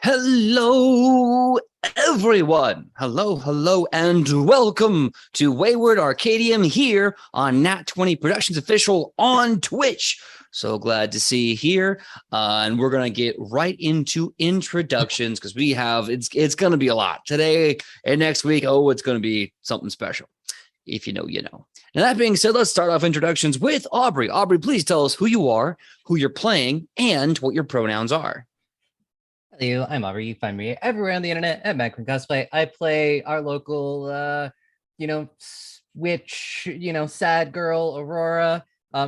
Hello, everyone. Hello, and welcome to Wayward Arcadium here on Nat 20 Productions Official on Twitch. So glad to see you here. And we're going to get right into introductions because it's going to be a lot today and next week. Oh, it's going to be something special. If you know, you know. Now, that being said, let's start off introductions with Aubrey. Aubrey, please tell us who you are, who you're playing, and what your pronouns are. Hello, I'm Aubrey. You find me everywhere on the internet at Macron Cosplay. I play our local, witch, sad girl, Aurora,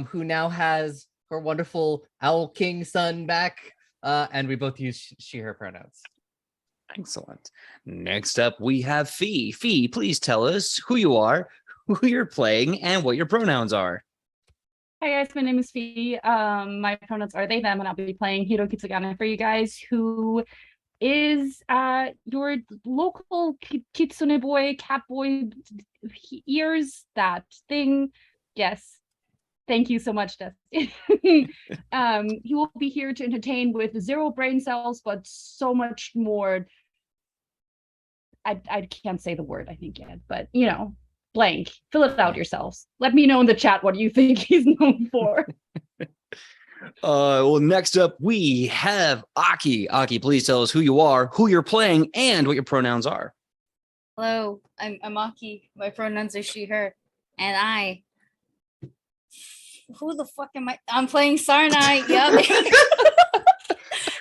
who now has her wonderful Owl King son back, and we both use she, her pronouns. Excellent. Next up, we have Fee. Fee, please tell us who you are, who you're playing, and what your pronouns are. Hi guys, my name is Fee. My pronouns are they, them, and I'll be playing Hiro Kitsugane for you guys, who is your local kitsune boy, cat boy, ears, that thing. Yes. Thank you so much, Dusty. He will be here to entertain with 0 brain cells, but so much more. I can't say the word, I think, yet, but blank. Fill it out yourselves. Let me know in the chat what you think he's known for. Well, next up we have Aki. Aki, please tell us who you are, who you're playing, and what your pronouns are. Hello, I'm Aki. My pronouns are she, her, and I. Who the fuck am I? I'm playing Sarnai. Yep.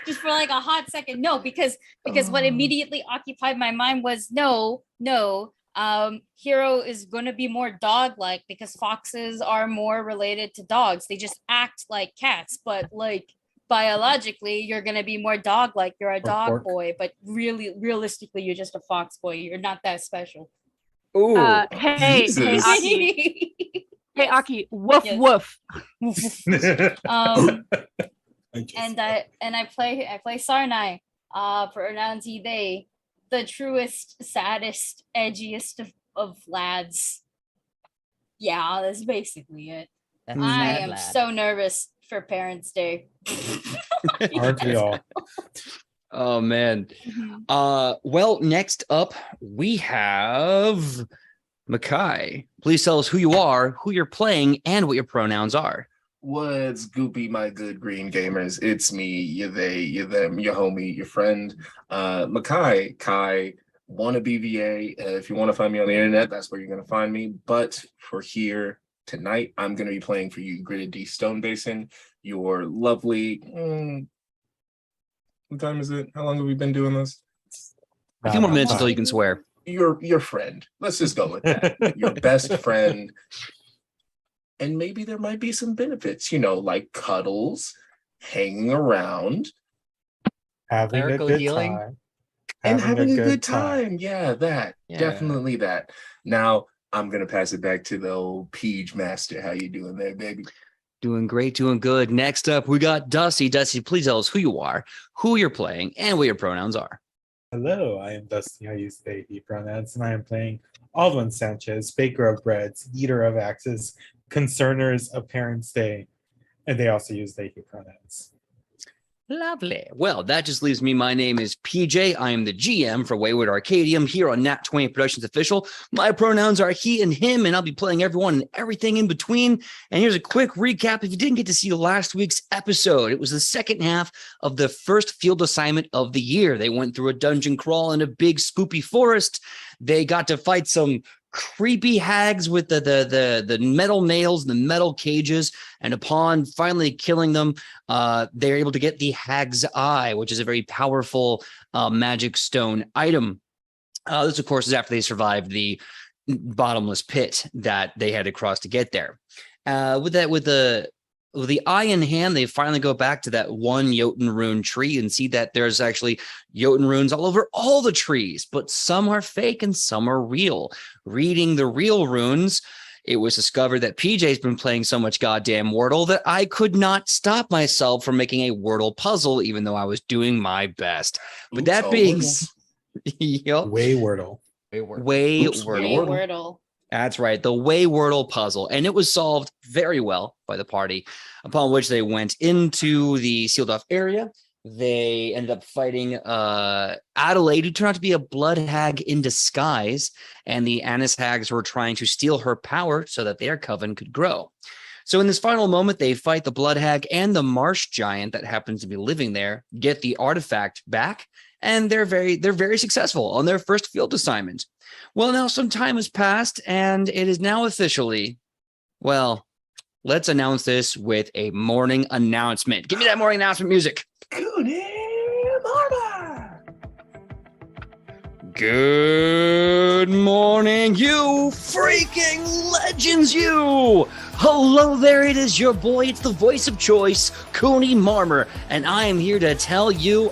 Just for like a hot second. No, because what immediately occupied my mind was no. Hiro is going to be more dog-like because foxes are more related to dogs. They just act like cats, but like biologically, you're going to be more dog-like. You're a dog boy, but really, realistically, you're just a fox boy. You're not that special. Ooh. Hey, Aki. Hey, Aki. Woof, woof. And I play Sarnai. Pronouns he, they. The truest, saddest, edgiest of lads. Yeah, that's basically it. I am so nervous for Parents' Day. Aren't we all? Oh man. Well, next up we have Makai. Please tell us who you are, who you're playing, and what your pronouns are. What's goopy, my good green gamers? It's me, you they, you them, your homie, your friend, Makai, Kai, wannabe VA. If you want to find me on the internet, that's where you're going to find me. But for here tonight, I'm going to be playing for you, Gritted D Stone Basin, your lovely. What time is it? How long have we been doing this? A few more minutes until you can swear. Your friend. Let's just go with that. Your best friend. And maybe there might be some benefits, like cuddles, hanging around, having a good healing. time. And having a good time. Yeah, definitely that. Now, I'm going to pass it back to the old Peach Master. How you doing there, baby? Doing great, doing good. Next up, we got Dusty. Dusty, please tell us who you are, who you're playing, and what your pronouns are. Hello, I am Dusty. I use they, he pronouns, and I am playing Aldwin Sanchez, baker of breads, eater of axes, concerners of Parents' Day, and they also use they, he pronouns. Lovely. Well, that just leaves me. My name is PJ. I am the GM for Wayward Arcadium here on Nat 20 Productions Official. My pronouns are he and him, and I'll be playing everyone and everything in between. And here's a quick recap. If you didn't get to see last week's episode, it was the second half of the first field assignment of the year. They went through a dungeon crawl in a big spoopy forest. They got to fight some creepy hags with the metal nails and the metal cages, and upon finally killing them, they're able to get the hag's eye, which is a very powerful magic stone item. This, of course, is after they survived the bottomless pit that they had to cross to get there. With the eye in hand, they finally go back to that one Jotun rune tree and see that there's actually Jotun runes all over all the trees, but some are fake and some are real. Reading the real runes, it was discovered that PJ's been playing so much goddamn Wordle that I could not stop myself from making a Wordle puzzle, even though I was doing my best. But that being Waywardle. Waywardle. That's right, the Waywardle puzzle. And it was solved very well by the party, upon which they went into the sealed off area they ended up fighting Adelaide, who turned out to be a blood hag in disguise, and the Anis hags were trying to steal her power so that their coven could grow. So in this final moment, they fight the blood hag and the marsh giant that happens to be living there, get the artifact back, and they're very successful on their first field assignment. Well, now some time has passed, and it is now officially, well, let's announce this with a morning announcement. Give me that morning announcement music. Good morning, you freaking legends, you! Hello there, it is your boy, it's the voice of choice, Cooney Marmer, and I am here to tell you,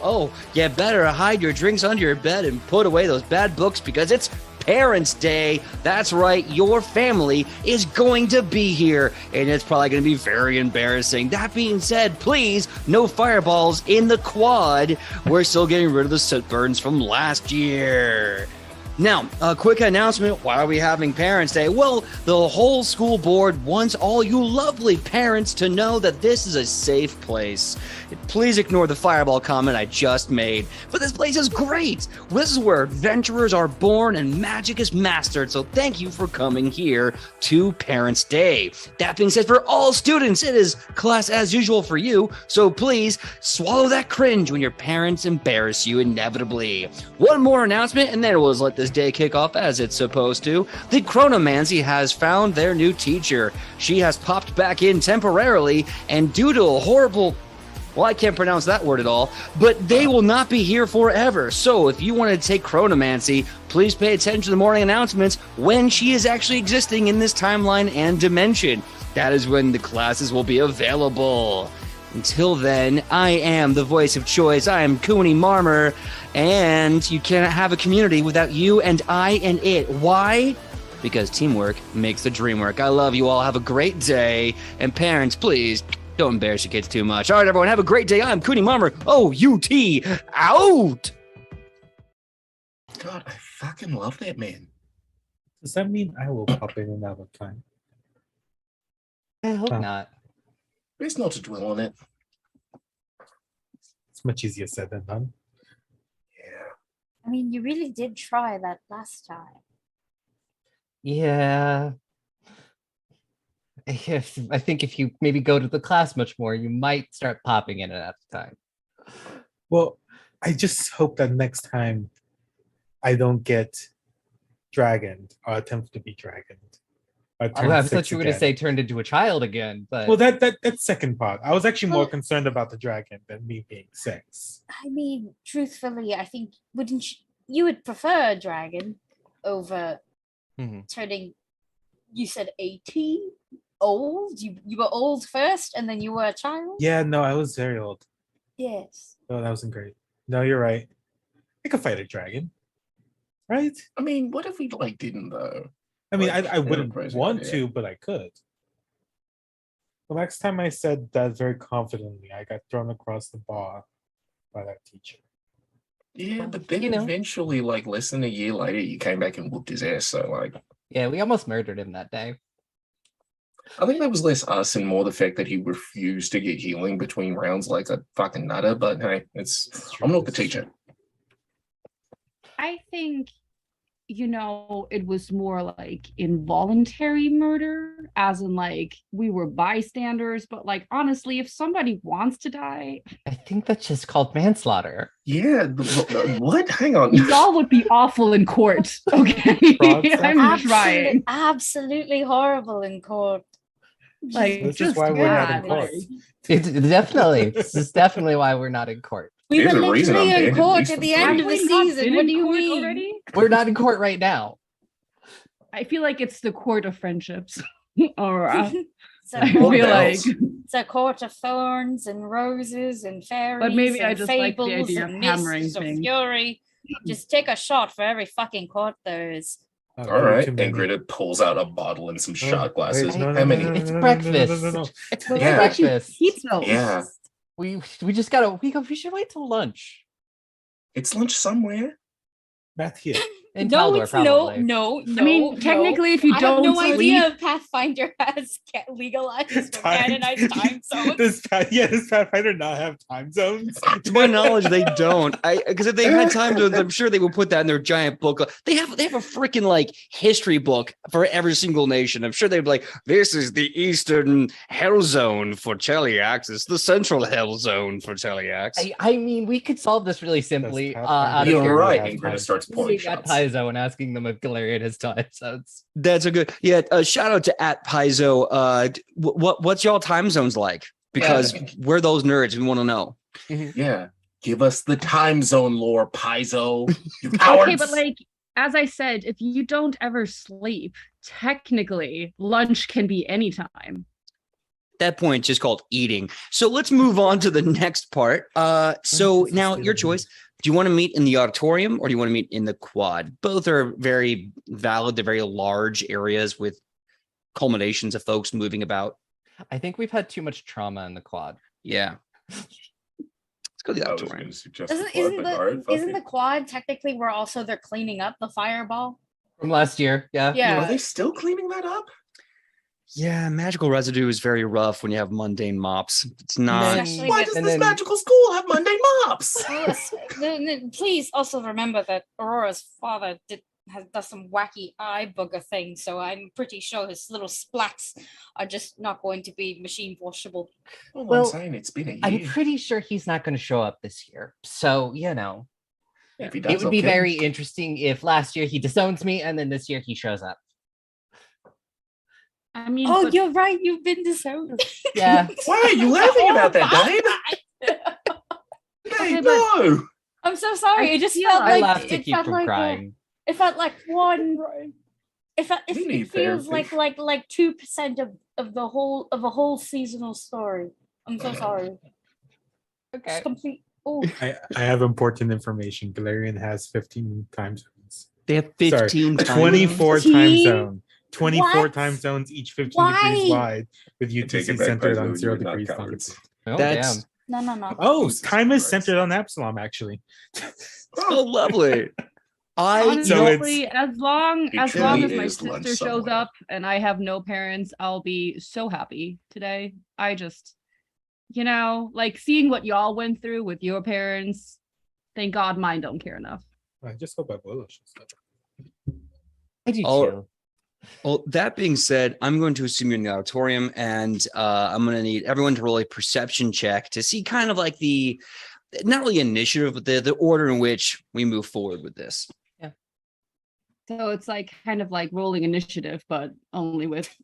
you better hide your drinks under your bed and put away those bad books because it's Parents' Day. That's right, your family is going to be here, and it's probably going to be very embarrassing. That being said, please, no fireballs in the quad. We're still getting rid of the soot burns from last year. Now, a quick announcement. Why are we having Parents' Day? Well, the whole school board wants all you lovely parents to know that this is a safe place. Please ignore the fireball comment I just made. But this place is great. This is where adventurers are born and magic is mastered. So thank you for coming here to Parents' Day. That being said, for all students, it is class as usual for you. So please swallow that cringe when your parents embarrass you inevitably. One more announcement, and then we'll let this day kick off as it's supposed to. The Chronomancy has found their new teacher. She has popped back in temporarily, and due to a horrible... Well, I can't pronounce that word at all, but they will not be here forever. So if you want to take Chronomancy, please pay attention to the morning announcements when she is actually existing in this timeline and dimension. That is when the classes will be available. Until then, I am the voice of choice. I am Cooney Marmer, and you cannot have a community without you and I and it. Why? Because teamwork makes the dream work. I love you all. Have a great day. And parents, please... don't embarrass your kids too much. All right, everyone, have a great day. I'm Cooney Marmer. O-U-T, out! God, I fucking love that man. Does that mean I will pop in and out of time? I hope not. Best not to dwell on it. It's much easier said than done. Yeah. I mean, you really did try that last time. Yeah. I think if you maybe go to the class much more, you might start popping in and out of time. Well, I just hope that next time I don't get dragoned or attempt to be dragoned. I thought you were going to say turned into a child again, but well, that's second part. I was actually more concerned about the dragon than me being 6. I mean, truthfully, I think you would prefer a dragon over turning, you said 18? Old? You were old first and then you were a child? Yeah, no, I was very old. Yes. Oh, that wasn't great. No, you're right. I could fight a dragon. Right? I mean, what if we didn't though? I mean, Like, I wouldn't crazy want idea. to, but I could. The next time I said that very confidently, I got thrown across the bar by that teacher. Yeah, but then You know. eventually, less than a year later, you came back and whooped his ass. So, yeah, we almost murdered him that day. I think that was less us and more the fact that he refused to get healing between rounds like a fucking nutter. But hey, I'm not the teacher. I think, it was more like involuntary murder, as in we were bystanders. But honestly, if somebody wants to die, I think that's just called manslaughter. Yeah, what? Hang on. y'all would be awful in court. Okay, I'm trying. Absolutely horrible in court. This is why we're not in court. It's definitely. This is definitely why we're not in court. We There's were a reason I'm literally dead, in at court least at the I'm end sorry. of the Have we not season. been What in do you court mean? already? We're not in court right now. I feel like it's the court of friendships. Or It's a I court feel of- like, it's a court of thorns and roses and fairies. maybe I and just like the fables idea of and hammering mists of things. fury. Just take a shot for every fucking court there is. Oh, All right. too many. Ingrid pulls out a bottle and some Oh, shot glasses. wait, no, How no, many? no, no, It's no, no, breakfast. no, no, no. It's Yeah. breakfast. pizza. Yeah, We just gotta we should wait till lunch. it's lunch somewhere. Not here. In No, Taldor, it's no, probably. no, no. I mean, no. technically, if you I don't have no sleep, idea if Pathfinder has legalized or canonized time zones. Does Pathfinder not have time zones? To my knowledge, they don't. Because if they had time zones, I'm sure they would put that in their giant book. They have a freaking like history book for every single nation. I'm sure they'd be like, this is the eastern hell zone for Cheliax. It's the central hell zone for Cheliax. I mean, we could solve this really simply. Pathfinder Out of You're You're right. right. Ingrid starts pointing looking at shots. Paizo and asking them if Galarian has time zones. That's a good shout out to @Paizo. What's y'all time zones like? Because we're those nerds. We want to know. Yeah. Give us the time zone lore, Paizo. You cowards. okay, but like as I said, if you don't ever sleep, technically lunch can be anytime. That point just called eating. So let's move on to the next part. So now your choice. Do you want to meet in the auditorium or do you want to meet in the quad? Both are very valid. They're very large areas with culminations of folks moving about. I think we've had too much trauma in the quad. Yeah. Let's go to the I was auditorium. going to suggest Isn't the quad technically where also they're cleaning up the fireball? From last year, yeah. Yeah. Are they still cleaning that up? Yeah, magical residue is very rough when you have mundane mops. It's not. Especially Why with- does and this then- magical school have Monday mops? Please also remember that Aurora's father does some wacky eye booger things, so I'm pretty sure his little splats are just not going to be machine washable. Well, I'm saying it's been a year. I'm pretty sure he's not going to show up this year. So, you know, If he does, it would be okay. very interesting if last year he disowns me and then this year he shows up. I mean, Oh, but- you're right. You've been disowned. Yeah. Why are you laughing about that, babe? Okay, Hey, but- no. I'm so sorry. I It just feel felt I like laughed to it keep felt from like crying. it felt like one. It We need it feels therapy. like 2% of the whole of a whole seasonal story. I'm so sorry. Okay. It's complete. Oh, I have important information. Galarian has 15 time zones. They have 15 Sorry, time 24 zones. time 15? zone. 24 What? time zones, each 15 Why? degrees wide, with take UTC it back, centered Paizo, on you 0 are not degrees cowards. longitude. Oh, That's no. Oh, Jesus time is Christ. centered on Absalom, actually. so lovely. So Honestly, as long It as truly my is lunch sister shows somewhere. up and I have no parents, I'll be so happy today. I just, like seeing what y'all went through with your parents. Thank God mine don't care enough. I just hope Abuelo shows up. I do Oh, too. Well, that being said, I'm going to assume you're in the auditorium, and I'm going to need everyone to roll a perception check to see kind of like the, not really initiative, but the order in which we move forward with this. So it's like kind of like rolling initiative, but only with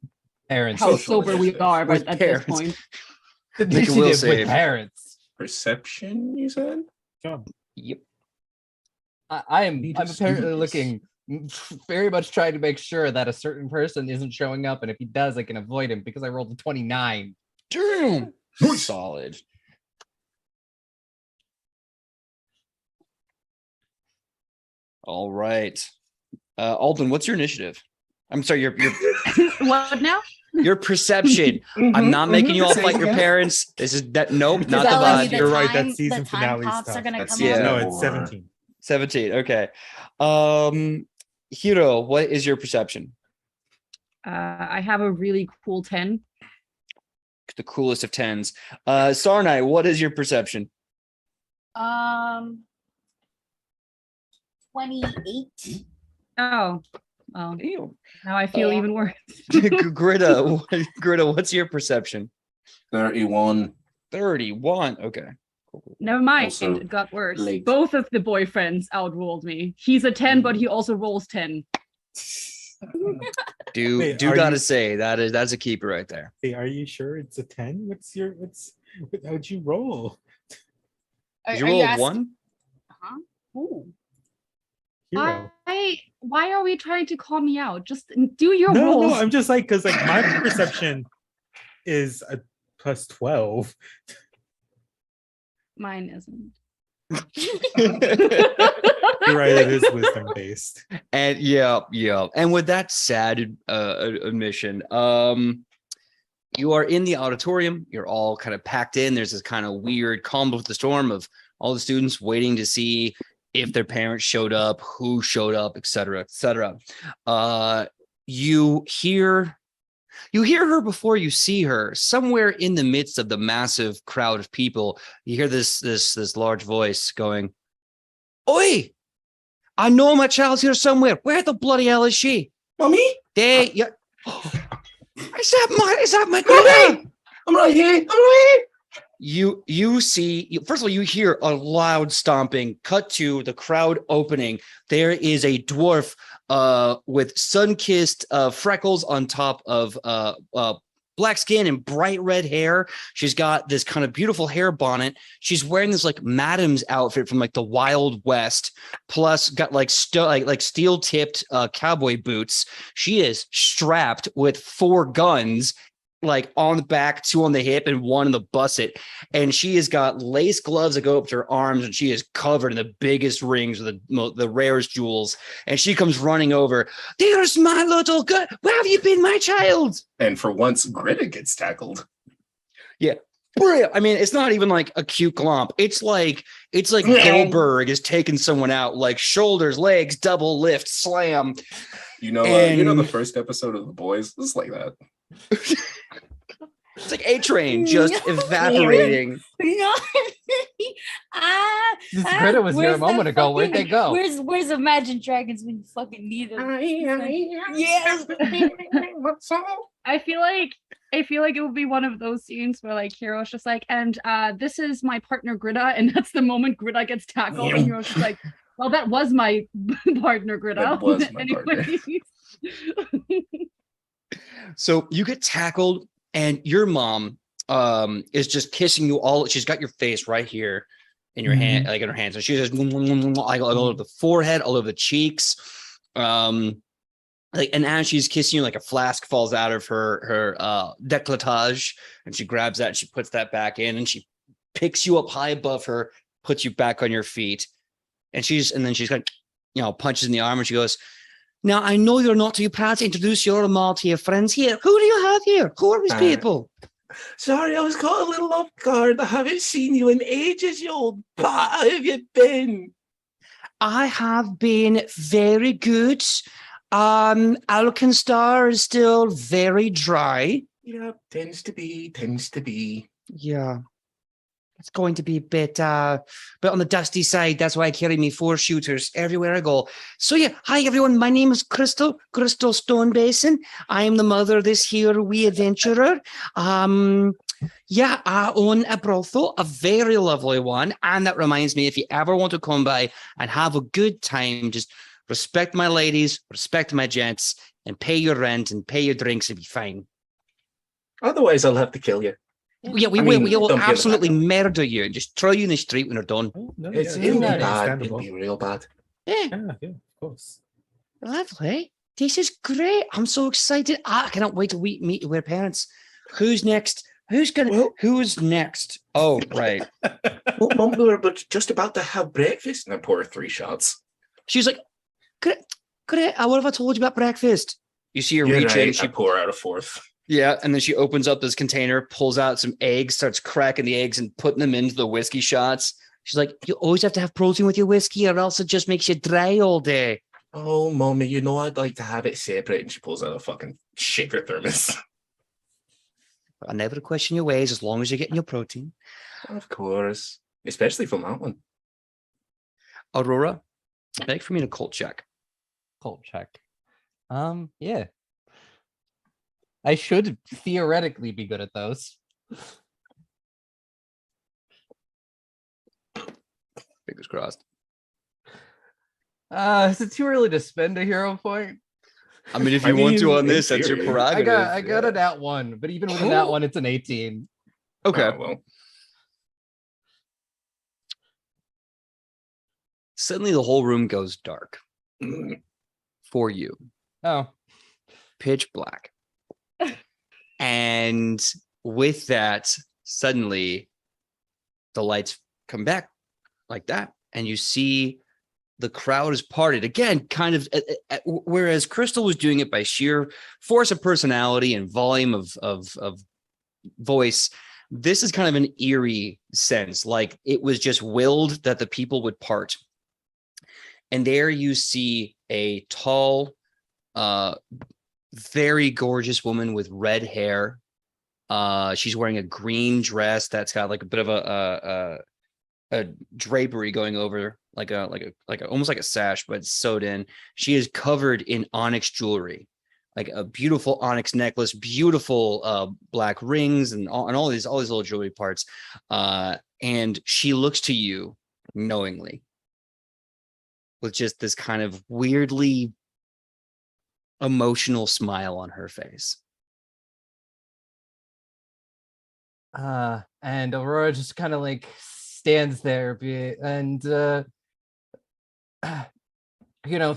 Parents. how Social sober we initiative. are With at this parents. point. Make a will Initiative save. with parents. Perception, you said? Yep. I'm Need to apparently snooze. looking very much trying to make sure that a certain person isn't showing up, and if he does, I can avoid him because I rolled a 29. Damn. Nice. Solid. All right. Alden, what's your initiative? I'm sorry, your What now? your perception. I'm not making you all Say fight it your again. parents. This is that. Nope, Because not the telling you vibe. the You're right, that time- season the time finale is pops are tough. gonna That's come season out. No, it's Or- 17. 17. Okay. Hiro, what is your perception? I have a really cool 10. The coolest of tens. Sarnai, what is your perception? 28. Oh, well, Ew. now I feel Yeah. even worse. Greta, what's your perception? 31. 31. Okay. Cool. Never mind, Also it got worse. late. Both of the boyfriends outrolled me. He's a 10, but he also rolls 10. Do Wait, do are gotta you- say that's a keeper right there. Hey, are you sure it's a 10? How'd you roll? Did you roll a 1? Huh? Ooh. Hero. Why are we trying to call me out? Just do your No, rolls. I'm just like, because like my perception is a plus 12. Mine isn't. You're right, it is wisdom based. And yeah. And with that sad admission, you are in the auditorium. You're all kind of packed in. There's this kind of weird calm before the storm of all the students waiting to see if their parents showed up, who showed up, et cetera, et cetera. You hear her before you see her. Somewhere in the midst of the massive crowd of people, you hear this large voice going, "Oi! I know my child's here somewhere. Where the bloody hell is she?" Mommy? They, yeah. Is that my daughter? I'm right here. You see, first of all, you hear a loud stomping. Cut to the crowd opening. There is a dwarf with sun-kissed freckles on top of black skin and bright red hair. She's got this kind of beautiful hair bonnet. She's wearing this like madam's outfit from like the Wild West, plus got like steel tipped cowboy boots. She is strapped with 4 guns, like on the back, 2 on the hip and 1 in the busset. And she has got lace gloves that go up to her arms, and she is covered in the biggest rings with the rarest jewels. And she comes running over. "There's my little girl. Where have you been, my child?" And for once, Greta gets tackled. Yeah. Brilliant. I mean, it's not even like a cute glomp. It's like Goldberg is taking someone out, like shoulders, legs, double lift, slam. You know the first episode of The Boys is like that. It's like A-Train just evaporating. Greta was here a moment ago. Where'd they go? Where's Imagine Dragons when you fucking need them? Yes. I feel like it would be one of those scenes where like Hero's just like, and this is my partner Greta, and that's the moment Greta gets tackled, and Hero's just like, well, that was my partner Greta. That was my partner. So you get tackled, and your mom is just kissing you all. She's got your face right here in your hand, like in her hands. And she just like all over the forehead, all over the cheeks. Like, and as she's kissing you, like a flask falls out of her décolletage, and she grabs that and she puts that back in, and she picks you up high above her, puts you back on your feet, and then she's got, punches in the arm, and she goes, "Now I know you're not too proud to introduce your mall to your friends here. Who do you have here? Who are these people?" "Sorry, I was caught a little off guard. I haven't seen you in ages, you old bat. How have you been?" "I have been very good. Alkenstar is still very dry." Yeah, tends to be. Yeah. It's going to be a bit on the dusty side. That's why I carry me 4 shooters everywhere I go. So yeah, hi everyone. My name is Crystal Stonebasin. I am the mother of this here wee adventurer. I own a brothel, a very lovely one. And that reminds me, if you ever want to come by and have a good time, just respect my ladies, respect my gents, and pay your rent and pay your drinks, and be fine. Otherwise, I'll have to kill you. Yeah, we will absolutely murder you and just throw you in the street when we're done. Oh, no, It'll yeah, be that's bad. understandable. It'll be real bad. Yeah, Yeah, of course. lovely. This is great. I'm so excited. I cannot wait to meet your parents. Who's next? Who's next? Oh, right. Well, Mum, we're just about to have breakfast. And I pour 3 shots. She's like, what have I told you about breakfast? You see her reach in. I pour out a 4th. Yeah, and then she opens up this container, pulls out some eggs, starts cracking the eggs and putting them into the whiskey shots. She's like, "You always have to have protein with your whiskey, or else it just makes you dry all day." Oh, Mummy, I'd like to have it separate. And she pulls out a fucking shaker thermos. I never question your ways as long as you're getting your protein. Of course. Especially from that one. Aurora, make for me an occult check. Cult check. Yeah. I should theoretically be good at those. Fingers crossed. Is it too early to spend a hero point? I mean, if you want to on this, that's your theory. prerogative. I got a nat 1, but even with a nat 1, it's an 18. Okay. Oh, well. Suddenly the whole room goes dark for you. Oh. Pitch black. And with that, suddenly the lights come back like that. And you see the crowd is parted again, kind of, whereas Crystal was doing it by sheer force of personality and volume of voice. This is kind of an eerie sense, like it was just willed that the people would part. And there you see a tall, very gorgeous woman with red hair. She's wearing a green dress that's got like a bit of a drapery going over, like a almost like a sash, but it's sewed in. She is covered in onyx jewelry, like a beautiful onyx necklace, beautiful black rings, and all these little jewelry parts. And she looks to you knowingly, with just this kind of weirdly emotional smile on her face. And Aurora just kind of like stands there and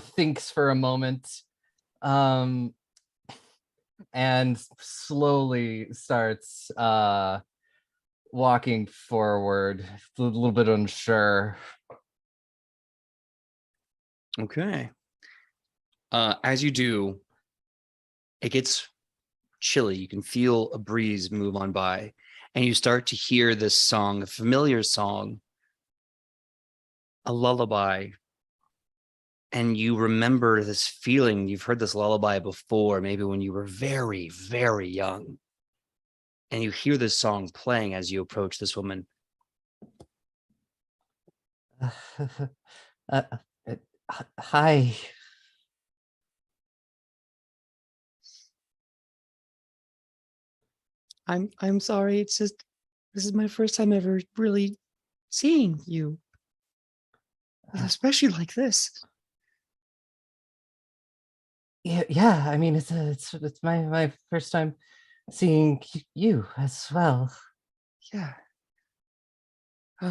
thinks for a moment, and slowly starts walking forward, a little bit unsure. Okay. As you do, it gets chilly. You can feel a breeze move on by, and you start to hear this song, a familiar song, a lullaby. And you remember this feeling. You've heard this lullaby before, maybe when you were very, very young. And you hear this song playing as you approach this woman. Hi. I'm sorry. It's just, this is my first time ever really seeing you, especially like this. Yeah. I mean, it's my first time seeing you as well. Yeah. I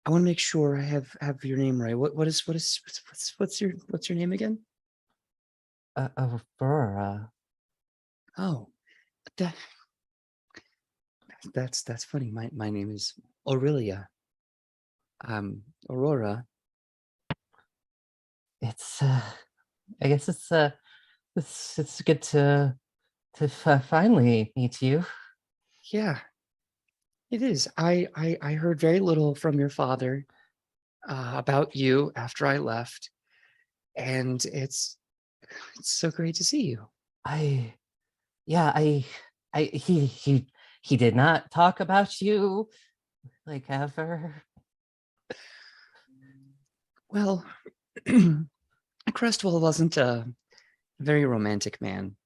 want to make sure I have your name right. What's your name again? Aurora. Oh, that's funny. My name is Aurelia. Aurora. It's I guess it's good to finally meet you. Yeah, it is. I heard very little from your father about you after I left, and it's so great to see you. He did not talk about you like ever. Well, Crestwell wasn't a very romantic man.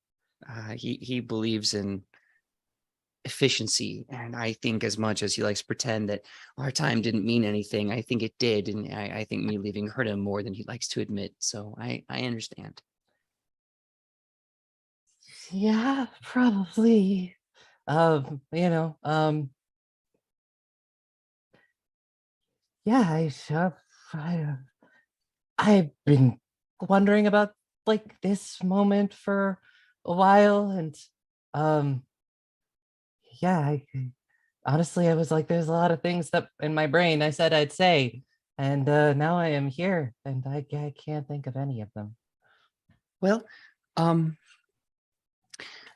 He believes in efficiency, and I think as much as he likes to pretend that our time didn't mean anything, I think it did, and I think me leaving hurt him more than he likes to admit. So I understand. Yeah, probably. Yeah, I've been wondering about like this moment for a while, and yeah, honestly, I was like, there's a lot of things that in my brain I said I'd say, and now I am here, and I can't think of any of them. Well,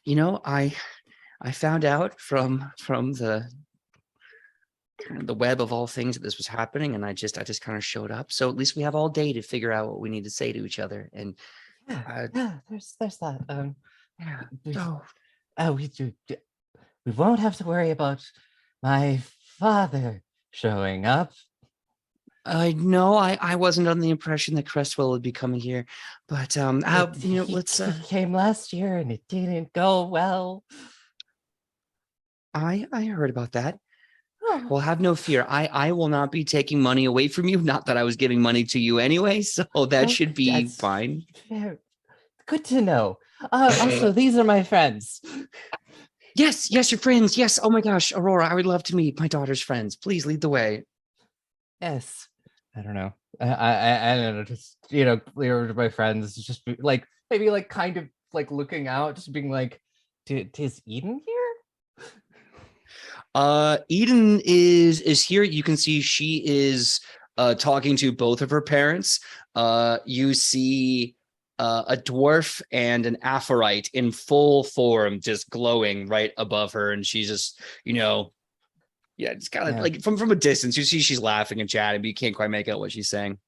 I found out from the web of all things that this was happening, and I just kind of showed up. So at least we have all day to figure out what we need to say to each other. And Yeah, there's that. yeah. We won't have to worry about my father showing up. I know I wasn't under the impression that Crestwell would be coming here, but let's. He came last year and it didn't go well. I heard about that. Oh, Well, have no fear. I will not be taking money away from you. Not that I was giving money to you anyway, so that should be that's fine. fair. Good to know. Also, these are my friends. Yes, your friends. Yes. Oh my gosh, Aurora, I would love to meet my daughter's friends. Please lead the way. Yes. I don't know. I don't know. Just clear over to my friends. Just be, like maybe like kind of like looking out, just being like, "Is Eden here?" Eden is here. You can see she is talking to both of her parents. You see a dwarf and an Aphorite in full form, just glowing right above her, and she's just Yeah, it's kind of Yeah. like from a distance, you see she's laughing and chatting, but you can't quite make out what she's saying.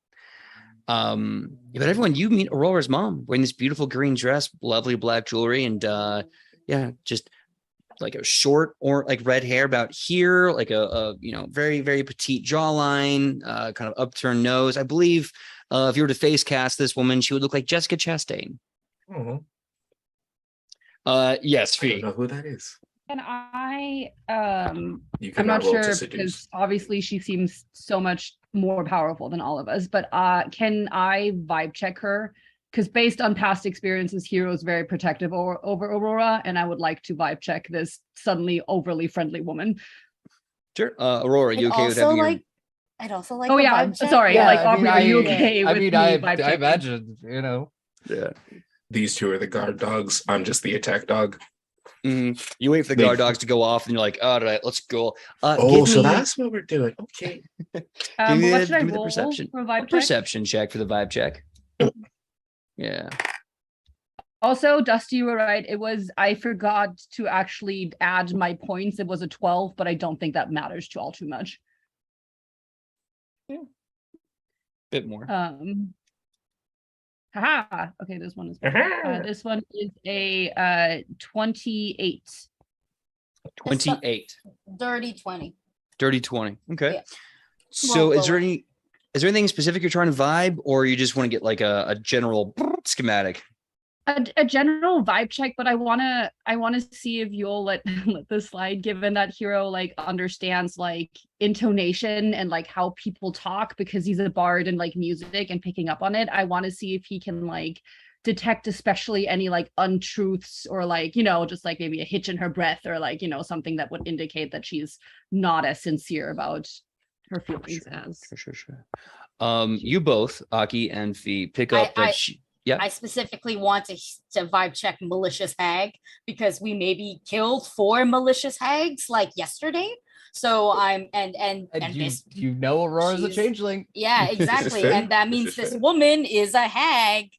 But everyone, you meet Aurora's mom wearing this beautiful green dress, lovely black jewelry, and just like a short or like red hair about here, like a very, very petite jawline, kind of upturned nose. I believe if you were to face cast this woman, she would look like Jessica Chastain. Oh, Yes, I don't Fee. know who that is. And I You I'm cannot not roll to sure seduce. because obviously she seems so much more powerful than all of us, but can I vibe check her? Because based on past experiences, Hero is very protective over Aurora, and I would like to vibe check this suddenly overly friendly woman. Sure. Aurora, you okay with also having like, I'd also like. Oh the yeah, vibe check. sorry. Yeah, like, I mean, Aubrey, are you I- okay I with mean, me I vibe checking? imagine, Yeah. These two are the guard dogs. I'm just the attack dog. You wait for the guard dogs to go off, and you're like, "Oh, let's go." Oh, Give so me- that's what we're doing. Okay. give But me what the- should I give me the roll perception. for a a vibe check? perception check for the vibe check. Yeah. Also, Dusty, you were right. I forgot to actually add my points. It was a 12, but I don't think that matters to all too much. Bit more. Haha. Okay, this one is better. This one is a 28. 28. Dirty 20. Dirty 20. Okay. Yeah. So Well, is there lower. anything specific you're trying to vibe, or you just want to get like a general schematic? A general vibe check, but I wanna see if you'll let this slide, given that Hero like understands like intonation and like how people talk because he's a bard and like music and picking up on it. I want to see if he can like detect especially any like untruths or like, just like maybe a hitch in her breath or like, something that would indicate that she's not as sincere about her feelings as. Sure. You both, Aki and Fee, pick up that she. Yeah. I specifically want to vibe check malicious hag because we maybe killed 4 malicious hags like yesterday. So I'm and you know Aurora's a she's- changeling. yeah, exactly, fair. and that This means is this fair. woman is a hag.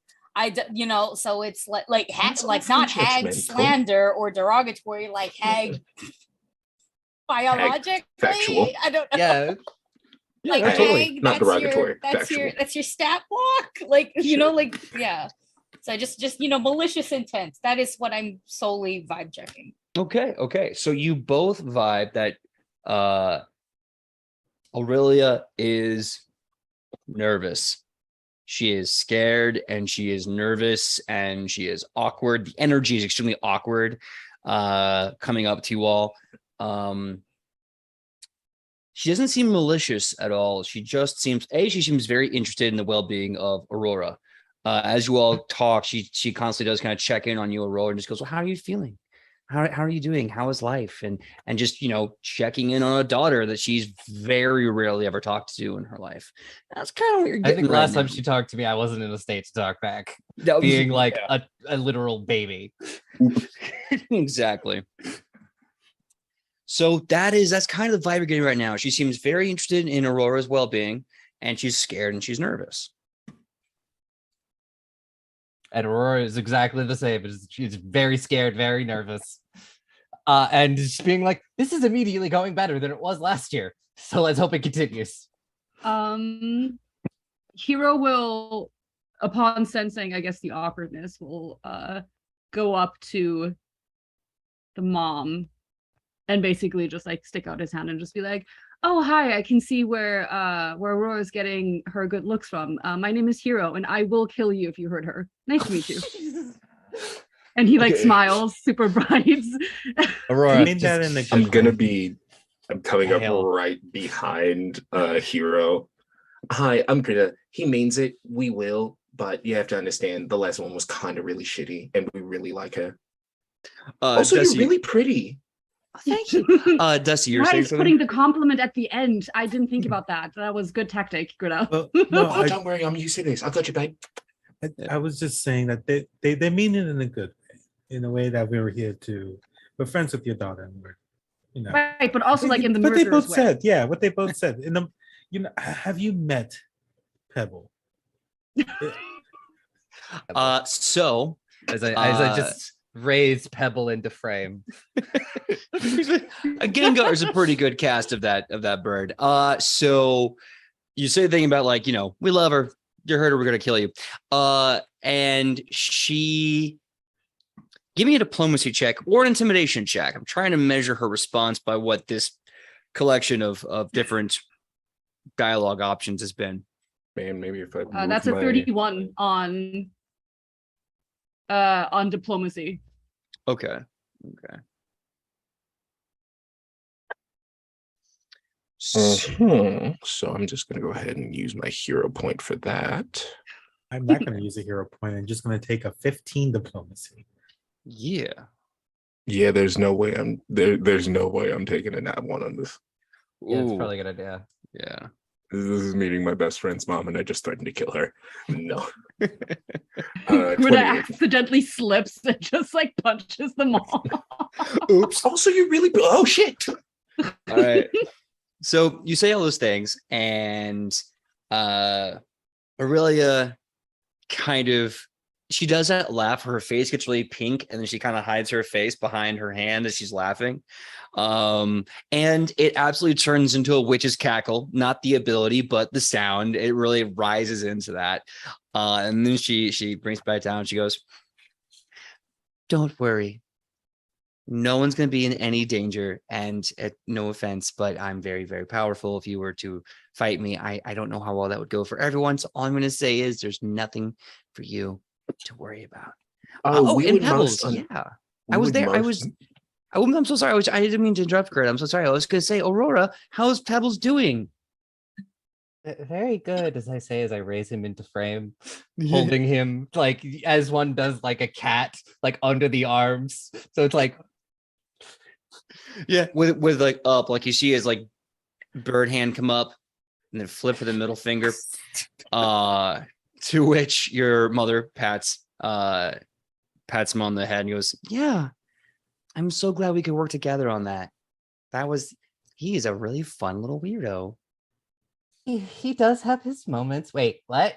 So it's like That's like awfully not hag judgmental. slander or derogatory, like hag biologically. factual. I don't know. Yeah. Like no, totally. hag, Not derogatory, that's your factual. stat block. Like Sure. like yeah. So just malicious intent. That is what I'm solely vibe checking. Okay. So you both vibe that Aurelia is nervous. She is scared and she is nervous and she is awkward. The energy is extremely awkward coming up to you all. She doesn't seem malicious at all. She just seems very interested in the well-being of Aurora. As you all talk, she constantly does kind of check in on you, Aurora, and just goes, "Well, how are you feeling? How are you doing? How is life?" And just checking in on a daughter that she's very rarely ever talked to in her life. That's kind of what you're I getting think right last time now. she talked to me, I wasn't in a state to talk back, That was- being like yeah, a literal baby. exactly. So that's kind of the vibe you're getting right now. She seems very interested in Aurora's well-being, and she's scared and she's nervous. And Aurora is exactly the same. She's very scared, very nervous. And just being like, this is immediately going better than it was last year. So let's hope it continues. Hero will, upon sensing, I guess, the awkwardness, will go up to the mom and basically just like stick out his hand and just be like, "Oh, hi, I can see where Aurora's getting her good looks from. My name is Hero, and I will kill you if you hurt her. Nice to meet you." And he like Okay. smiles, super bright. Aurora, I mean that in a good I'm coming up Hail. right behind Hero. Hi, I'm Greta. He means it. We will, but you have to understand the last one was kind of really shitty, and we really like her. Also, Dusty, you're really pretty. thank you. Dusty, you're Why saying is something? putting the compliment at the end? I didn't think about that. That was good tactic, Greta. Well, no, Oh, don't worry, I'm used to this. I got you, babe. I was just saying that they mean it in a good way, in a way that we were here to. We're friends with your daughter, and we're, Right, but also like in the what they murderous both way. said. Yeah, what they both said. In the, have you met Pebble? So as I just raise Pebble into frame. A Gengar is a pretty good cast of that bird. So you say the thing about like, we love her, you heard her, we're gonna kill you. And she give me a diplomacy check or an intimidation check. I'm trying to measure her response by what this collection of different dialogue options has been. Man, maybe if I That's a 31 on diplomacy. Okay. So I'm just gonna go ahead and use my hero point for that. I'm not going to use a hero point. I'm just going to take a 15 diplomacy. Yeah. Yeah, there's no way I'm there's no way I'm taking a nat one on this. Yeah, it's Ooh, probably a good idea. yeah. This is meeting my best friend's mom, and I just threatened to kill her. No. Greta 28. accidentally slips and just like punches them all. Oops. Also, you really. Oh shit. All right. So you say all those things, and Aurelia she does that laugh. Her face gets really pink, and then she kind of hides her face behind her hand as she's laughing. And it absolutely turns into a witch's cackle, not the ability, but the sound. It really rises into that. And then she brings it back down. She goes, "Don't worry. No one's going to be in any danger. And no offense, but I'm very, very powerful. If you were to fight me, I don't know how well that would go for everyone. So all I'm going to say is there's nothing for you to worry about." And Pebbles, yeah. I was there. I'm so sorry. I didn't mean to interrupt, Kurt. I'm so sorry. I was going to say, Aurora, how's Pebbles doing? Very good, as I say, as I raise him into frame, holding him like as one does like a cat, like under the arms. So it's like, yeah, with like up, like you see his like bird hand come up and then flip with the middle finger. To which your mother pats him on the head and goes, "Yeah, I'm so glad we could work together on that. He is a really fun little weirdo." he does have his moments. Wait, what?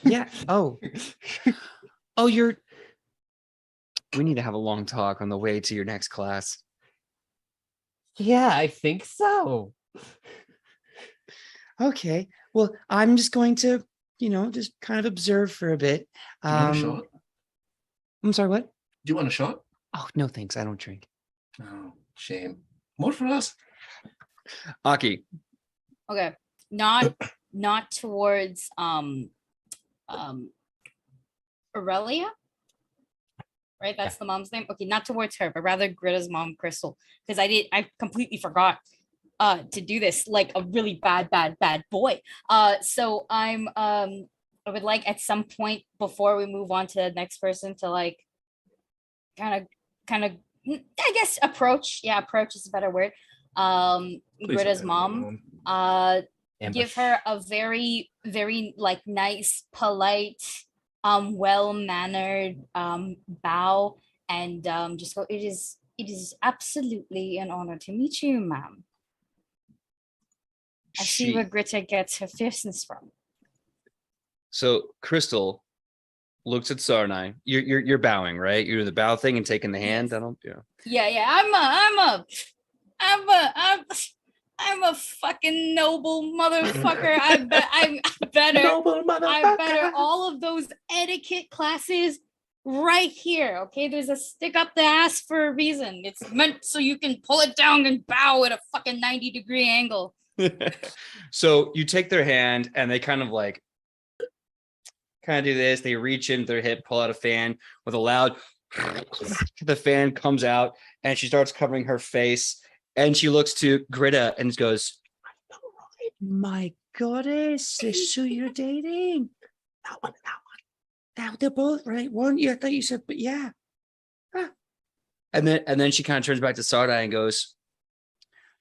Yeah. Oh, we need to have a long talk on the way to your next class. Yeah, I think so. Okay. Well, I'm just going to, just kind of observe for a bit. Do you want a shot? I'm sorry, what? Do you want a shot? Oh, no, thanks. I don't drink. Oh, shame. More for us. Aki. Okay. Not towards Aurelia. Right? That's the mom's name. Okay, not towards her, but rather Greta's mom, Crystal. Because I completely forgot to do this like a really bad boy. So I would like at some point before we move on to the next person to like kind of I guess approach. Yeah, approach is a better word. Greta's mom. Give her a very, very like nice, polite, well-mannered bow and just go, it is absolutely an honor to meet you, ma'am. I see where Greta gets her fierceness from. So Crystal looks at Sarnai. You're bowing, right? You're the bow thing and taking the hand. Yes. Yeah. I'm a fucking noble motherfucker. I better all of those etiquette classes right here. Okay, there's a stick up the ass for a reason. It's meant so you can pull it down and bow at a fucking 90-degree angle. So you take their hand and they kind of do this. They reach into their hip, pull out a fan with a loud. The fan comes out and she starts covering her face. And she looks to Greta and goes, "My goddess, this who you're dating? That one. Now they're both right. One, I thought you said, but yeah." And then she kind of turns back to Sardai and goes,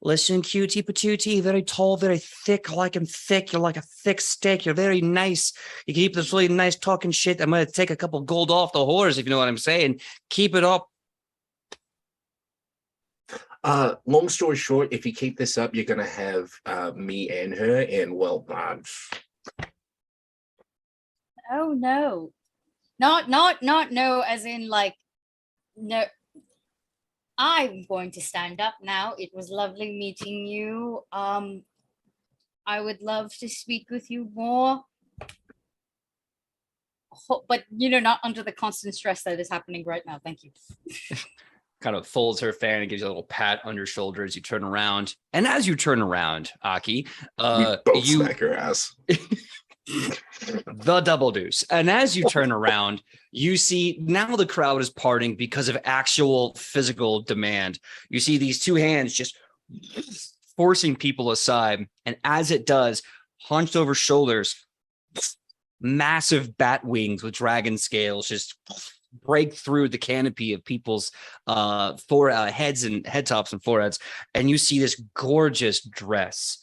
"Listen, cutie patootie, very tall, very thick. Like I'm thick. You're like a thick steak. You're very nice. You keep this really nice talking shit. I'm gonna take a couple gold off the whores, if you know what I'm saying. Keep it up." Long story short, if you keep this up, you're gonna have me and her, and well, Oh no, not no, as in like No, I'm going to stand up now. It was lovely meeting you. I would love to speak with you more. But not under the constant stress that is happening right now. Thank you. Kind of folds her fan and gives you a little pat on your shoulder as you turn around. And as you turn around, Aki, We both smack her ass. the double deuce. And as you turn around, you see now the crowd is parting because of actual physical demand. You see these two hands just forcing people aside. And as it does, hunched over shoulders, massive bat wings with dragon scales just break through the canopy of people's heads and head tops and foreheads. And you see this gorgeous dress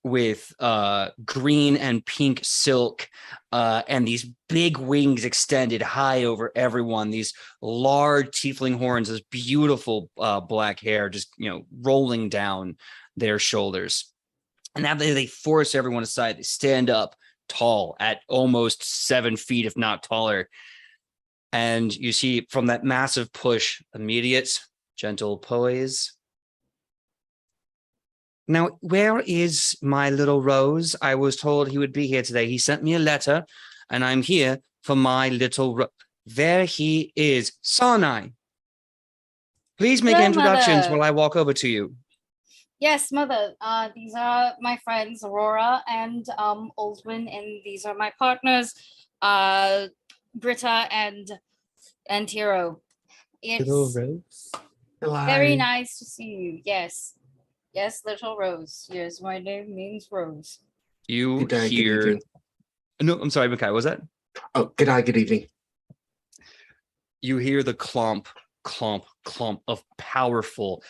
with green and pink silk and these big wings extended high over everyone, these large tiefling horns, this beautiful black hair just rolling down their shoulders. And now they force everyone aside. They stand up tall at almost 7 feet, if not taller. And you see from that massive push, immediate, gentle poise. Now, where is my little Rose? I was told he would be here today. He sent me a letter, and I'm here for my little Rose. There he is. Sarnai. Please make Hello, introductions Mother. while I walk over to you. Yes, Mother. These are my friends Aurora and Aldwin, and these are my partners, Britta and Hero. Little It's Rose. very nice to see you. Yes, little Rose. Yes, my name means Rose. You Good day, good hear... evening. No, I'm sorry, Makai, what was that? Oh, good day, good evening. You hear the clomp of powerful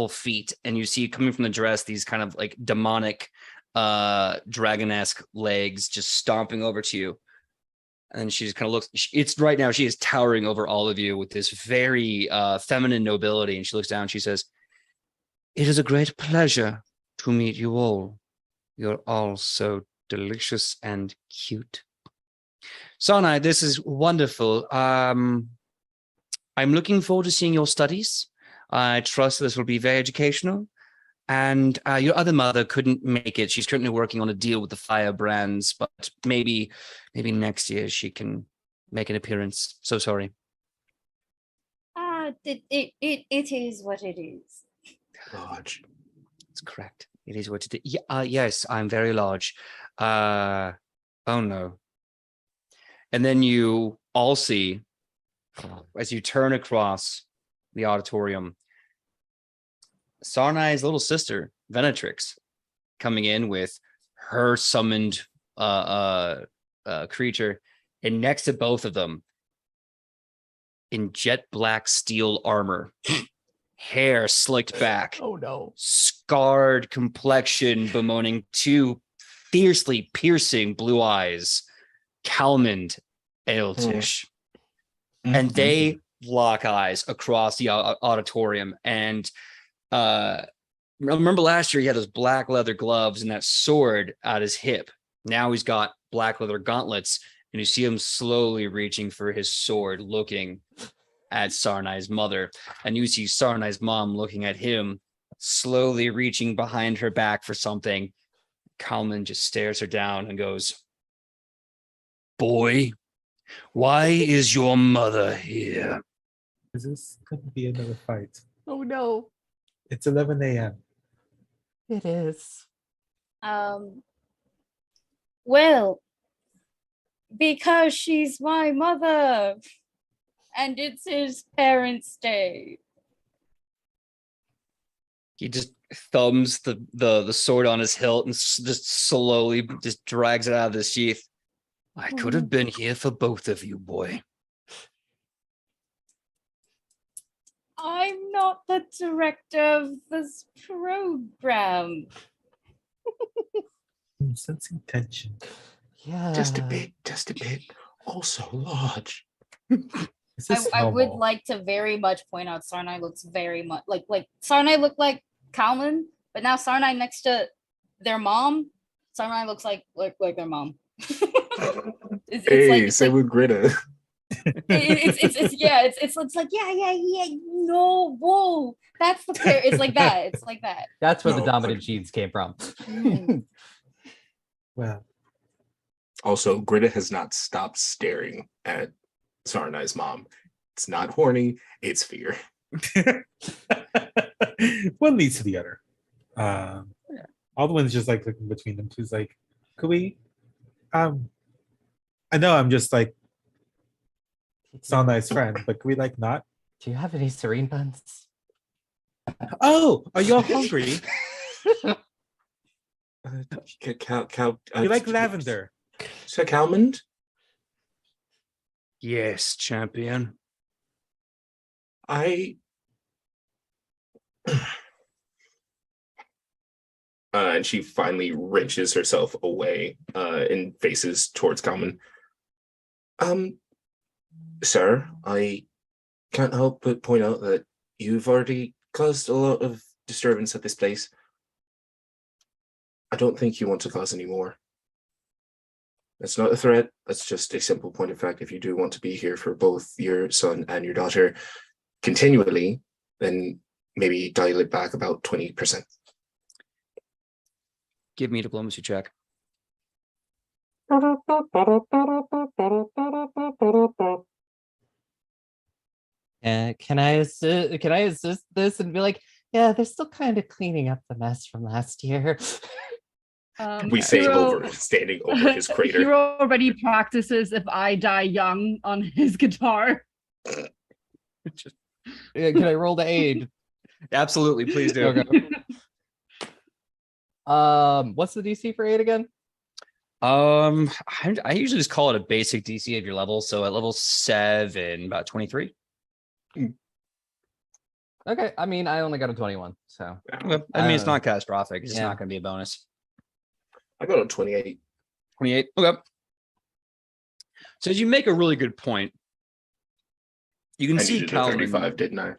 feet, and you see coming from the dress these kind of like demonic dragon-esque legs just stomping over to you. And she just kind of looks, it's right now she is towering over all of you with this very feminine nobility, and she looks down, she says, "It is a great pleasure to meet you all. You're all so delicious and cute. Sarnai, this is wonderful. I'm looking forward to seeing your studies. I trust this will be very educational. And your other mother couldn't make it. She's currently working on a deal with the Firebrands, but maybe next year she can make an appearance. So sorry." It is what it is. Large. That's correct. It is what it is. Yes, I'm very large. Oh no. And then you all see, as you turn across the auditorium, Sarnai's little sister, Venatrix, coming in with her summoned creature, and next to both of them, in jet black steel armor, hair slicked back, Oh no. scarred complexion bemoaning two fiercely piercing blue eyes, Kalmund Eiltish. And they lock eyes across the auditorium. And remember last year he had those black leather gloves and that sword at his hip. Now he's got black leather gauntlets, and you see him slowly reaching for his sword, looking at Sarnai's mother. And you see Sarnai's mom looking at him, slowly reaching behind her back for something. Kalman just stares her down and goes, "Boy, why is your mother here?" Is this going to be another fight? Oh no. It's 11 a.m. It is. Well, because she's my mother, and it's his parents' day. He just thumbs the sword on his hilt and just slowly just drags it out of the sheath. "I could have been here for both of you, boy." I'm not the director of this program. I'm sensing tension. Yeah. Just a bit. Also large. Is this I would normal? like to very much point out Sarnai looks very much like Sarnai looked like Kalman, but now Sarnai next to their mom, Sarnai looks like their mom. It's Hey, like, say with Greta. It's like yeah. No, whoa. That's the pair. It's like that. It's like that. That's where the No, dominant but- genes came from. Well, Also, Greta has not stopped staring at Sarnai's mom. It's not horny, it's fear. one leads to the other. Alden's just like looking between them two. He's like, could we? I know I'm just like so nice friend, but could we like not? Do you have any serene buns? Oh, are you all hungry? You like lavender? Sir Calmond? Yes, champion. And she finally wrenches herself away and faces towards Kalman. Sir, I can't help but point out that you've already caused a lot of disturbance at this place. I don't think you want to cause any more. That's not a threat. That's just a simple point of fact. If you do want to be here for both your son and your daughter continually, then maybe dial it back about 20%. Give me a diplomacy check. Can I assist this and be like, yeah, they're still kind of cleaning up the mess from last year. We say Hero- standing over his crater. Hero already practices if I die young on his guitar. Can I roll to aid? Absolutely, please do. Okay. What's the DC for aid again? I usually just call it a basic DC of your level. So at level 7, about 23. Okay, I mean, I only got a 21, so Okay. I mean, it's Uh, not catastrophic. It's just yeah. not going to be a bonus. I got a 28. 28. Okay. So as you make a really good point, you can I see needed a Calvin. 35, didn't I?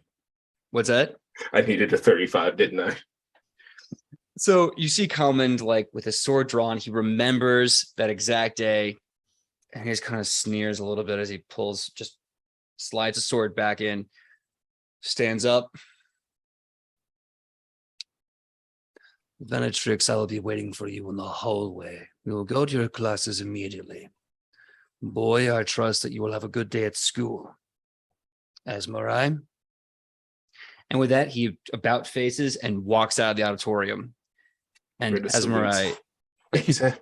What's that? I needed a 35, didn't I? So you see Kalman like with his sword drawn, he remembers that exact day, and he just kind of sneers a little bit as he just slides his sword back in, stands up. Venetrix, I will be waiting for you in the hallway. We will go to your classes immediately. Boy, I trust that you will have a good day at school. Esmerai. And with that, he about faces and walks out of the auditorium. And Greta Esmerai, salutes.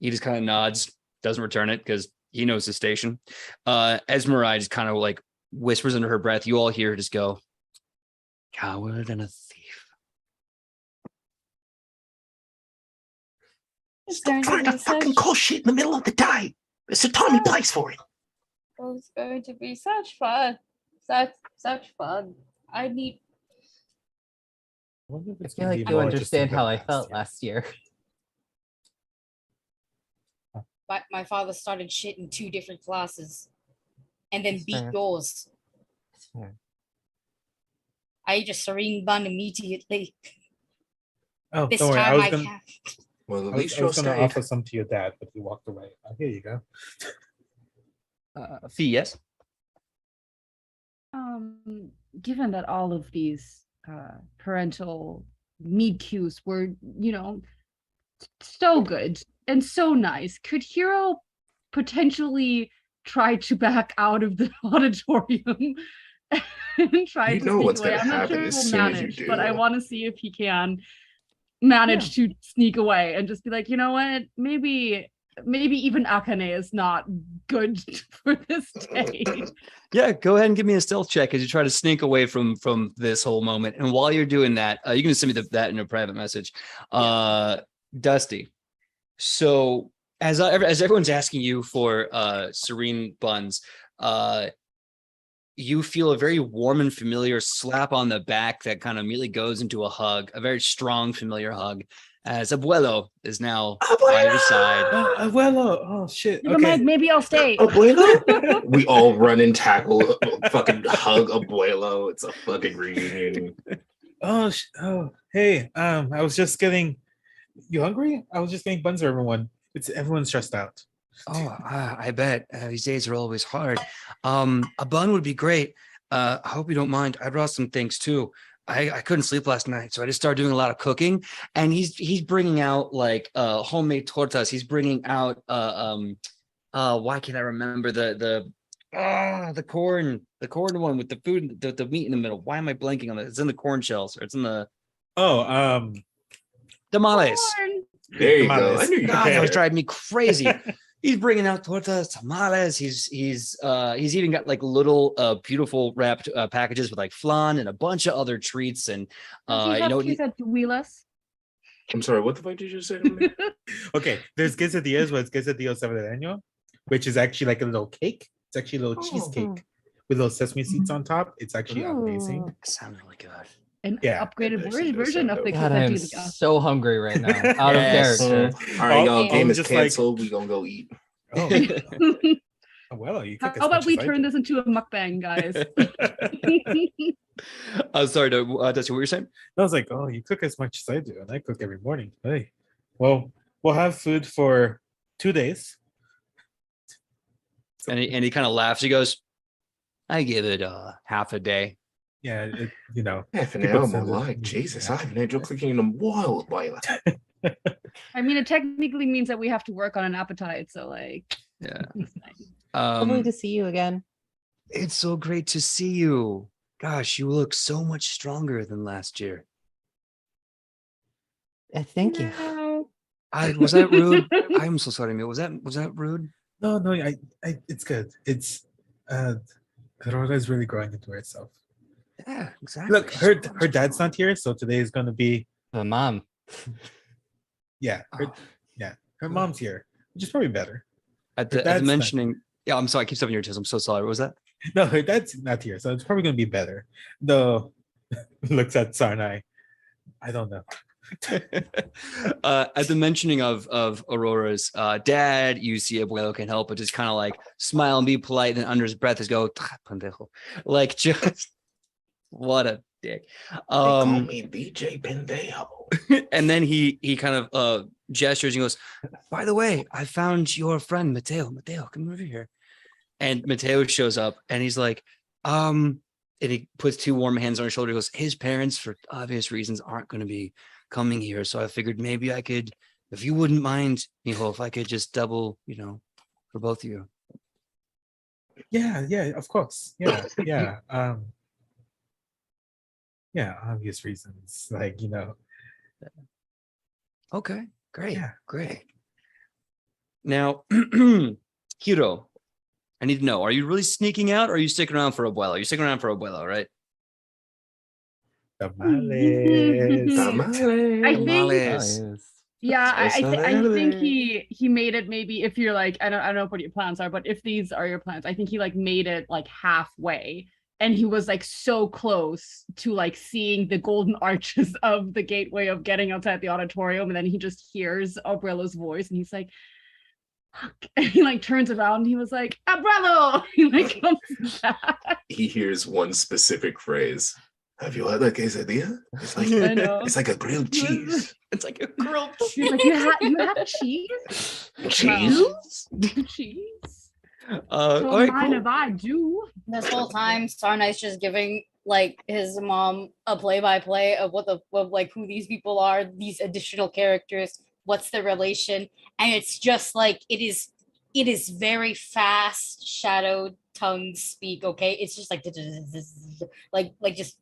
he just kind of nods, doesn't return it because he knows his station. Esmerai just kind of like whispers under her breath. You all hear her just go, coward and a thief. It's going Stop trying to to be fucking such, call shit in the middle of the day. There's a time and place for it. it's going to be such fun. Such fun. I need I I feel like you understand how I felt last year. my father started shit in 2 different classes and then That's beat fair. yours. That's fair. I just serene bun immediately. Oh, This don't worry. time I was I gonna, can't. Well, at I was, least I you'll was gonna stay. offer some to your dad, but he walked away. Oh, here you go. Fee, yes? Given that all of these parental meet cues were, so good and so nice, could Hero potentially try to back out of the auditorium and try You to know sneak what's away? gonna I'm not happen sure he as will soon as you manage, but I do. want to see if he can manage to sneak away and just be like, you know what, maybe even Akane is not good for this day. Yeah, go ahead and give me a stealth check as you try to sneak away from this whole moment. And while you're doing that, you can send me that in a private message. Dusty. So as everyone's asking you for serene buns, you feel a very warm and familiar slap on the back that kind of immediately goes into a hug, a very strong, familiar hug, as Abuelo is now by your side. Abuelo. Oh shit. Never Okay. mind, maybe I'll stay. Abuelo? We all run and tackle, fucking hug Abuelo. It's a fucking reunion. Oh, hey. I was just getting. You hungry? I was just getting buns for everyone. Everyone's stressed out. Oh, I bet these days are always hard. A bun would be great. I hope you don't mind. I brought some things too. I couldn't sleep last night, so I just started doing a lot of cooking. And he's bringing out like homemade tortas. He's bringing out why can't I remember the corn one with the food, the meat in the middle. Why am I blanking on that? It's in the corn shells, or it's in the Oh, tamales. Corn. There you go. I Tamales. knew you God, that was had it. driving me crazy. He's bringing out tortas, tamales. He's even got like little beautiful wrapped packages with like flan and a bunch of other treats. And Does he have you know, quesadillas? I'm sorry, what the fuck did you say to me? okay. There's quesadillas, what's quesadillo salvadoreño, which is actually like a little cake. It's actually a little cheesecake with little sesame seeds on top. It's actually amazing. Ooh. that sounds really good. An Yeah. upgraded That actually does version sound of the dope. God, I am quesadilla. so hungry right now. Out Yes. of character. All right, y'all. Yeah. Game is Just like- canceled. We gonna go eat. Oh, well, you How cook as about much we as I turn do. this into a mukbang, guys? Sorry, Dusty, what were you saying? I was like, oh, you cook as much as I do, and I cook every morning. Hey, well, we'll have food for 2 days. And he kind of laughs. He goes, "I give it half a day." Yeah, Half an People hour say more that- like Jesus. I haven't had your cooking in a while, Wayla. I mean, it technically means that we have to work on an appetite. So, like, Yeah. it's fine. Lovely to see you again. It's so great to see you. Gosh, you look so much stronger than last year. Thank you. No. Was that rude? I'm so sorry, Emil. Was that rude? No, it's good. It's Aurora's really growing into herself. Yeah, exactly. Look, She's her growing dad's strong. not here, so today is gonna be Mom. yeah, her, Oh. her mom's here, which is probably better. At her the dad's not- mentioning. Yeah, I'm sorry. I keep stepping your toes. I'm so sorry. What was that? No, her dad's not here, so it's probably gonna be better. Though looks at Sarnai. I don't know. At the mentioning of Aurora's dad, you see Abuelo can help but just kind of like smile and be polite, and under his breath is go pendejo, like just what a dick. They call Um, me DJ Pendejo. and then he kind of gestures and goes, "By the way, I found your friend Mateo. Mateo, come over here." And Mateo shows up and he's like, and he puts two warm hands on his shoulder. He goes, his parents, for obvious reasons, aren't going to be coming here. So I figured maybe I could, if you wouldn't mind, Mijo, if I could just double, for both of you. Yeah, of course. Yeah. Yeah, obvious reasons. Like, Okay, great, Yeah. great. Now, Hiro, I need to know, are you really sneaking out or are you sticking around for Abuelo? You're sticking around for Abuelo, right? tamales. Tamales. I think- Tamales. Yeah, I think Salsa he made it. Maybe if you're like, I don't know what your plans are, but if these are your plans, I think he like made it like halfway, and he was like so close to like seeing the golden arches of the gateway of getting outside the auditorium, and then he just hears Abuelo's voice, and he's like, "Fuck!" And he like turns around, and he was like, "Abuelo!" He like comes back. He hears one specific phrase. Have you had a quesadilla? It's like I know. it's like a grilled cheese. It's like a grilled He's like, you have cheese? Cheese. Cheese? all Don't right, mind cool. if I do. This whole time, Sarnai's just giving like his mom a play-by-play of like who these people are, these additional characters, what's the relation, and it's just like it is very fast shadowed tongue speak. Okay, it's just like just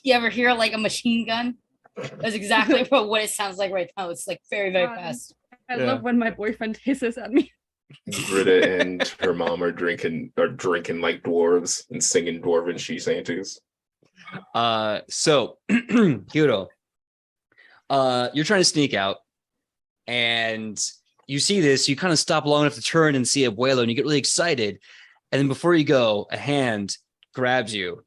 you ever hear like a machine gun? That's exactly what it sounds like right now. It's like very God. fast. I Yeah. love when my boyfriend hisses at me. Britta and her mom are drinking like dwarves and singing dwarven she shanties. So Hiro, you're trying to sneak out and you see this, you kind of stop long enough to turn and see Abuelo and you get really excited. And then before you go, a hand grabs you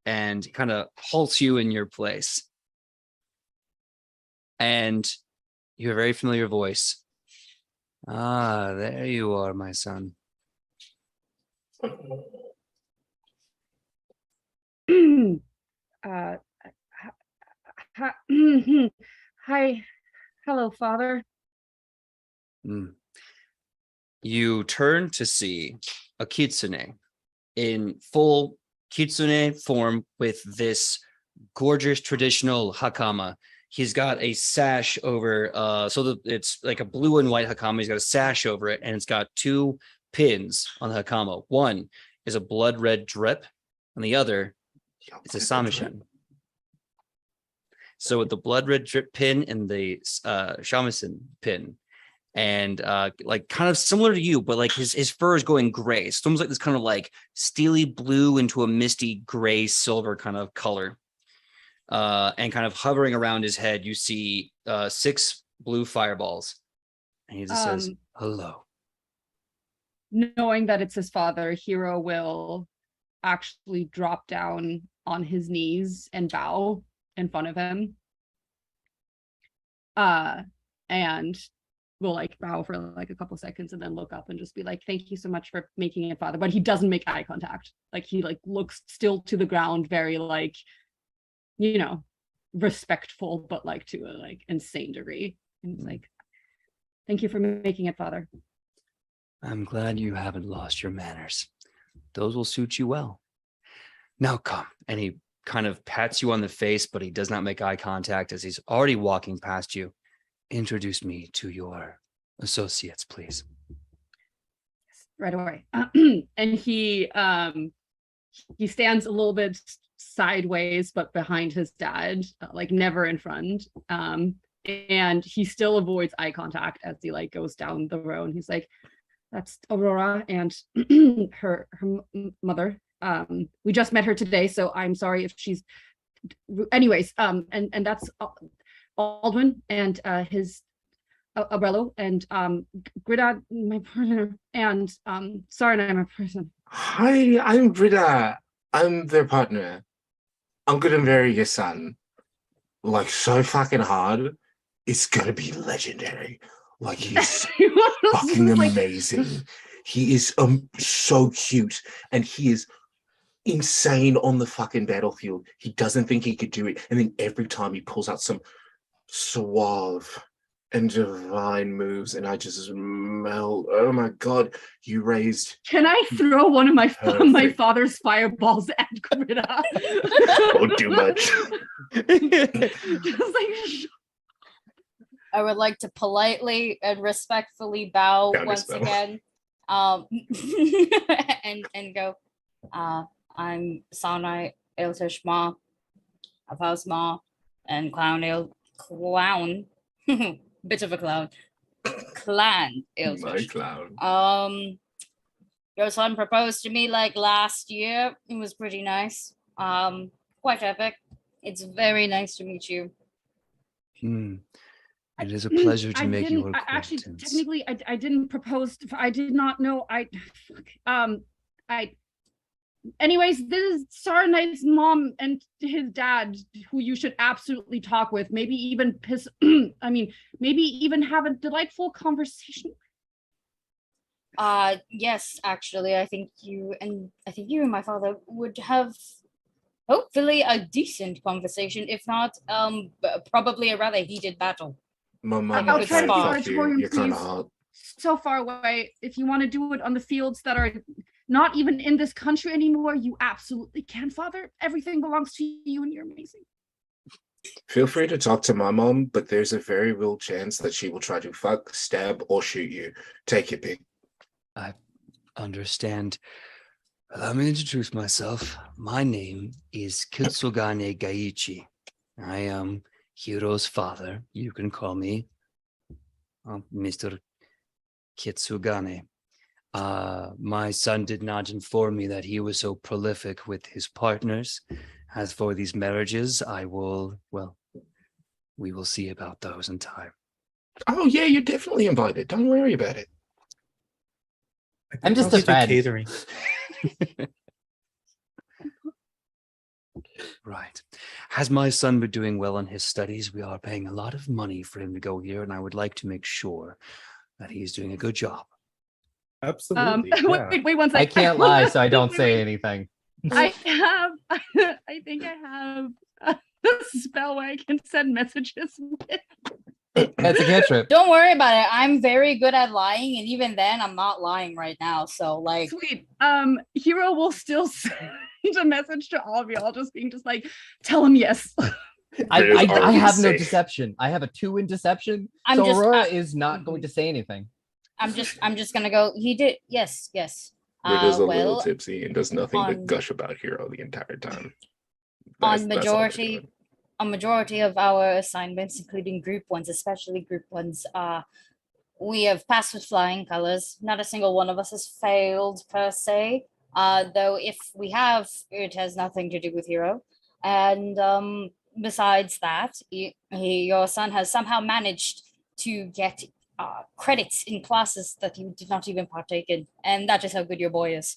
and kind of halts you in your place. And you have a very familiar voice. Ah, there you are, my son. uh, hi, hello, father. Mm. You turn to see a kitsune in full kitsune form with this gorgeous traditional hakama. He's got a sash over, it's like a blue and white hakama. He's got a sash over it, and it's got two pins on the hakama. One is a blood red drip, and the other is a samisen. So with the blood red drip pin and the shamisen pin, and like kind of similar to you, but like his fur is going gray. It's almost like this kind of like steely blue into a misty gray silver kind of color. And kind of hovering around his head, you see 6 blue fireballs. And he just says, hello. Knowing that it's his father, Hero will actually drop down on his knees and bow in front of him. And will like bow for like a couple seconds and then look up and just be like, thank you so much for making it, father. But he doesn't make eye contact. Like he like looks still to the ground, very like, you know, respectful, but like to a like insane degree. And he's like, thank you for making it, father. I'm glad you haven't lost your manners. Those will suit you well. Now come. And he kind of pats you on the face, but he does not make eye contact as he's already walking past you. Introduce me to your associates, please. Right away. And he stands a little bit sideways, but behind his dad, like never in front. And he still avoids eye contact as he like goes down the road. And he's like, that's Aurora and her mother. We just met her today, so I'm sorry if she's. Anyways, and that's Aldwin and his Abrello and Grida, my partner, and Sarna, my person. Hi, I'm Brida. I'm their partner. I'm gonna marry your son. Like so fucking hard. It's gonna be legendary. Like he's fucking amazing. He is so cute, and he is insane on the fucking battlefield. He doesn't think he could do it, and then every time he pulls out some suave and divine moves, and I just melt. Oh my god, you raised. Can I throw one of my father's fireballs at Grida? Don't do much. Just like, I would like to politely and respectfully bow once again, and go. I'm Sanai Eltishma, Avasma, and Clown, bit of a clown, Clan Eltish. My clown. Your son proposed to me like last year. It was pretty nice. Quite epic. It's very nice to meet you. It is a pleasure to make your acquaintance. Actually, technically, I didn't propose. I did not know. Anyways, this is Sarnite's mom and his dad, who you should absolutely talk with. Maybe even maybe even have a delightful conversation. Yes, actually, I think you and my father would have hopefully a decent conversation, if not, probably a rather heated battle. My mom I'll would try say, to fuck you. auditorium, You're kind of please. hot. So far away. If you want to do it on the fields that are not even in this country anymore, you absolutely can, father. Everything belongs to you, and you're amazing. Feel free to talk to my mom, but there's a very real chance that she will try to fuck, stab, or shoot you. Take your pick. I understand. Allow me to introduce myself. My name is Kitsugane Gaichi. I am Hiro's father. You can call me Mr. Kitsugane. My son did not inform me that he was so prolific with his partners. As for these marriages, we will see about those in time. Oh yeah, you're definitely invited. Don't worry about it. I'm just How's a he do friend. catering. Right. Has my son been doing well in his studies? We are paying a lot of money for him to go here, and I would like to make sure that he's doing a good job. Absolutely. Yeah. Wait one second. I can't lie, so I don't Wait, say wait. anything. I think I have a spell where I can send messages with. That's a cantrip. Don't worry about it. I'm very good at lying, and even then, I'm not lying right now. So, like, Sweet. Hero will still send a message to all of y'all, just being just like, tell him yes. I already have no safe. deception. I have a 2 in deception. I'm So just- Aurora is not going to say anything. I'm just gonna go. He did. Yes. Ritta's a little Well, tipsy and does nothing but on- gush about Hero the entire time. on That's all we're majority doing. a majority of our assignments, including group ones, especially group ones, we have passed with flying colors. Not a single one of us has failed per se. Though if we have, it has nothing to do with Hero. And besides that, your son has somehow managed to get credits in classes that you did not even partake in, and that is how good your boy is.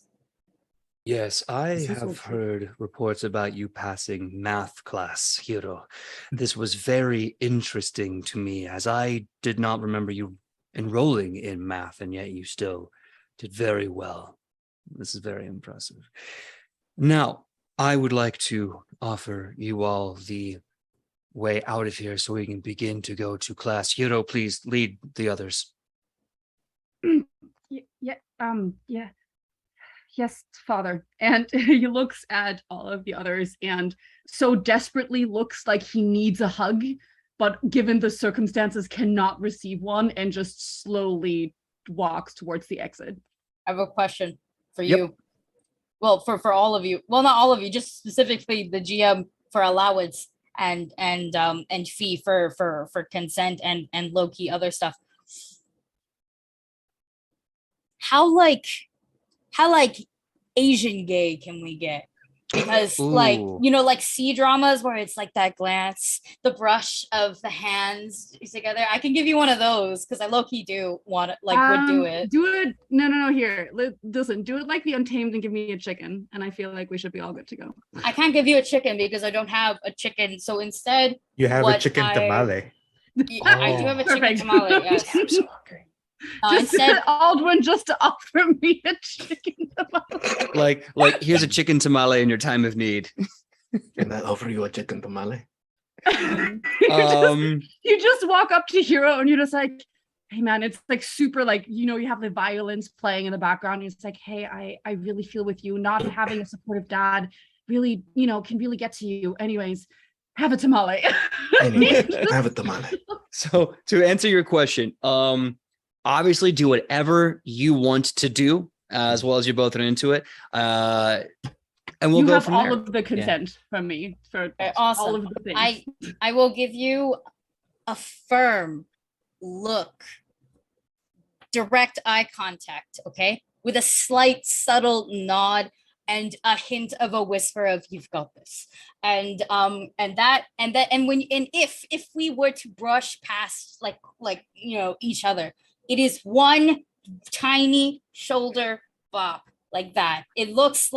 Yes, I This is have what you- heard reports about you passing math class, Hiro. This was very interesting to me, as I did not remember you enrolling in math, and yet you still did very well. This is very impressive. Now, I would like to offer you all the way out of here so we can begin to go to class. Hiro, please lead the others. Yeah. Yes, father. And he looks at all of the others and so desperately looks like he needs a hug, but given the circumstances cannot receive one, and just slowly walks towards the exit. I have a question for Yep. you. Well, for all of you. Well, not all of you, just specifically the GM for allowance and fee for consent and low key other stuff. How Asian gay can we get? Because like, Ooh. you know, like C dramas where it's like that glance, the brush of the hands together. I can give you one of those because I low key do want it, like would do it. Do it. No. Here, listen. Do it like the Untamed and give me a chicken, and I feel like we should be all good to go. I can't give you a chicken because I don't have a chicken. So instead, You have a What chicken I- tamale. I do have a chicken Perfect. tamale. Yes. I'm so hungry. Just Instead, Aldwin just to offer me a chicken. Like here's a chicken tamale in your time of need. Can I offer you a chicken tamale? You just walk up to Hero and you're just like, hey man, it's like super like, you have the violins playing in the background. And it's like, hey, I really feel with you. Not having a supportive dad really, can really get to you. Anyways, have a tamale. Anyway, have a tamale. So to answer your question, obviously do whatever you want to do, as well as you're both into it. And we'll you go have from all there. of the consent from me for Okay, all awesome. of the things. I will give you a firm look, direct eye contact, okay, with a slight subtle nod and a hint of a whisper of "you've got this," and if we were to brush past like each other, it is one tiny shoulder bop like that. It is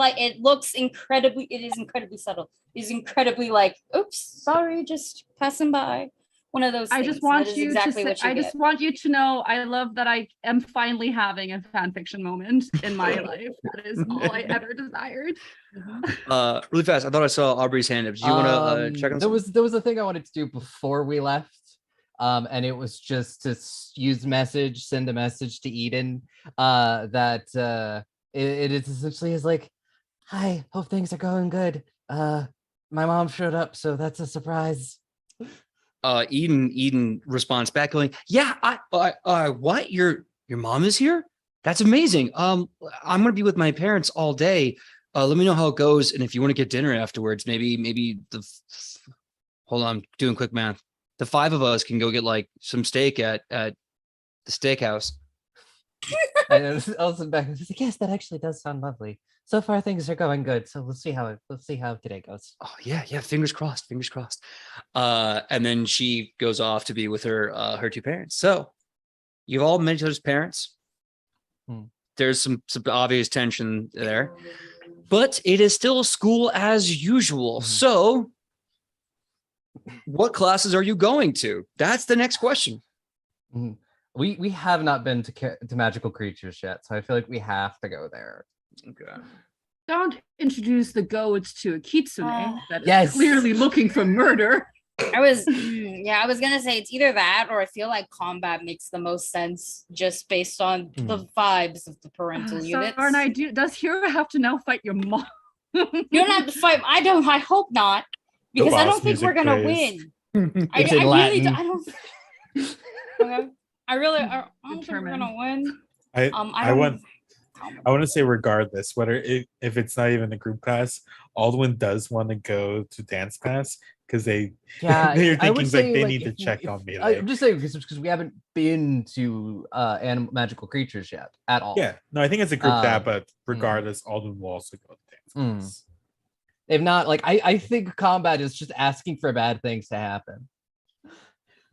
incredibly subtle. It is incredibly like, oops, sorry, just passing by. One of those I things. just want That is you exactly to what you I just get. want you to know I love that I am finally having a fan fiction moment in my life. That is all I ever desired. Really fast. I thought I saw Aubrey's hand up. Do you want to check on there was a thing I wanted to do before we left. And it was just to send a message to Eden that it is essentially is like, hi, hope things are going good. My mom showed up, so that's a surprise. Eden responds back going, yeah, what? Your mom is here? That's amazing. I'm gonna be with my parents all day. Let me know how it goes, and if you want to get dinner afterwards, maybe hold on, I'm doing quick math. The 5 of us can go get like some steak at the steakhouse. And I was back. I was like, yes, that actually does sound lovely. So far, things are going good. So we'll see how today goes. Oh yeah, fingers crossed. And then she goes off to be with her 2 parents. So you've all met each other's parents. There's some obvious tension there, but it is still school as usual. So what classes are you going to? That's the next question. We have not been to magical creatures yet, so I feel like we have to go there. Okay. Don't introduce the goats to a kitsune that is Yes. clearly looking for murder. I was gonna say it's either that or I feel like combat makes the most sense just based on the vibes of the parental units. Does Hero have to now fight your mom? You don't have to fight. I hope not, because I boss don't think we're music gonna plays. win. I It's in really Latin. I don't. Okay. I don't think we're gonna win. I I want to say regardless whether if it's not even a group class, Aldwin does want to go to dance class because they're I thinking would say, like they like, need to if we- check if- on melee. I'm just saying because we haven't been to magical creatures yet at all. Yeah, no, I think it's a group that, but mm. regardless, Aldwin will also go to dance Mm. class. If not, like I think combat is just asking for bad things to happen.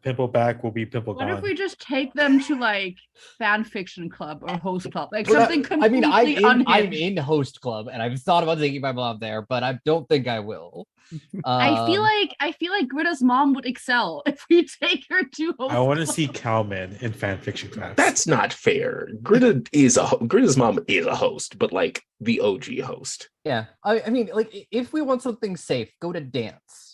Pimple back will be pimple What gone. if we just take them to like fan fiction club or host club, like Well, something I mean, completely I'm unhinged? in host club, and I've thought about taking my mom there, but I don't think I will. I feel like Greta's mom would excel if we take her to host I want to club. see Calman in fan fiction class. That's not fair. Greta's mom is a host, but like the OG host. Yeah, I mean, like if we want something safe, go to dance.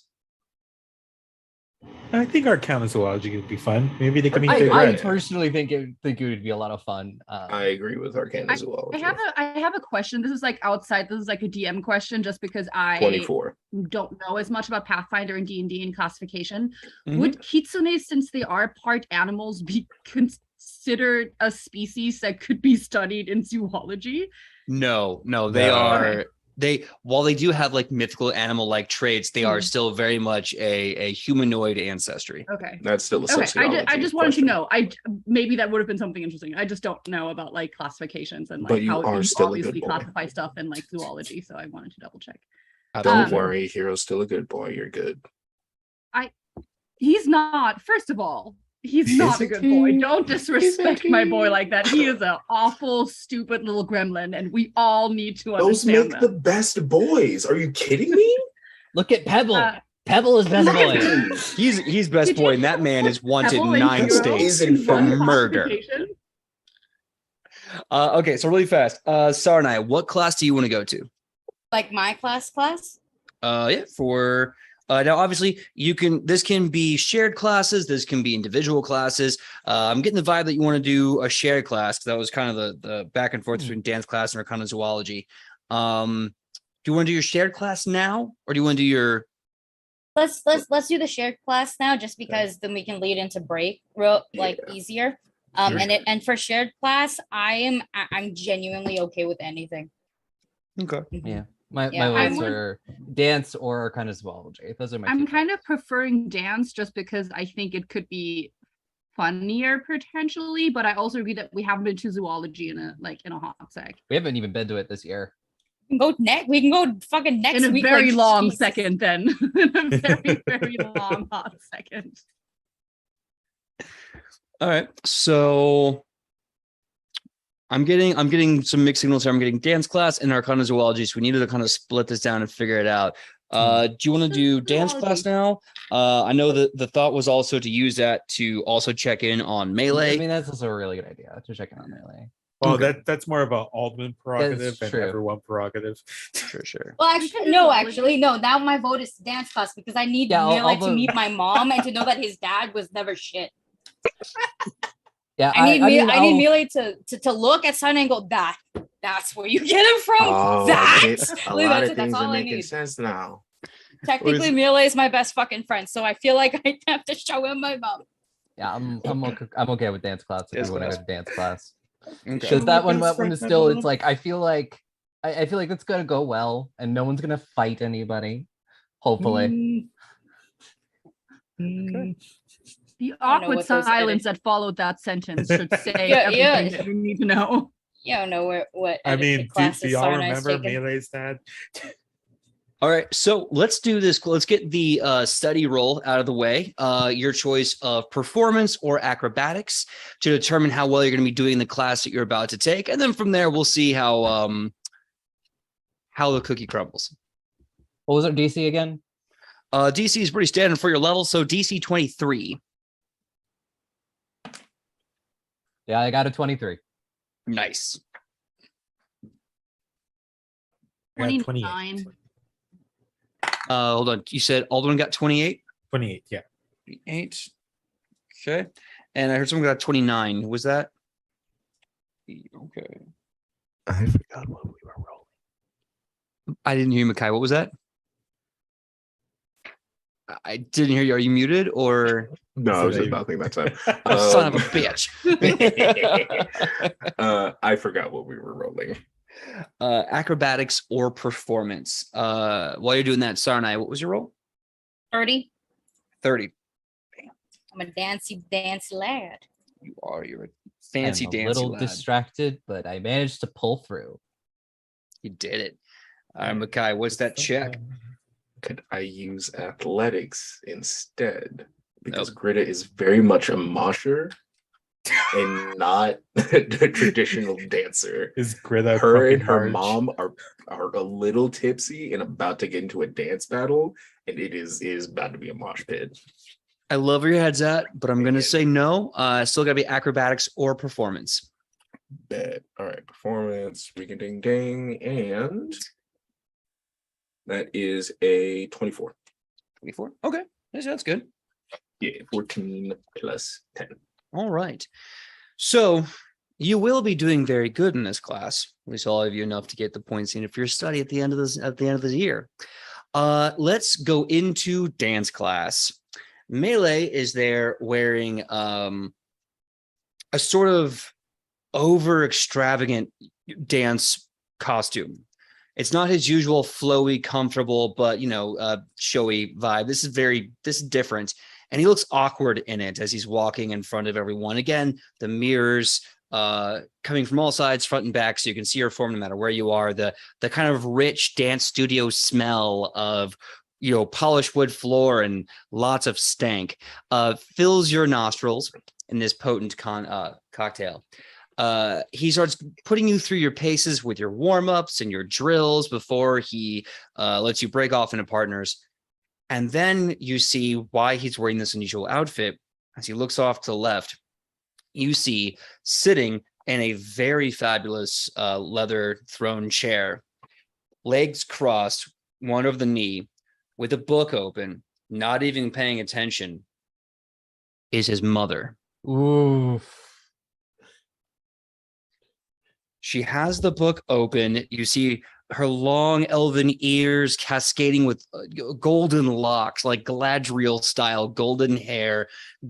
I think our zoology would be fun. Maybe they could meet I Greta. personally think it would be a lot of fun. I agree with Arcana Zoology. I have a question. This is like outside. This is like a DM question, just because I 24. don't know as much about Pathfinder and D&D and classification. Mhm. Would kitsune, since they are part animals, be considered a species that could be studied in zoology? No, they No. are. While they do have like mythical animal like traits, they are still very much a humanoid ancestry. Okay. That's still a Okay, sociology I just wanted to question. know. Maybe that would have been something interesting. I just don't know about like classifications and But like you how are you still a obviously good boy. classify stuff in like zoology. So I wanted to double check. Don't Um, worry, Hero's still a good boy. You're good. He's not. First of all, he's not a Isn't good boy. he? Don't disrespect Isn't my he? boy like that. He is an awful, stupid little gremlin, and we all need to Those understand make that. the best boys. Are you kidding me? Look at Pebble. Uh, Pebble is best boy. He's best Did boy, you and that man is wanted Pebble in and 9 Hero states in for one murder. classification? Okay, so really fast, Sarnai, what class do you want to go to? Like my class. Yeah, for now obviously this can be shared classes, this can be individual classes. I'm getting the vibe that you want to do a shared class, because that was kind of the back and forth between dance class and Arcana Zoology. Do you want to do your shared class now, or do you want to do your Let's do the shared class now, just because then we can lead into break easier. And for shared class, I'm genuinely okay with anything. okay? Yeah. My Yeah, votes I'm- are dance or kind of zoology. Those are my I'm two kind of preferring dance just because I think it could be funnier potentially, but I also agree that we haven't been to zoology in a hot sec. We haven't even been to it this year. We can go fucking next In a week. very like, long Jesus. second, then. In a very, very long hot second. All right, so I'm getting some mixed signals here. I'm getting dance class and Arcana Zoology, so we needed to kind of split this down and figure it out. Do you want to do dance class now? I know that the thought was also to use that to also check in on melee. I mean, that's also a really good idea to check in on melee. Well, Okay. that's more of an Aldwin prerogative and true. everyone prerogative. Sure. Well, can actually, do no, zoology. Now my vote is dance class because I need Yeah, I'll to vote. meet my mom and to know that his dad was never shit. Yeah, I need mean, I'll- Melee to look at Simon and go, that's where you get him from. Oh, that a Like, lot that's of it, that's things are all I making need. sense now. Technically, Melee is my best fucking friend, so I feel like I have to show him my mom. Yeah, I'm okay with dance class if Dance you want to class. go to dance class. Okay. Because that one Dance is class, still, everyone. it's like I feel like it's gonna go well and no one's gonna fight anybody. Hopefully. The I don't know awkward what those silence that followed that sentence should say Yeah, everything yeah. that you need to know. You don't know what I mean, do classes y'all Sarnai's remember taken. Melee's dad? All right, so let's do this. Let's get the study roll out of the way. Your choice of performance or acrobatics to determine how well you're going to be doing in the class that you're about to take, and then from there we'll see how the cookie crumbles. What was our DC again? DC is pretty standard for your level, so DC 23. Yeah, I got a 23. Nice. I got 29. Hold on. You said Aldwin got 28? 28. Yeah. 8. Okay. And I heard someone got 29. Was that? Okay. I forgot what we were rolling. I didn't hear you, Makai. What was that? I didn't hear you. Are you muted or No, I So was they- at nothing that time. son of a bitch? I forgot what we were rolling. Acrobatics or performance. While you're doing that, Sarnai, what was your roll? 30. 30. I'm a dancy lad. You are. You're a I'm fancy a dancy little lad. distracted, but I managed to pull through. You did it. All right, Makai, what's that check? Could I use athletics instead? Because Nope. Greta is very much a mosher and not a traditional dancer. Is Greta Her fucking and her Marge? mom are a little tipsy and about to get into a dance battle, and it is about to be a mosh pit. I love where your head's at, but I'm going to Yeah. say no. Still got to be acrobatics or performance. Bet. All right, performance, ring ding ding, and that is a 24. 24. Okay. That's good. Yeah, 14 plus 10. All right. So you will be doing very good in this class. At least all of you enough to get the points in if you're study at the end of the year. Let's go into dance class. Melee is there wearing a sort of over extravagant dance costume. It's not his usual flowy, comfortable, but showy vibe. This is different. And he looks awkward in it as he's walking in front of everyone. Again, the mirrors coming from all sides, front and back, so you can see your form no matter where you are. The kind of rich dance studio smell of polished wood floor and lots of stank fills your nostrils in this potent cocktail. He starts putting you through your paces with your warm-ups and your drills before he lets you break off into partners. And then you see why he's wearing this unusual outfit. As he looks off to the left, you see sitting in a very fabulous leather throne chair, legs crossed, one over the knee, with a book open, not even paying attention, is his mother. Ooh. She has the book open. You see her long elven ears cascading with golden locks, like Galadriel style golden hair,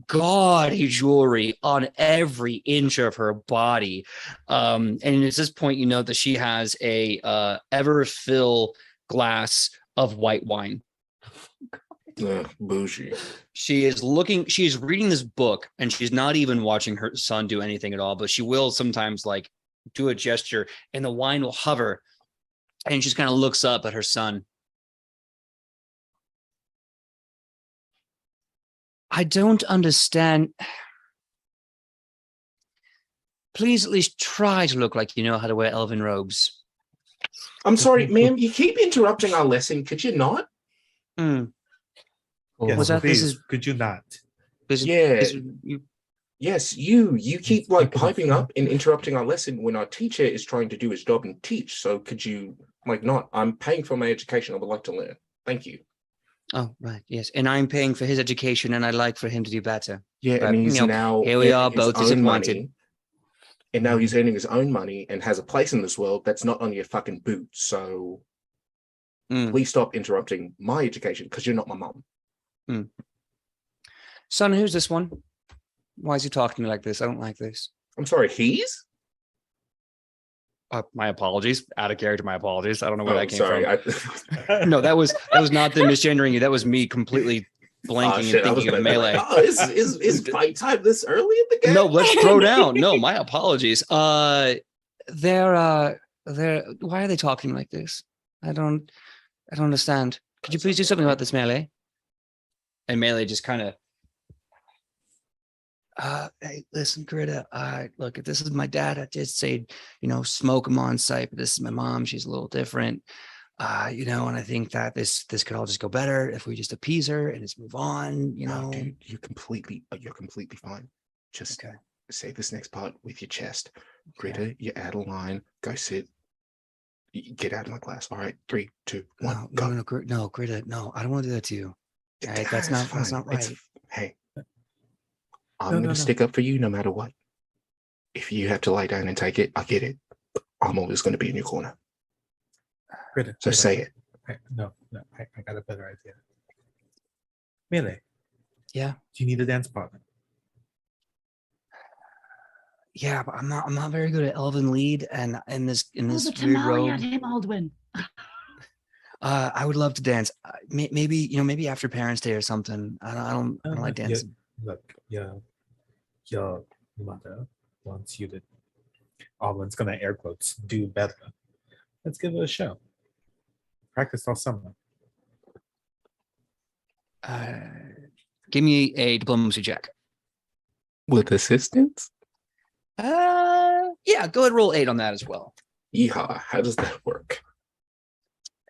gaudy jewelry on every inch of her body. And at this point, you know that she has a ever fill glass of white wine. Bougie. She is reading this book, and she's not even watching her son do anything at all, but she will sometimes do a gesture and the wine will hover, and she just kind of looks up at her son. I don't understand. Please at least try to look like you know how to wear elven robes. I'm sorry, ma'am, you keep interrupting our lesson. Could you not? Yes, Was that- this please, is- could you not? Yeah. Yes, you keep piping up and interrupting our lesson when our teacher is trying to do his job and teach. So could you not? I'm paying for my education. I would like to learn. Thank you. Oh, right. Yes. And I'm paying for his education, and I'd like for him to do better. Yeah, But, and he's now here we earning are, his both own disappointed. money, and now he's earning his own money and has a place in this world that's not on your fucking boot. So please stop interrupting my education because you're not my mom. Son, who's this one? Why is he talking to me like this? I don't like this. I'm sorry, he's? My apologies. Out of character, my apologies. I don't know where that came sorry. from. No, that was not them misgendering you. That was me completely blanking and thinking of Melee. Is fight time this early in the game? No, let's throw down. No, my apologies. They're why are they talking like this? I don't understand. Could you please do something about this, Melee? And Melee just kind of hey, listen, Greta, look, if this is my dad, I just say, smoke him on site, but this is my mom. She's a little different. And I think that this could all just go better if we just appease her and just move on, No, dude, you're completely fine. Just Okay. say this next part with your chest. Greta, you're out of line. Go sit. Get out of my class. All right, 3, 2, 1, go. No, Greta, no, I don't want to do that to you. Right, that's not right. Hey, I'm No, gonna no. stick up for you no matter what. If you have to lie down and take it, I get it. But I'm always gonna be in your corner. Greta, So Greta, say it. No, I got a better idea. Melee, Yeah. do you need a dance partner? Yeah, but I'm not very good at Elven lead and in this Oh, weird the tamale robe. on him, Aldwin. I would love to dance. Maybe after Parents' Day or something. I don't like Yeah, dancing. look, your mother wants you to. Alvin's gonna air quotes do better. Let's give it a show. Practice all summer. Give me a diplomacy check. With assistance? Yeah, go ahead, roll 8 on that as well. Yeehaw. How does that work?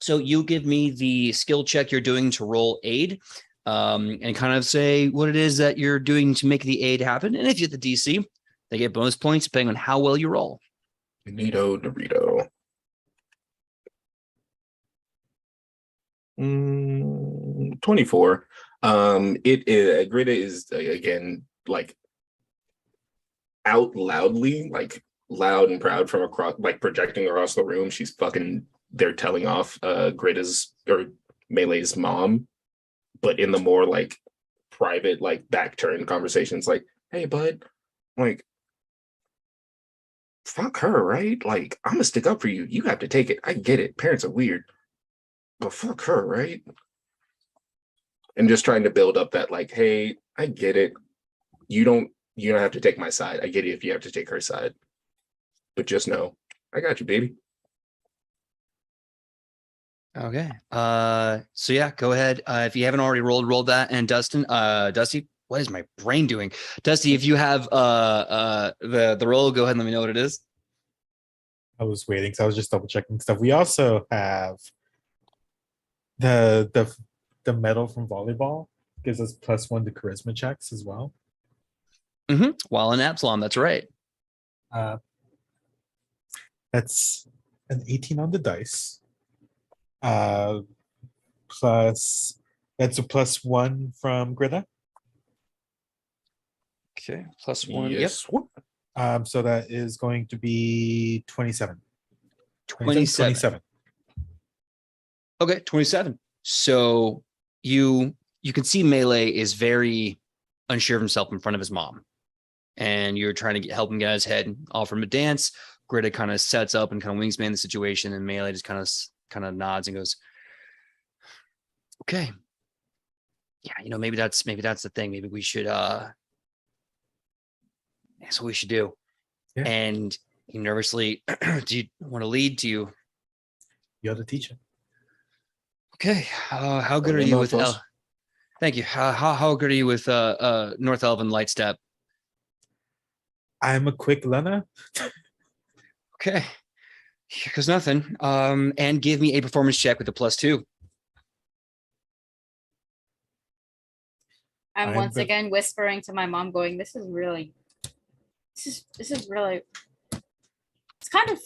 So you give me the skill check you're doing to roll aid, and kind of say what it is that you're doing to make the aid happen. And if you hit the DC, they get bonus points depending on how well you roll. Nito Dorito. 24. It is Greta is again like out loudly, like loud and proud from across, like projecting across the room. She's fucking they're telling off Greta's or Melee's mom, but in the more like private, like back turn conversations, like, hey bud, like fuck her, right? Like, I'm gonna stick up for you. You have to take it. I get it. Parents are weird, but fuck her, right? And just trying to build up that, like, hey, I get it. You don't have to take my side. I get it if you have to take her side. But just know, I got you, baby. Okay. So yeah, go ahead. If you haven't already rolled that. And Dusty, what is my brain doing? Dusty, if you have the roll, go ahead and let me know what it is. I was waiting, so I was just double checking stuff. We also have the medal from volleyball gives us +1 to charisma checks as well. While in Absalom, that's right. That's an 18 on the dice. Plus that's a +1 from Greta. Okay, +1. Yes. Yep. So that is going to be 27. 27. Okay, 27. So you can see Melee is very unsure of himself in front of his mom, and you're trying to help him get out of his head, offer him a dance. Greta kind of sets up and kind of wingsman the situation, and Melee just kind of nods and goes, "Okay, yeah, maybe that's the thing. Maybe we should that's what we should do." Yeah. And he nervously, do you want to lead? Do you? You're the teacher. Okay. How good are you with Thank you. How good are you with North Elven Lightstep? I'm a quick learner. Okay. Because nothing. And give me a performance check with a +2. I'm once again whispering to my mom, going, "This is really, it's kind of,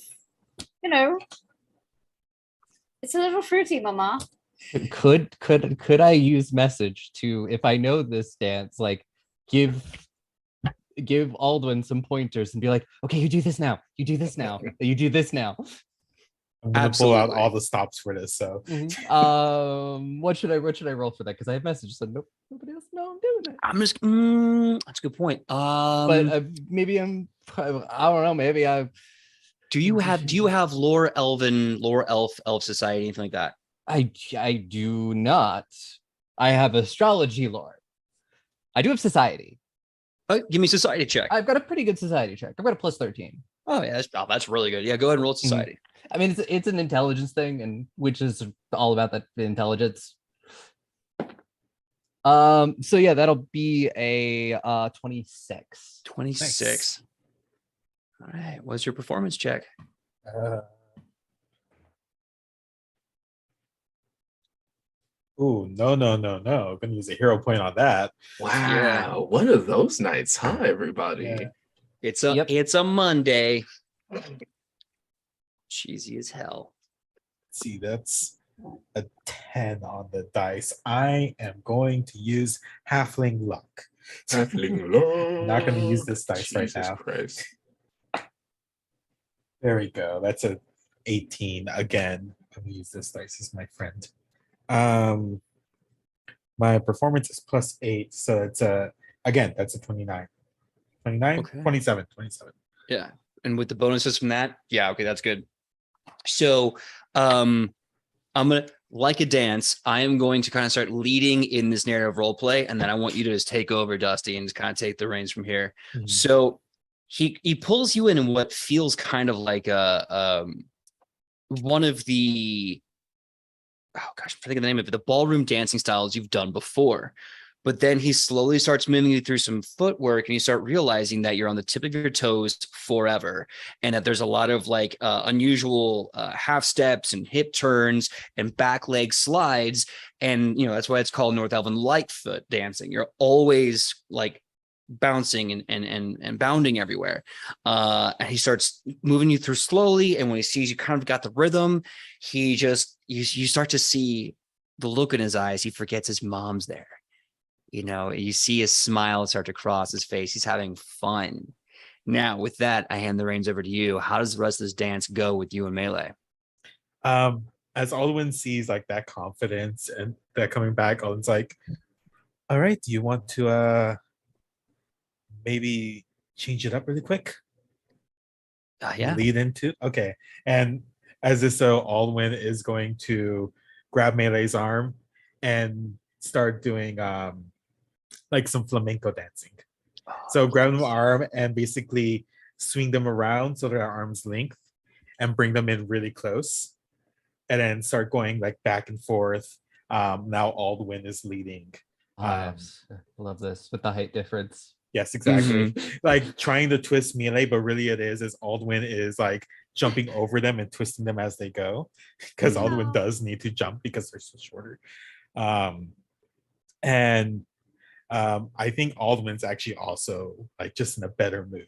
it's a little fruity, Mama." Could I use message to, if I know this dance, like give Aldwin some pointers and be like, okay, you do this now, you do this now, you do this now. I'm gonna pull out Absolutely. all the stops for this. So What should I roll for that? Because I have messages that nope, nobody else know I'm doing it. I'm just that's a good point. But maybe I don't know, maybe I do you have lore elf society, anything like that? I do not. I have astrology lore. I do have society. Give me society check. I've got a pretty good society check. I've got a +13. Oh yeah, that's really good. Yeah, go ahead and roll society. I mean, it's an intelligence thing, and which is all about that intelligence. So yeah, that'll be a 26. 26. Nice. All right. What's your performance check? Oh no. I'm gonna use a hero point on that. Wow. Yeah. One of those nights, huh, everybody? Yeah. It's a Monday. Cheesy as hell. See, that's a 10 on the dice. I am going to use halfling luck. Halfling Not going to use Lord. this dice right Jesus now. Christ. There we go. That's a 18 again. I'm gonna use this dice as my friend. My performance is +8, so it's again, that's a 29. 29, Okay. 27, 27. Yeah. And with the bonuses from that, yeah, okay, that's good. So I'm gonna like a dance. I am going to kind of start leading in this narrative role play, and then I want you to just take over, Dusty, and just kind of take the reins from here. Mhm. So he pulls you in what feels kind of like a one of the oh gosh, I'm thinking of the name of it, the ballroom dancing styles you've done before. But then he slowly starts moving you through some footwork, and you start realizing that you're on the tip of your toes forever, and that there's a lot of like unusual half steps and hip turns and back leg slides, and that's why it's called North Elven Lightfoot dancing. You're always like bouncing and bounding everywhere. And he starts moving you through slowly, and when he sees you kind of got the rhythm, he just you start to see the look in his eyes. He forgets his mom's there. You see his smile start to cross his face. He's having fun. Now, with that, I hand the reins over to you. How does the rest of this dance go with you and Melee? As Alwyn sees like that confidence and that coming back, Alwyn's like, all right, do you want to maybe change it up really quick? Yeah. Lead into okay. And as this, so Alwyn is going to grab Melee's arm and start doing like some flamenco dancing. So grab them arm and basically swing them around so they're at arm's length and bring them in really close, and then start going like back and forth. Now Alwyn is leading. Yes. Love this with the height difference. Yes, exactly. Like trying to twist Melee, but really it is Aldwin is like jumping over them and twisting them as they go, because Aldwin does need to jump because they're so shorter. And I think Aldwin's actually also like just in a better mood.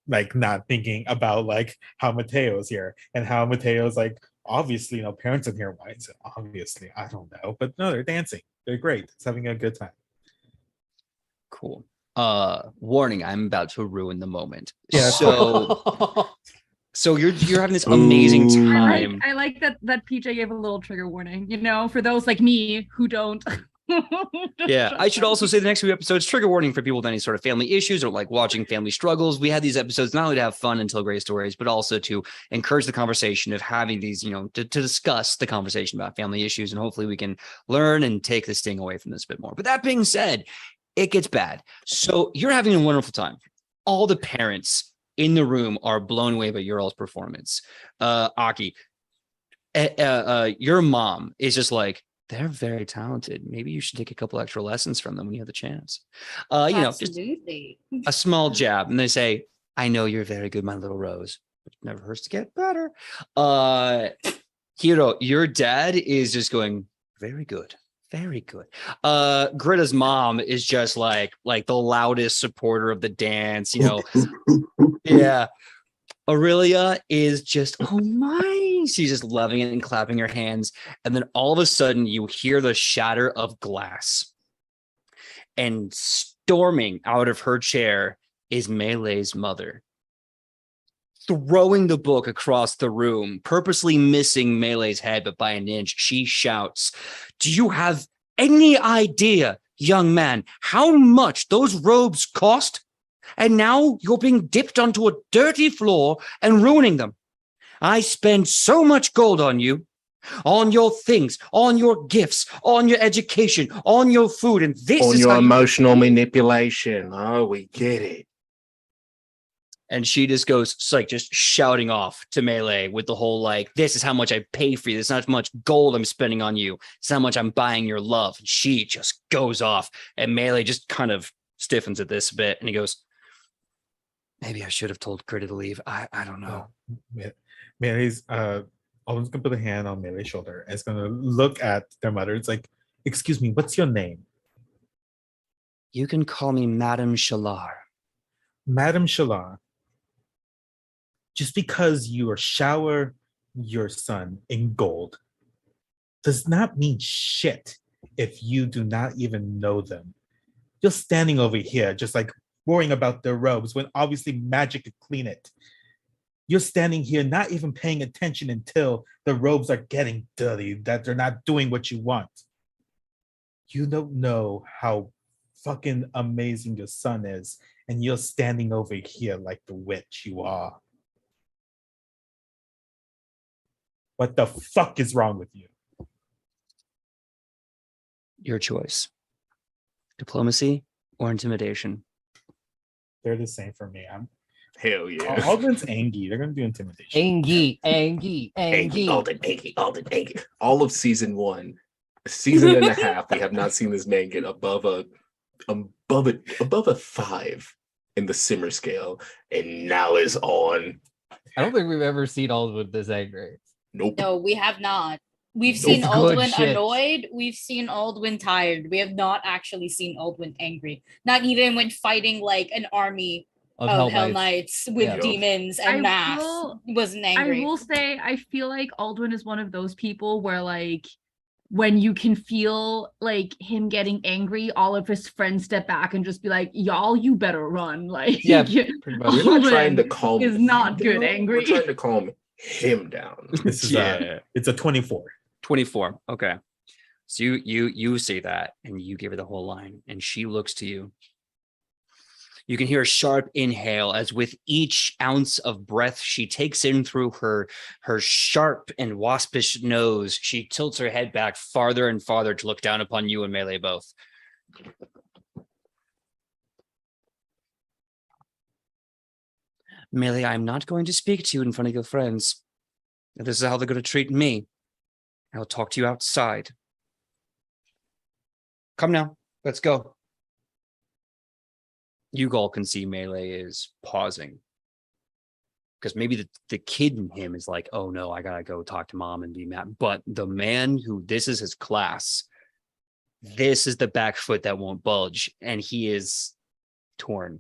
Like not thinking about like how Mateo's here and how Mateo's like, obviously, parents in here. Why is it obviously? I don't know. But no, they're dancing. They're great. It's having a good time. Cool. Warning, I'm about to ruin the moment. Yeah. So you're having this amazing Ooh. time. I like that PJ gave a little trigger warning, for those like me who don't. Yeah, I should also say the next few episodes, trigger warning for people with any sort of family issues or like watching family struggles. We had these episodes not only to have fun and tell great stories, but also to encourage the conversation of having these, to discuss the conversation about family issues. And hopefully we can learn and take the sting away from this a bit more. But that being said, it gets bad. So you're having a wonderful time. All the parents in the room are blown away by your all's performance. Aki, your mom is just like, they're very talented. Maybe you should take a couple extra lessons from them when you have the chance. Absolutely. Just a small jab. And they say, I know you're very good, my little Rose. It never hurts to get better. Hiro, your dad is just going, very good. Very good. Gritta's mom is just like the loudest supporter of the dance, Yeah. Aurelia is just, oh my, she's just loving it and clapping her hands. And then all of a sudden you hear the shatter of glass. And storming out of her chair is Melee's mother, throwing the book across the room, purposely missing Melee's head, but by an inch. She shouts, do you have any idea, young man, how much those robes cost? And now you're being dipped onto a dirty floor and ruining them. I spend so much gold on you, on your things, on your gifts, on your education, on your food, and this On is your how emotional manipulation. Oh, we get it. And she just goes just shouting off to Melee with the whole this is how much I pay for you. This is how much gold I'm spending on you. It's how much I'm buying your love. And she just goes off, and Melee just kind of stiffens at this a bit, and he goes, maybe I should have told Gritta to leave. I don't know. Melee's Alwyn's gonna put a hand on Melee's shoulder and is gonna look at their mother. It's like, excuse me, what's your name? You can call me Madame Shalar. Madame Shalar. Just because you are shower your son in gold does not mean shit if you do not even know them. You're standing over here just like worrying about their robes when obviously magic could clean it. You're standing here not even paying attention until the robes are getting dirty, that they're not doing what you want. You don't know how fucking amazing your son is, and you're standing over here like the witch you are. What the fuck is wrong with you? Your choice. Diplomacy or intimidation? They're the same for me. Hell yeah. Alden's angry. They're gonna do intimidation. Angie. Angie, Alden, Angie. All of season 1, a season and a half, we have not seen this man get above a 5 in the simmer scale, and now is on. I don't think we've ever seen Aldwood this angry. Nope. No, we have not. We've Nope. seen It's good Aldwin shit. annoyed. We've seen Aldwin tired. We have not actually seen Aldwin angry. Not even when fighting like an army Of of Hell Hell Knights. Knights with Yeah. demons and I mass. will- He wasn't I angry. will say, I feel like Aldwin is one of those people where, like, when you can feel like him getting angry, all of his friends step back and just be like, "Y'all, you better run!" Like, Yeah, pretty much. We're not trying to Aldwin calm is him not good down, angry. We're trying to calm him down. This is it's a 24. 24. Okay. So you say that and you give her the whole line and she looks to you. You can hear a sharp inhale as with each ounce of breath she takes in through her sharp and waspish nose, she tilts her head back farther and farther to look down upon you and Melee both. Melee, I'm not going to speak to you in front of your friends. If this is how they're going to treat me, I'll talk to you outside. Come now, let's go. You all can see Melee is pausing. Because maybe the kid in him is like, oh no, I gotta go talk to mom and be mad. But the man who, this is his class, this is the back foot that won't budge, and he is torn.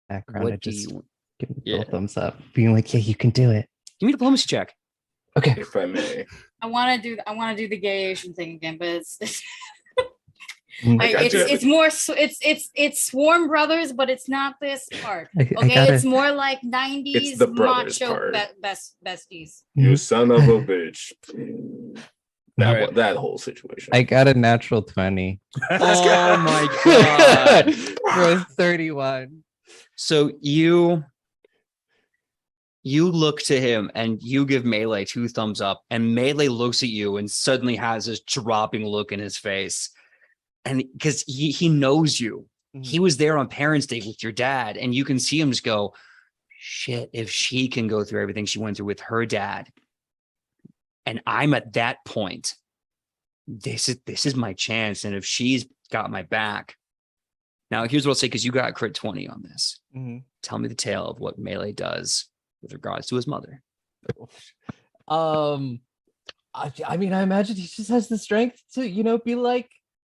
Background, I What do just you give him a Yeah. little thumbs up, being like, yeah, you can do it. give me a diplomacy check? Okay. If I may. I want to do the gay Asian thing again, but it's Mm, I got you. it's more it's Swarm Brothers, but it's not this part. I Okay, gotta- it's more like 90s It's the brothers macho part. besties. You son of a bitch. That Alright. one, that whole situation. I got a natural 20 Oh my god. for a 31. So you look to him and you give Melee 2 thumbs up, and Melee looks at you and suddenly has this dropping look in his face. And because he knows you. He was there on Parents' Day with your dad, and you can see him just go, shit, if she can go through everything she went through with her dad, and I'm at that point, this is my chance. And if she's got my back. Now, here's what I'll say, because you got a crit 20 on this. Mhm. Tell me the tale of what Melee does with regards to his mother. I mean, I imagine he just has the strength to, be like,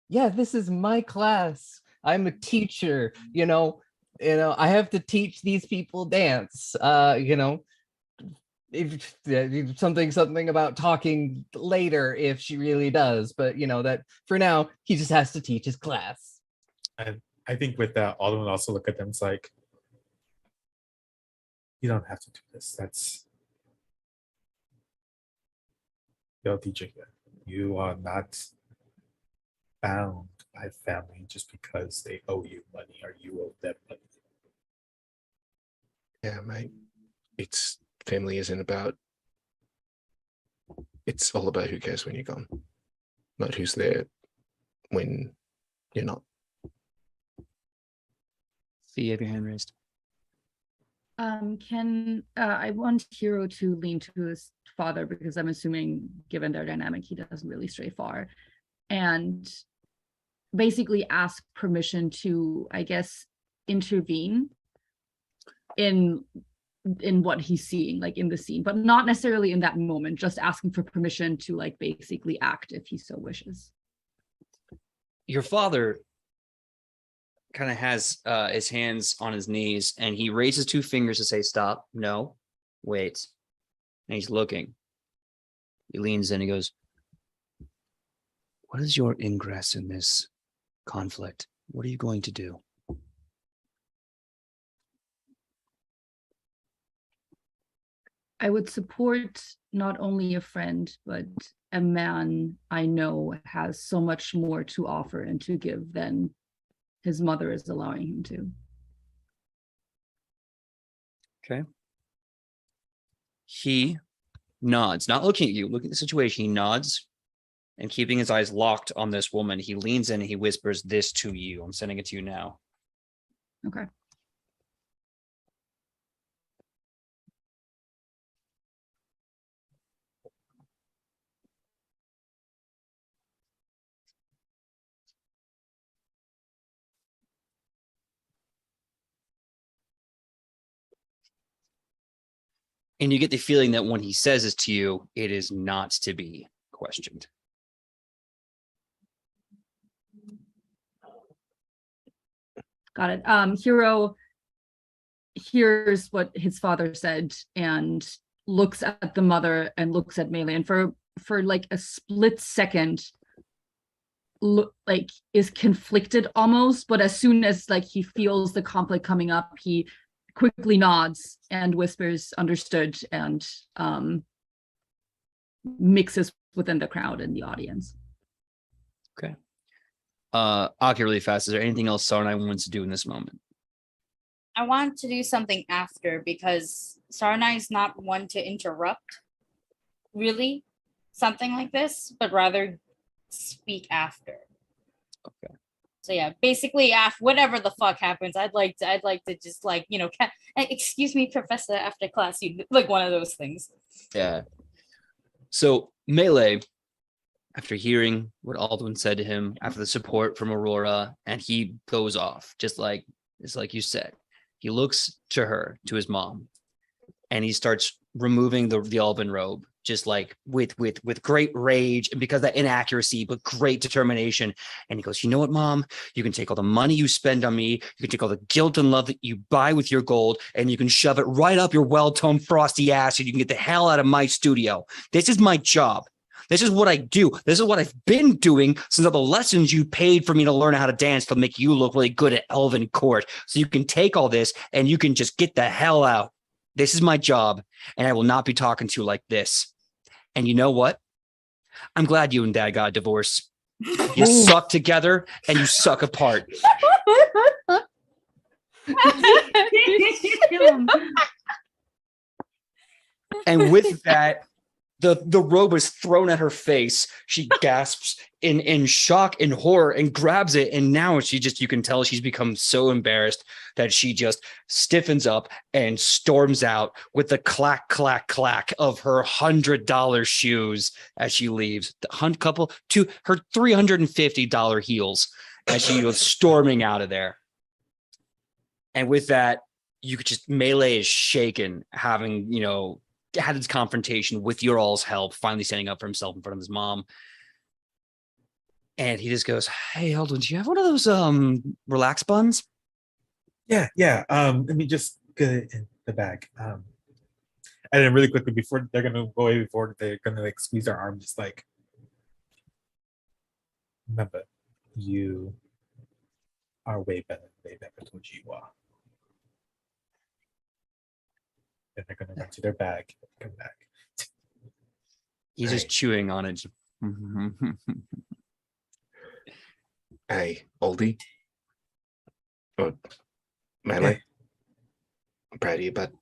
yeah, this is my class. I'm a teacher, I have to teach these people dance. If something about talking later if she really does, but that for now he just has to teach his class. I think with that, Alden would also look at them. It's like, you don't have to do this. That's you're teaching them. You are not bound by family just because they owe you money or you owe them money. Yeah, mate. It's family isn't about. It's all about who cares when you're gone, not who's there when you're not. See, you have your hand raised. Can I want Hero to lean to his father, because I'm assuming, given their dynamic, he doesn't really stray far, and basically ask permission to, I guess, intervene in what he's seeing, like in the scene, but not necessarily in that moment, just asking for permission to like basically act if he so wishes. Your father kind of has his hands on his knees, and he raises 2 fingers to say stop, no, Wait. And he's looking. He leans in. He goes, what is your ingress in this conflict? What are you going to do? I would support not only a friend, but a man I know has so much more to offer and to give than his mother is allowing him to. Okay. He nods, not looking at you, looking at the situation. He nods and keeping his eyes locked on this woman, he leans in and he whispers this to you. I'm sending it to you now. Okay. And you get the feeling that when he says this to you, it is not to be questioned. Got it. Hero hears what his father said and looks at the mother and looks at Melee, and for like a split second, like is conflicted almost, but as soon as like he feels the conflict coming up, he quickly nods and whispers understood, and mixes within the crowd and the audience. Okay. Aki, really fast. Is there anything else Sarnai wants to do in this moment? I want to do something after because Sarnai is not one to interrupt, really, something like this, but rather speak after. Okay. So yeah, basically, after whatever the fuck happens, I'd like to just like, you know, excuse me, professor, after class, you like one of those things. Yeah. So Melee, after hearing what Aldwin said to him, after the support from Aurora, and he goes off, just like you said. He looks to her, to his mom, and he starts removing the Alban robe, just like with great rage, and because of that inaccuracy, but great determination. And he goes, you know what, Mom? You can take all the money you spend on me, you can take all the guilt and love that you buy with your gold, and you can shove it right up your well-toned frosty ass, and you can get the hell out of my studio. This is my job. This is what I do. This is what I've been doing since all the lessons you paid for me to learn how to dance to make you look really good at Elven Court. So you can take all this and you can just get the hell out. This is my job, and I will not be talking to you like this. And you know what? I'm glad you and Dad got a divorce. You suck together and you suck apart. And with that, the robe is thrown at her face. She gasps in shock and horror and grabs it. And now you can tell she's become so embarrassed that she just stiffens up and storms out with the clack, clack, clack of her $100 shoes as she leaves. To her $350 heels as she goes storming out of there. And with that, you could just Melee is shaken, having, had his confrontation with your all's help, finally standing up for himself in front of his mom. And he just goes, hey, Eldwin, do you have one of those relax buns? Yeah. Let me just get it in the bag. And then really quickly before they're gonna go away, before they're gonna like squeeze our arm, just like, remember, you are way better than they've ever told you are. And they're gonna run to their bag and come back. He's just chewing on it. Hey, oldie. Oh, Melee. I'm proud of you, bud.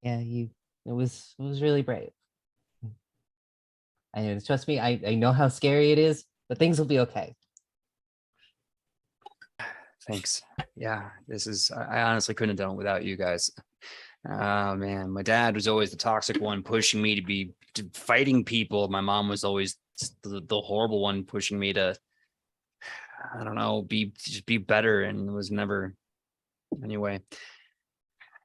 Yeah, it was really brave. And trust me, I know how scary it is, but things will be okay. Thanks. Yeah, I honestly couldn't have done it without you guys. Oh man, my dad was always the toxic one, pushing me to be fighting people. My mom was always the horrible one, pushing me to, I don't know, be better, and was never. Anyway,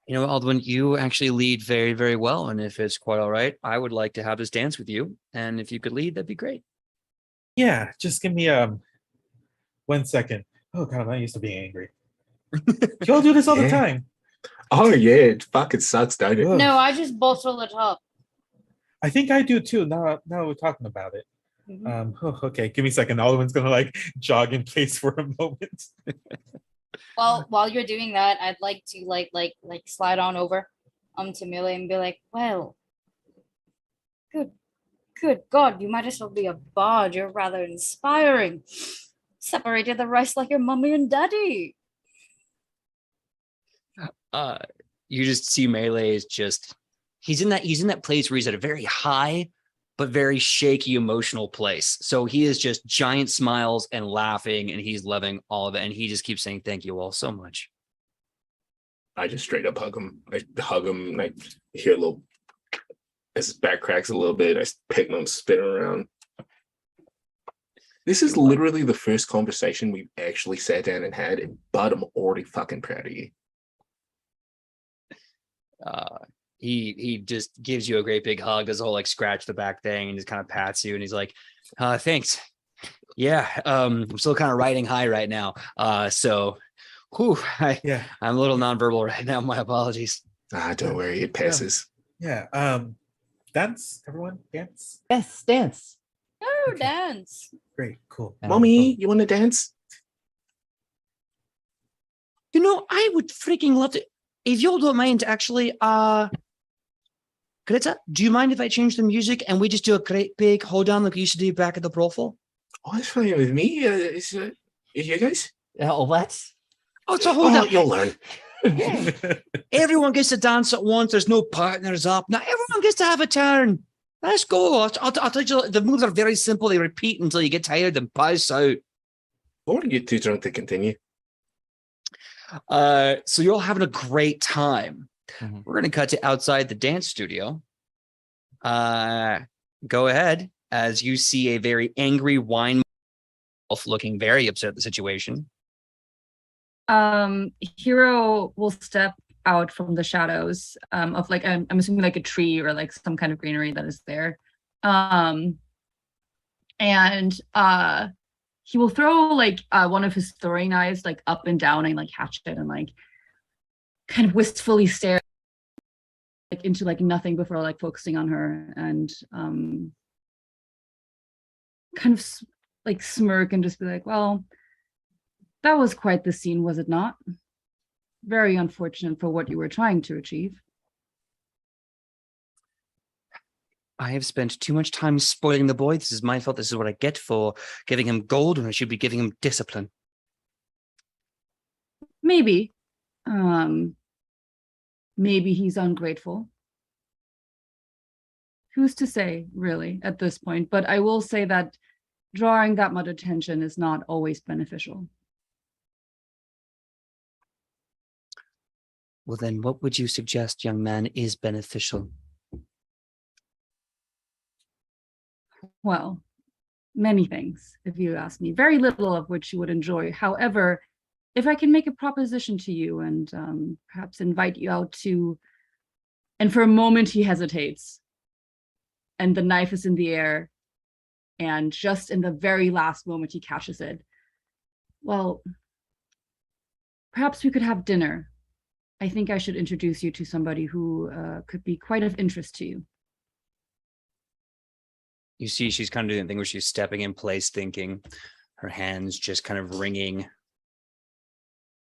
Aldwin, you actually lead very, very well, and if it's quite all right, I would like to have this dance with you, and if you could lead, that'd be great. Yeah, just give me 1 second. Oh god, I'm not used to being angry. Y'all do this all the time. Oh yeah, it fucking sucks, don't it? Ugh. No, I just bolster the top. I think I do too. Now we're talking about it. Mhm. Okay, give me a second. Alderman's gonna like jog in place for a moment. Well, while you're doing that, I'd like to like slide on over to Millie and be like, well, good God, you might as well be a bard. You're rather inspiring. Separated the rice like your mommy and daddy. You just see Melee is just he's in that place where he's at a very high but very shaky emotional place. So he is just giant smiles and laughing, and he's loving all of it, and he just keeps saying thank you all so much. I just straight up hug him. I hug him, and I hear a little as his back cracks a little bit. I pick him up, spin him around. This is literally the first conversation we've actually sat down and had, and Bud, I'm already fucking proud of you. He just gives you a great big hug, does a whole like scratch the back thing, and just kind of pats you, and he's like, thanks. Yeah, I'm still kind of riding high right now. So I'm a little nonverbal right now. My apologies. Don't worry, it passes. Yeah. Dance, everyone, dance. Yes, dance. Oh, Okay. dance. Great, cool. Mommy, you want to dance? You know, I would freaking love to. If y'all don't mind, actually, Greta, do you mind if I change the music and we just do a great big hold on like we used to do back at the profile? Oh, it's fine with me. Is you guys? Oh, let's. Oh, it's a hold on. You'll learn. Everyone gets to dance at once. There's no partners up. Now everyone gets to have a turn. Let's go. I'll tell you, the moves are very simple. They repeat until you get tired and pass out. Or you too drunk to continue. So you're all having a great time. Mhm. We're going to cut to outside the dance studio. Go ahead as you see a very angry wine elf looking very upset at the situation. Hero will step out from the shadows of like I'm assuming like a tree or like some kind of greenery that is there. And he will throw like one of his throwing knives like up and down and like catch it and like kind of wistfully stare like into like nothing before like focusing on her and kind of like smirk and just be like, well, that was quite the scene, was it not? Very unfortunate for what you were trying to achieve. I have spent too much time spoiling the boy. This is my fault. This is what I get for giving him gold when I should be giving him discipline. Maybe. Maybe he's ungrateful. Who's to say, really, at this point? But I will say that drawing that much attention is not always beneficial. Well, then what would you suggest, young man, is beneficial? Well, many things, if you ask me, very little of which you would enjoy. However, if I can make a proposition to you and perhaps invite you out to, and for a moment he hesitates, and the knife is in the air, and just in the very last moment he catches it. Well, perhaps we could have dinner. I think I should introduce you to somebody who could be quite of interest to you. You see, she's kind of doing the thing where she's stepping in place, thinking, her hands just kind of wringing,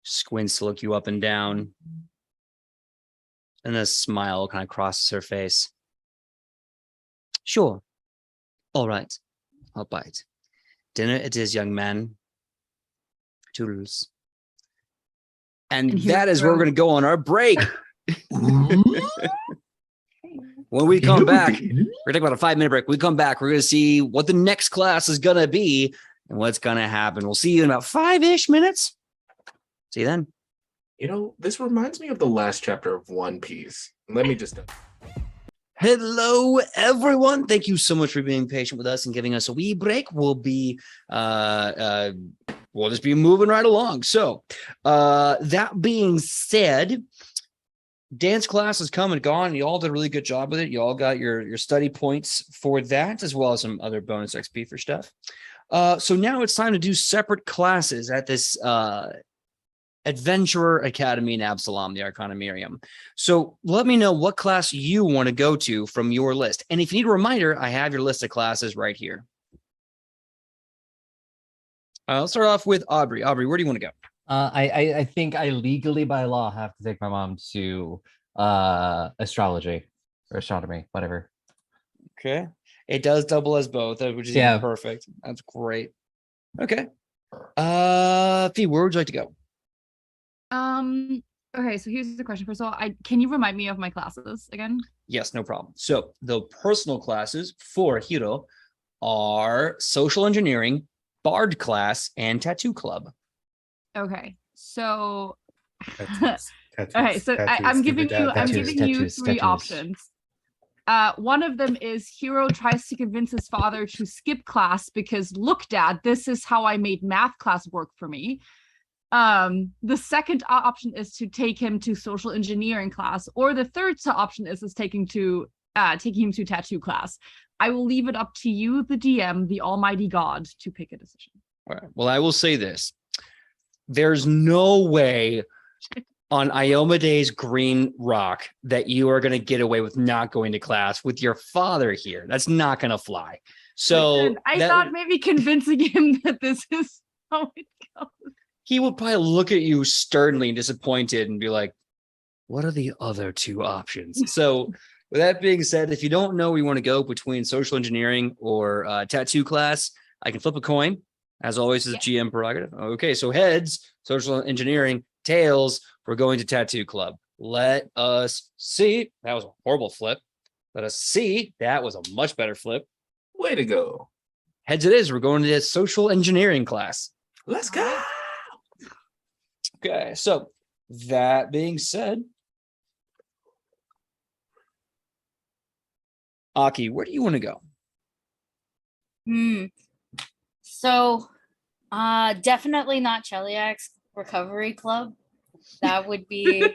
squints to look you up and down, and a smile kind of crosses her face. Sure. All right. I'll bite. Dinner it is, young man. Toodles. And that is where we're going to go on our break. When we come back, we're going to take about a 5-minute break. When we come back, we're going to see what the next class is going to be and what's going to happen. We'll see you in about 5-ish minutes. See you then. You know, this reminds me of the last chapter of One Piece. Let me just... Hello, everyone. Thank you so much for being patient with us and giving us a wee break. We'll be we'll just be moving right along. So that being said, dance class has come and gone. You all did a really good job with it. You all got your study points for that, as well as some other bonus XP for stuff. So now it's time to do separate classes at this Adventurer Academy in Absalom, the Arcanumerium. So let me know what class you want to go to from your list. And if you need a reminder, I have your list of classes right here. I'll start off with Aubrey. Aubrey, where do you want to go? I think I legally by law have to take my mom to astrology or astronomy, whatever. Okay. It does double as both, which is even perfect. That's great. Okay. Fee, where would you like to go? Okay, so here's the question. First of all, can you remind me of my classes again? Yes, no problem. So the personal classes for Hiro are social engineering, bard class, and tattoo club. Okay, so Tattoos, okay, so I'm giving you three tattoos. options. One of them is Hiro tries to convince his father to skip class because look, Dad, this is how I made math class work for me. The second option is to take him to social engineering class, or the third option is taking him to tattoo class. I will leave it up to you, the DM, the Almighty God, to pick a decision. All right. Well, I will say this. There's no way on Iomede's Green Rock that you are going to get away with not going to class with your father here. That's not going to fly. So listen, I thought maybe convincing him that this is how it goes. He would probably look at you sternly and disappointed and be like, what are the other two options? So with that being said, if you don't know where you want to go between social engineering or tattoo class, I can flip a coin. As always, is GM prerogative. Okay, so heads, social engineering, tails, we're going to tattoo club. Let us see. That was a horrible flip. Let us see. That was a much better flip. Way to go. Heads it is. We're going to the social engineering class. Let's go. Okay, so that being said, Aki, where do you want to go? So, definitely not Cheliak's recovery club. That would be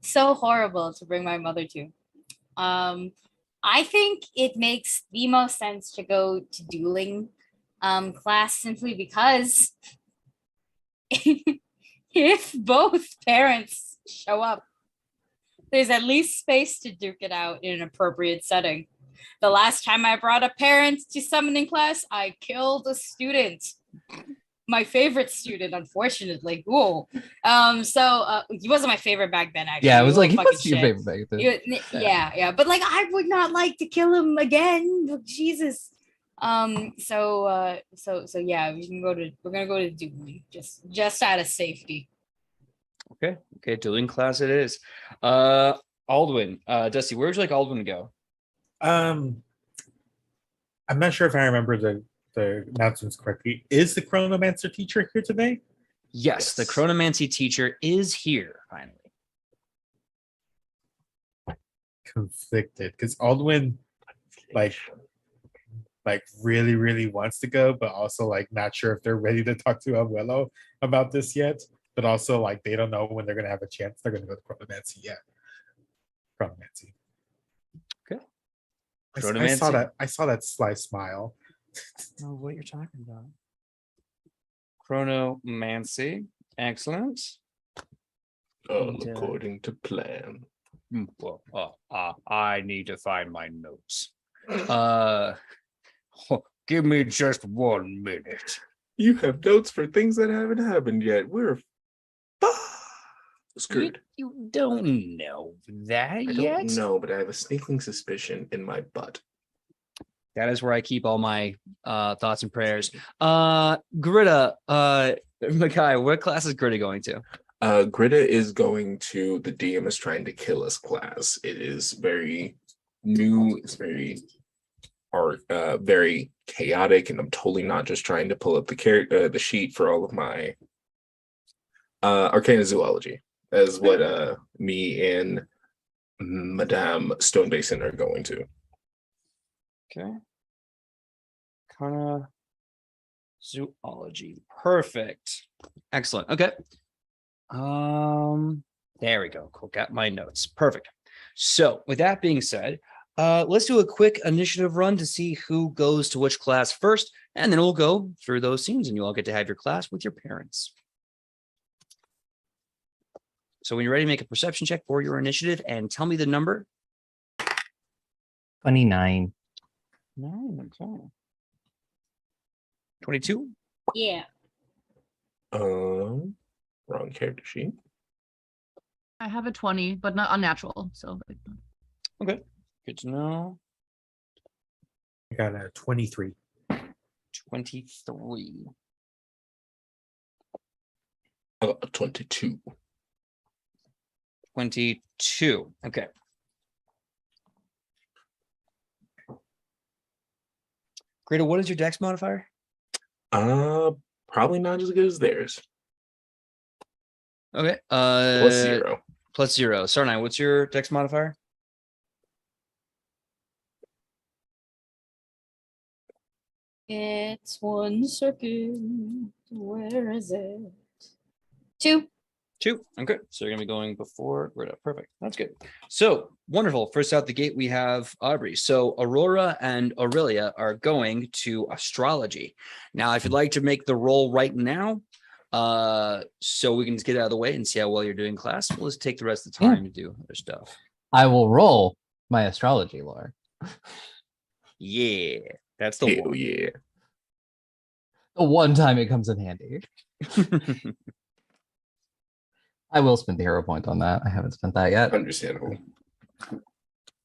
so horrible to bring my mother to. I think it makes the most sense to go to dueling class simply because if both parents show up, there's at least space to duke it out in an appropriate setting. The last time I brought a parent to summoning class, I killed a student. My favorite student, unfortunately. Ooh. So he wasn't my favorite back then, actually. Yeah, it was like, he was your favorite back then. Yeah. But like, I would not like to kill him again. Jesus. So yeah, we're gonna go to dueling just out of safety. Okay, dueling class it is. Aldwin, Dusty, where would you like Aldwin to go? I'm not sure if I remember the announcements correctly. Is the Chronomancer teacher here today? Yes, the Chronomancy teacher is here finally. Conflicted because Aldwin like really, really wants to go, but also like not sure if they're ready to talk to Abuelo about this yet. But also like they don't know when they're gonna have a chance. They're gonna go to Chronomancy yet. Chronomancy. Okay. I saw that sly smile. I don't know what you're talking about. Chronomancy. Excellent. According to plan. Well, I need to find my notes. Give me just 1 minute. You have notes for things that haven't happened yet. We're screwed. You don't know that I yet? don't know, but I have a sneaking suspicion in my butt. That is where I keep all my thoughts and prayers. Gritta, Makai, what class is Gritta going to? Gritta is going to the DM is trying to kill us class. It is very new. It's very very chaotic, and I'm totally not just trying to pull up the sheet for all of my Arcana Zoology, as what me and Madame Stone Basin are going to. Okay. Arcana Zoology. Perfect. Excellent. Okay. There we go. Cool. Got my notes. Perfect. So with that being said, let's do a quick initiative run to see who goes to which class first, and then we'll go through those scenes and you all get to have your class with your parents. So when you're ready, make a perception check for your initiative and tell me the number. 29. 22. Yeah. Wrong character sheet. I have a 20, but not unnatural. So Okay. Good to know. I got a 23. 23. I got a 22. 22. Okay. Greta, what is your dex modifier? Probably not as good as theirs. Okay. +0. +0. Sarnai, what's your dex modifier? It's 1 second. Where is it? 2. 2. Okay. So you're gonna be going before Greta. Perfect. That's good. So wonderful. First out the gate, we have Aubrey. So Aurora and Aurelia are going to astrology. Now, if you'd like to make the roll right now, so we can just get it out of the way and see how well you're doing in class, we'll just take the rest of the time to do other stuff. I will roll my astrology lore. Yeah. That's the Hell one. yeah. The one time it comes in handy. I will spend the hero point on that. I haven't spent that yet. Understandable.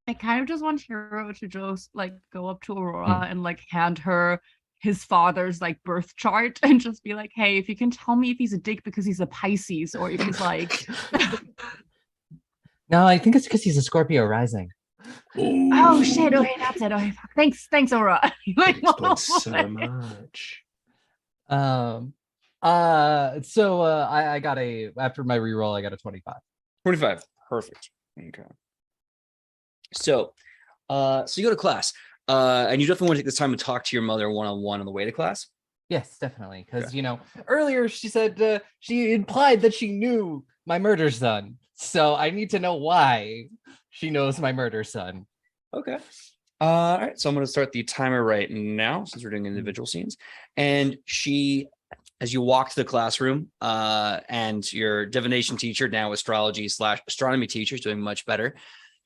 I kind of just want Hero to just like go up to Aurora and like hand her his father's like birth chart and just be like, hey, if you can tell me if he's a dick because he's a Pisces or if he's like No, I think it's because he's a Scorpio rising. oh shit, okay, that's it. Okay, fuck. Thanks, Aurora. Like, Explains so much. I got after my reroll, I got a 25. 25. Perfect. Okay. So you go to class, and you definitely want to take this time to talk to your mother one-on-one on the way to class. Yes, definitely. Because, earlier she said she implied that she knew my murder son. So I need to know why she knows my murder son. Okay. All right. So I'm going to start the timer right now since we're doing individual scenes. And as you walk to the classroom, and your divination teacher, now astrology/astronomy teacher, is doing much better.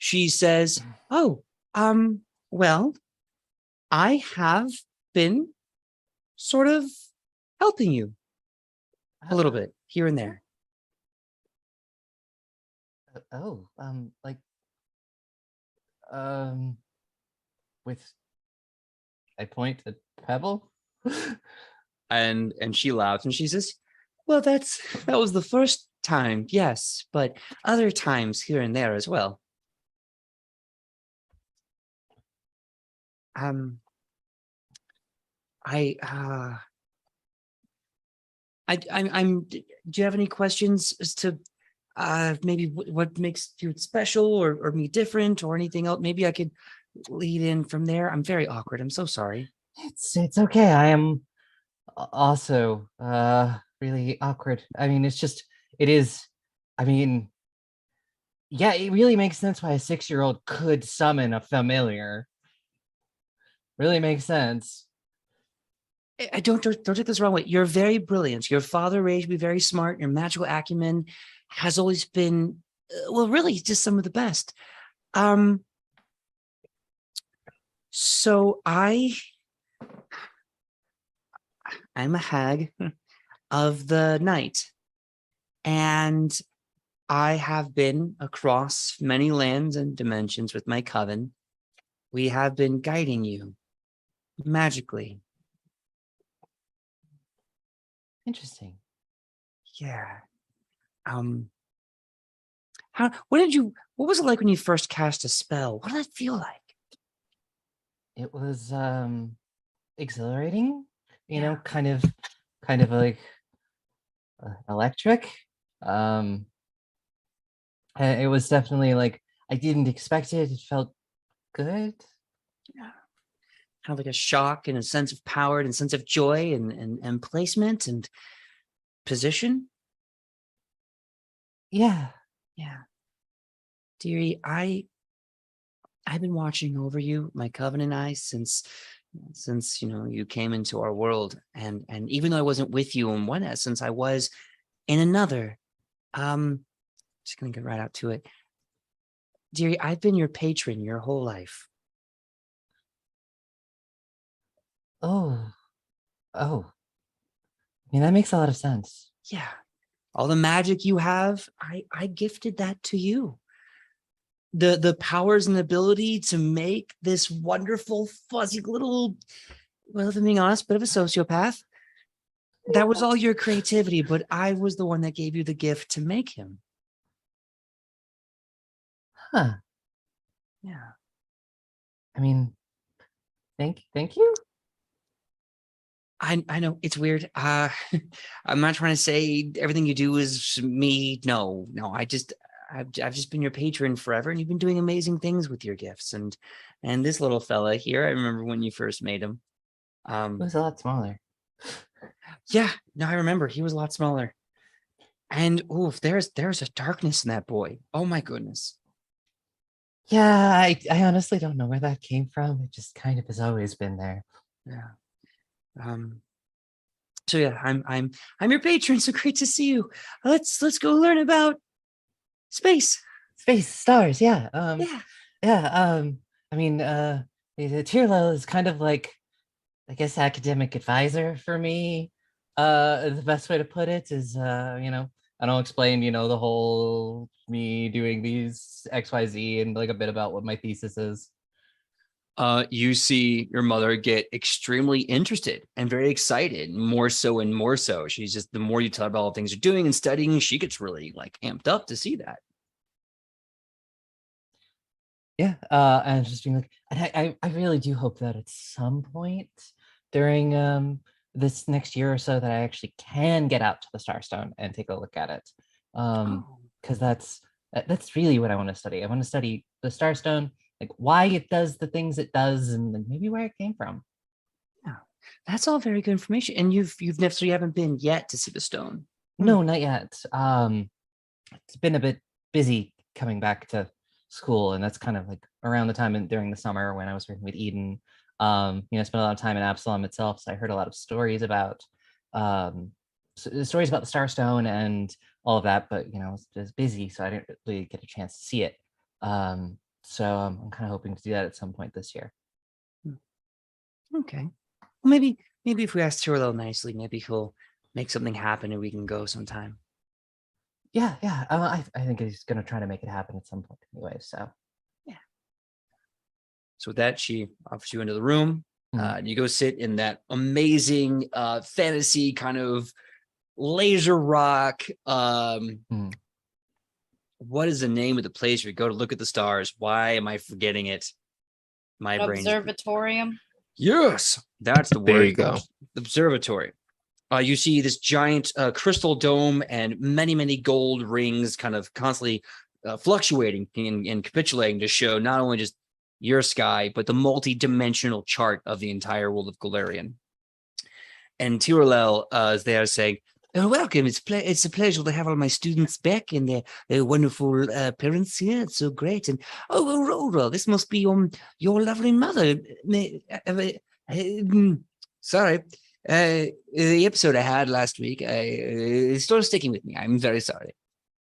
She says, "Oh, well, I have been sort of helping you a little bit here and there." With I point at Pebble. And she laughs and she says, "Well, that was the first time, yes, but other times here and there as well." Do you have any questions as to maybe what makes you special or me different or anything else? Maybe I could lead in from there. I'm very awkward. I'm so sorry. It's okay. I am also really awkward. I mean, yeah, it really makes sense why a 6-year-old could summon a familiar. Really makes sense. I don't take this the wrong way. You're very brilliant. Your father raised you to be very smart. Your magical acumen has always been, really just some of the best. So I'm a hag of the night, and I have been across many lands and dimensions with my coven. We have been guiding you magically. Interesting. Yeah. What was it like when you first cast a spell? What did that feel like? It was exhilarating, kind of like electric. It was definitely like I didn't expect it. It felt good. Yeah. Kind of like a shock and a sense of power and a sense of joy and placement and position. Yeah. Dearie, I've been watching over you, my coven and I, since you came into our world, and even though I wasn't with you in one essence, I was in another. just gonna get right out to it. Dearie, I've been your patron your whole life. Oh, oh. I mean, that makes a lot of sense. Yeah. All the magic you have, I gifted that to you. The powers and ability to make this wonderful, fuzzy little, well, if I'm being honest, bit of a sociopath. That was all your creativity, but I was the one that gave you the gift to make him. Huh. Yeah. I mean, thank you. I know it's weird. I'm not trying to say everything you do is me. No, I've just been your patron forever, and you've been doing amazing things with your gifts. And this little fella here, I remember when you first made him. It was a lot smaller. Yeah, no, I remember he was a lot smaller. And there's a darkness in that boy. Oh my goodness. Yeah, I honestly don't know where that came from. It just kind of has always been there. Yeah. So yeah, I'm your patron. So great to see you. Let's go learn about space. Space, stars, yeah. Yeah. I mean, Tirlo is kind of like, I guess, academic advisor for me. The best way to put it is, I don't explain, the whole me doing these XYZ and like a bit about what my thesis is. You see your mother get extremely interested and very excited, more so and more so. She's just, the more you tell her about all the things you're doing and studying, she gets really like amped up to see that. Yeah, and just being like, and I really do hope that at some point during this next year or so that I actually can get out to the Starstone and take a look at it. Because that's really what I want to study. I want to study the Starstone, like why it does the things it does, and like maybe where it came from. Yeah, that's all very good information. And you've necessarily haven't been yet to see the stone. No, not yet. It's been a bit busy coming back to school, and that's kind of like around the time during the summer when I was working with Eden. I spent a lot of time in Absalom itself, so I heard a lot of stories about stories about the Starstone and all of that, but I was just busy, so I didn't really get a chance to see it. So I'm kind of hoping to do that at some point this year. Okay. Well, maybe if we ask Tirlo nicely, maybe he'll make something happen and we can go sometime. Yeah. I think he's gonna try to make it happen at some point anyway. So yeah. So with that, she offers you into the room. And you go sit in that amazing fantasy kind of laser rock. What is the name of the place where you go to look at the stars? Why am I forgetting it? My brain. Observatorium. Yes, that's the word. There you go. Observatory. You see this giant crystal dome and many gold rings kind of constantly fluctuating and capitulating to show not only just your sky, but the multi-dimensional chart of the entire world of Galarian. And Tirolel is there saying, "Oh, welcome. It's a pleasure to have all my students back and their wonderful parents here. It's so great. And Aurora, this must be your lovely mother. Sorry, the episode I had last week is still sticking with me. I'm very sorry."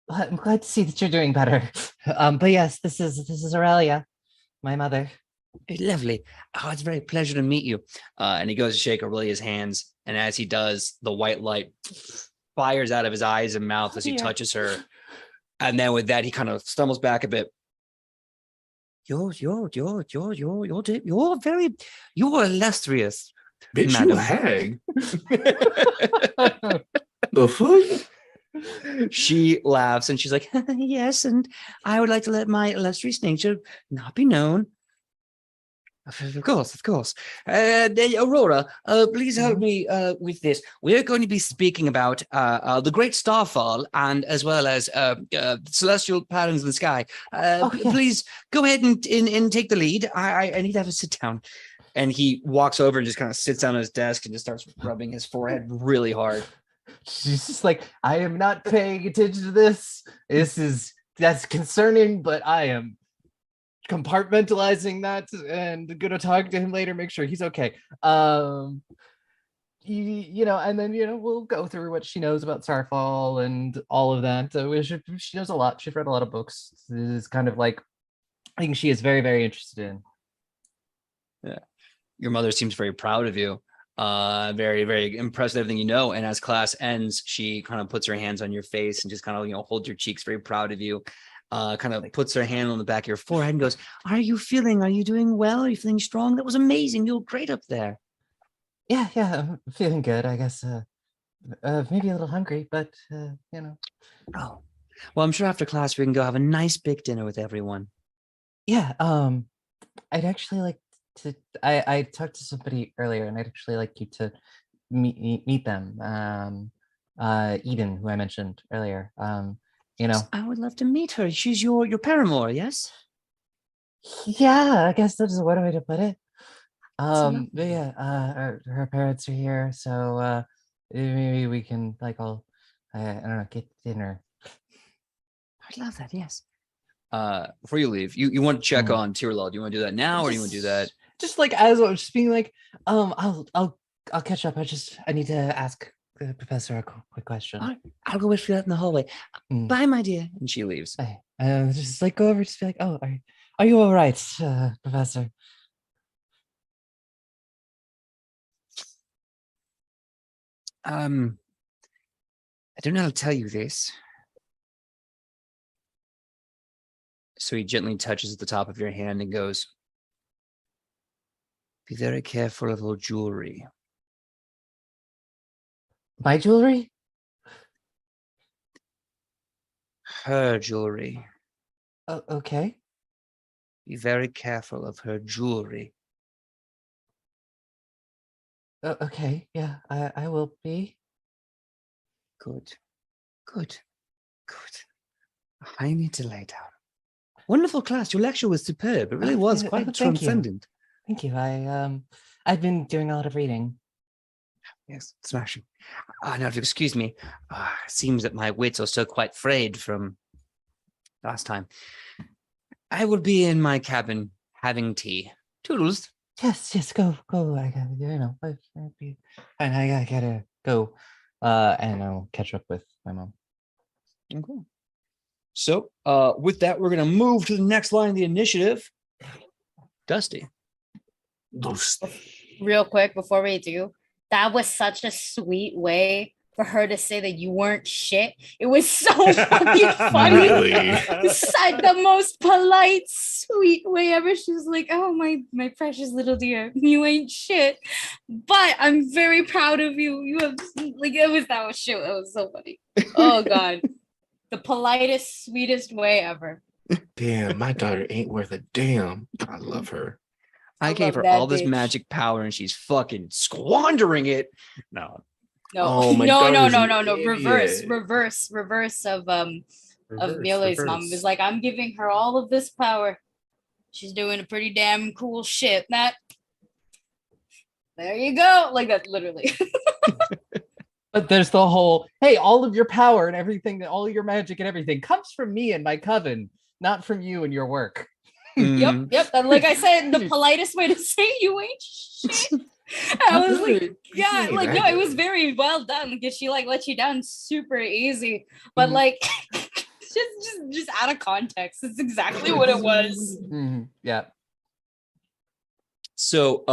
Well, I'm glad to see that you're doing better. But yes, this is Aurelia, my mother. Lovely. Oh, it's a very pleasure to meet you. And he goes to shake Aurelia's hands. And as he does, the white light fires out of his eyes and mouth as he touches her. And then with that, he kind of stumbles back a bit. You're illustrious, Bitch, madam. you a hag. The fuck? She laughs and she's like, "Yes, and I would like to let my illustrious nature not be known." Of course. Aurora, please help me with this. We're going to be speaking about the Great Starfall and as well as celestial patterns in the sky. Please go ahead and take the lead. I need to have a sit down. And he walks over and just kind of sits down at his desk and just starts rubbing his forehead really hard. She's just like, I am not paying attention to this. That's concerning, but I am compartmentalizing that and gonna talk to him later, make sure he's okay. you know, and then we'll go through what she knows about Starfall and all of that. So she knows a lot. She's read a lot of books. This is kind of like I think she is very, very interested in. Yeah. Your mother seems very proud of you. Very, very impressed with everything you know. And as class ends, she kind of puts her hands on your face and just kind of, holds your cheeks, very proud of you. Kind of puts her hand on the back of your forehead and goes, are you doing well? Are you feeling strong? That was amazing. You look great up there. Yeah, I'm feeling good, I guess. Maybe a little hungry, but Oh, well, I'm sure after class we can go have a nice big dinner with everyone. Yeah, I'd actually like to. I talked to somebody earlier, and I'd actually like you to meet them. Eden, who I mentioned earlier. I would love to meet her. She's your paramour, yes? Yeah, I guess that's one way to put it. lovely. But yeah, her parents are here, so maybe we can I don't know, get dinner. I'd love that, yes. Before you leave, you want to check on Tirlel. Do you want to do that now, or do you want to do that? Just like as I was just being like, I'll catch up. I need to ask the professor a quick question. All right, I'll go wait for that in the hallway. Bye, my dear. And she leaves. Just like go over, just be like, oh, are you all right, Professor? I don't know how to tell you this. So he gently touches the top of your hand and goes, be very careful of your jewelry. My jewelry? Her jewelry. Okay. Be very careful of her jewelry. Okay, yeah, I will be. Good. I need to lay down. Wonderful class. Your lecture was superb. It really was quite transcendent. Thank you. I've been doing a lot of reading. Yes, smashing. Now, if you excuse me, it seems that my wits are still quite frayed from last time. I will be in my cabin having tea. Toodles. Yes, go. I gotta, and I gotta go. And I'll catch up with my mom. Okay. So, with that, we're gonna move to the next line of the initiative. Dusty. Real quick before we do, that was such a sweet way for her to say that you weren't shit. It was so fucking funny. Really? Such the most polite, sweet way ever. She was like, "Oh my precious little dear, you ain't shit, but I'm very proud of you. You have that was shit. That was so funny. Oh god, the politest, sweetest way ever. Damn, my daughter ain't worth a damn. I love her. I gave her all this magic power and she's fucking squandering it. No. Oh, my No. daughter's an Reverse of Miele's mom. It was like, I'm giving her all of this power. She's doing a pretty damn cool shit. There you go. Like that, literally. But there's the whole, hey, all of your power and everything, all your magic and everything comes from me and my coven, not from you and your work. Yep. And like I said, the politest way to say you ain't shit. I was like, yeah, like no, it was very well done because she like let you down super easy, but like just out of context, it's exactly what it was. Yeah. So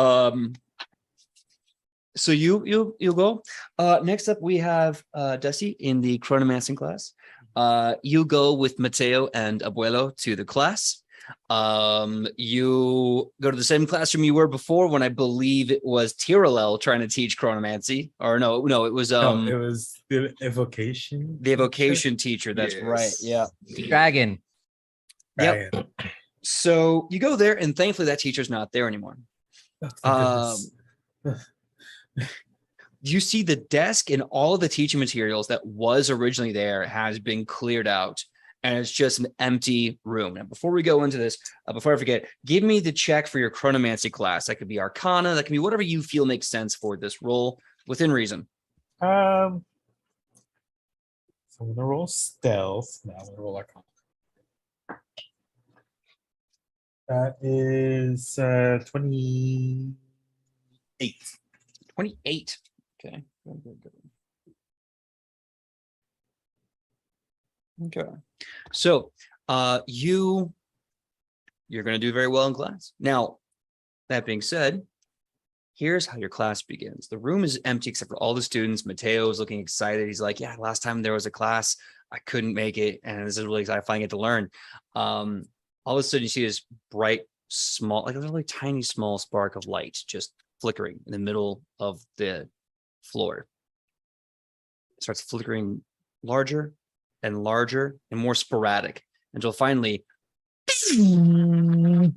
you'll go. Next up we have Dusty in the chronomancing class. You go with Mateo and Abuelo to the class. You go to the same classroom you were before when I believe it was Tirlel trying to teach chronomancy. Or no, it was it was the evocation. The evocation teacher. That's right. Yeah. Dragon. Yep. So you go there, and thankfully that teacher's not there anymore. You see the desk and all of the teaching materials that was originally there has been cleared out, and it's just an empty room. Now, before we go into this, before I forget, give me the check for your chronomancy class. That could be Arcana. That can be whatever you feel makes sense for this role within reason. So I'm gonna roll stealth. Now I'm gonna roll Arcana. That is 28. 28. Okay. Good. Okay. So you're going to do very well in class. Now, that being said, here's how your class begins. The room is empty except for all the students. Mateo is looking excited. He's like, yeah, last time there was a class, I couldn't make it. And this is really exciting. I finally get to learn. All of a sudden you see this bright, small, like a really tiny, small spark of light just flickering in the middle of the floor. It starts flickering larger and larger and more sporadic until finally you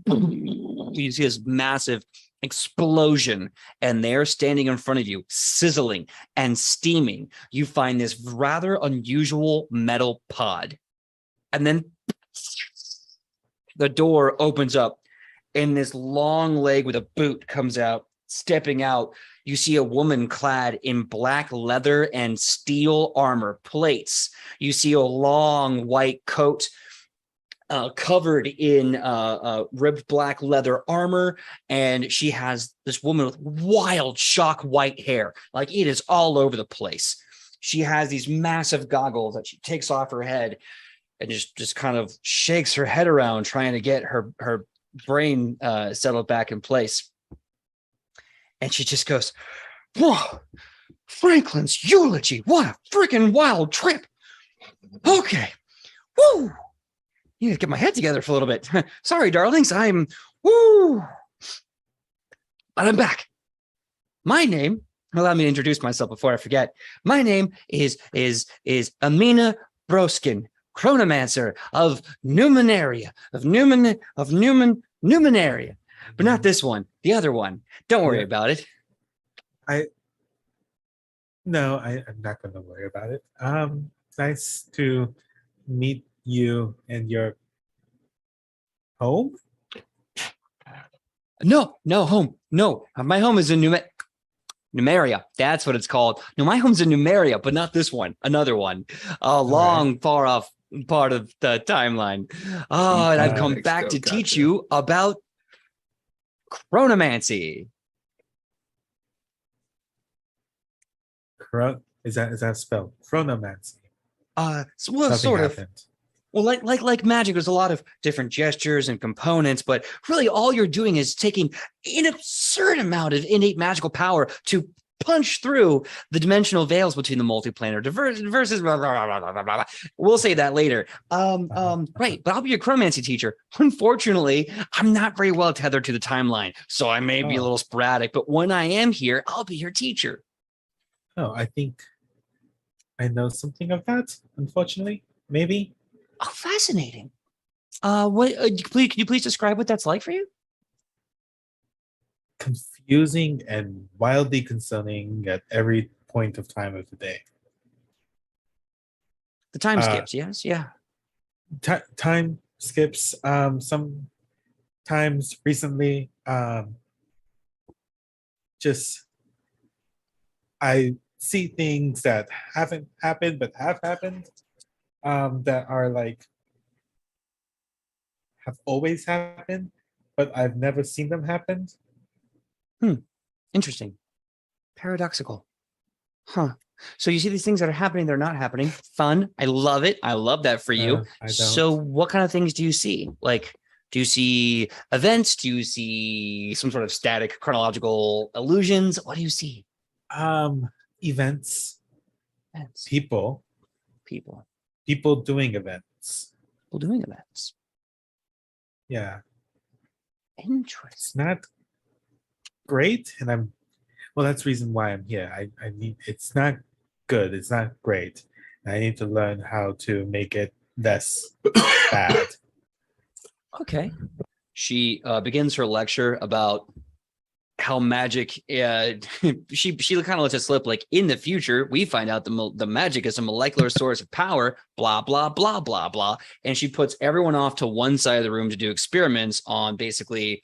see this massive explosion, and they're standing in front of you, sizzling and steaming. You find this rather unusual metal pod, and then the door opens up and this long leg with a boot comes out. Stepping out, you see a woman clad in black leather and steel armor plates. You see a long white coat covered in ribbed black leather armor, and she has this woman with wild shock white hair, like it is all over the place. She has these massive goggles that she takes off her head and just kind of shakes her head around, trying to get her brain settled back in place. And she just goes, "Whoa, Franklin's eulogy! What a freaking wild trip! Okay, woo! You need to get my head together for a little bit. Sorry, darlings, I'm woo, but I'm back. My name, allow me to introduce myself before I forget. My name is Amina Broskin, chronomancer of Numenaria, Numenaria, but not this one, the other one. Don't worry about it. I'm not going to worry about it. Nice to meet you and your home. No, home. No, my home is in Numeria. That's what it's called. No, my home's in Numeria, but not this one. Another one. A long, far off part of the timeline. Oh, and I've come back to teach you about chronomancy. Is that spelled chronomancy? Well, Something sort of. happened. Well, like magic, there's a lot of different gestures and components, but really all you're doing is taking an absurd amount of innate magical power to punch through the dimensional veils between the multiplanar versus blah, blah, blah, blah, blah. We'll say that later. Right, but I'll be your chronomancy teacher. Unfortunately, I'm not very well tethered to the timeline, so I may be a little sporadic, but when I am here, I'll be your teacher. Oh, I think I know something of that, unfortunately. Maybe. Oh, fascinating. Can you please describe what that's like for you? Confusing and wildly concerning at every point of time of the day. The time skips, yes, yeah. Time skips. Sometimes recently, just I see things that haven't happened but have happened. That are like have always happened, but I've never seen them happen. Interesting. Paradoxical. Huh. So you see these things that are happening, they're not happening. Fun. I love it. I love that for you. I don't. So what kind of things do you see? Like, do you see events? Do you see some sort of static chronological illusions? What do you see? Events. People. People doing events. People doing events. Yeah. Interesting. It's not great, and that's the reason why I'm here. I need. It's not good. It's not great. I need to learn how to make it less bad. Okay. She begins her lecture about how magic, she kind of lets it slip, like, in the future, we find out the magic is a molecular source of power, blah, blah, blah, blah, blah. And she puts everyone off to one side of the room to do experiments on basically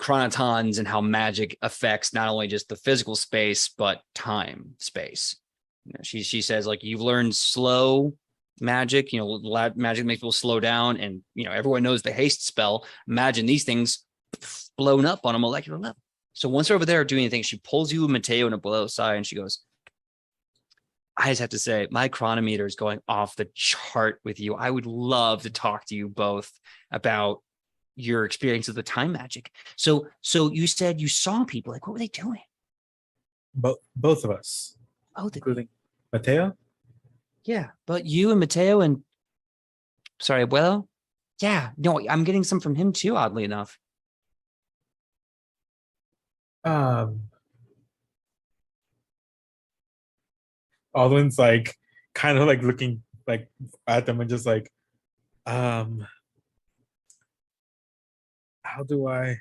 chronotons and how magic affects not only just the physical space, but time space. You know, she says, like, you've learned slow magic, magic makes people slow down. And, everyone knows the haste spell. Imagine these things blown up on a molecular level. So once they're over there doing anything, she pulls you and Mateo in a below side and she goes, I just have to say, my chronometer is going off the chart with you. I would love to talk to you both about your experience of the time magic. So you said you saw people. Like, what were they doing? Both of us, Oh, including Mateo. yeah. But you and Mateo and sorry, well, yeah. No, I'm getting some from him too. Oddly enough. Alden's like kind of like looking like at them and just like, how do I?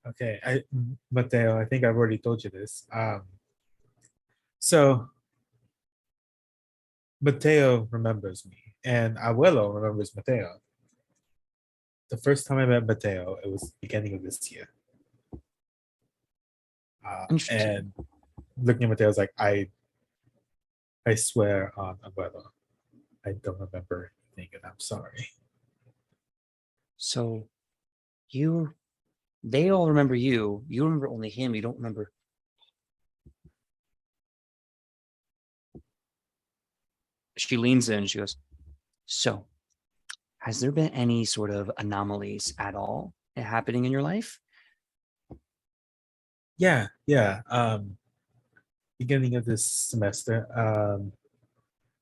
Okay, Mateo, I think I've already told you this. So Mateo remembers me, and Abuelo remembers Mateo. The first time I met Mateo, it was beginning of this year. Interesting. And looking at Mateo, I was like, I swear on Abuelo, I don't remember anything, and I'm sorry. So they all remember you. You remember only him. You don't remember. She leans in. She goes, so has there been any sort of anomalies at all happening in your life? Yeah. Beginning of this semester,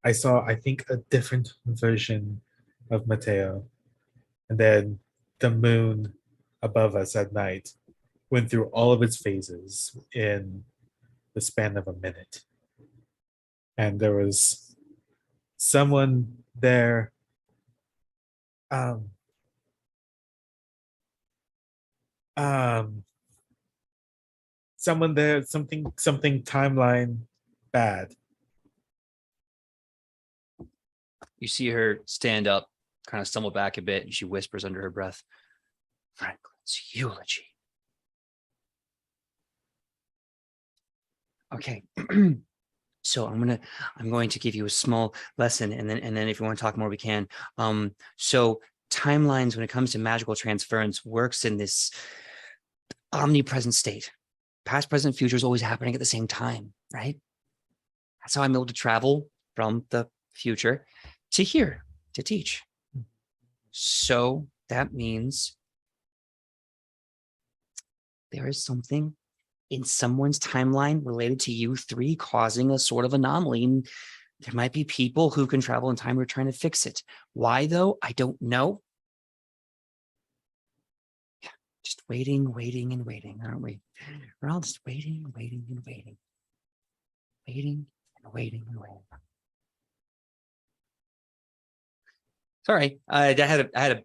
I saw, I think, a different version of Mateo. And then the moon above us at night went through all of its phases in the span of a minute. And there was someone there. Someone there, something timeline bad. You see her stand up, kind of stumble back a bit, and she whispers under her breath, Franklin's eulogy. Okay. So I'm going to give you a small lesson, and then if you want to talk more, we can. So timelines, when it comes to magical transference, works in this omnipresent state. Past, present, future is always happening at the same time, right? That's how I'm able to travel from the future to here to teach. So that means there is something in someone's timeline related to you three causing a sort of anomaly. And there might be people who can travel in time who are trying to fix it. Why though? I don't know. Yeah, just waiting, and waiting, aren't we? We're all just waiting, and waiting. Waiting and waiting. Sorry, I had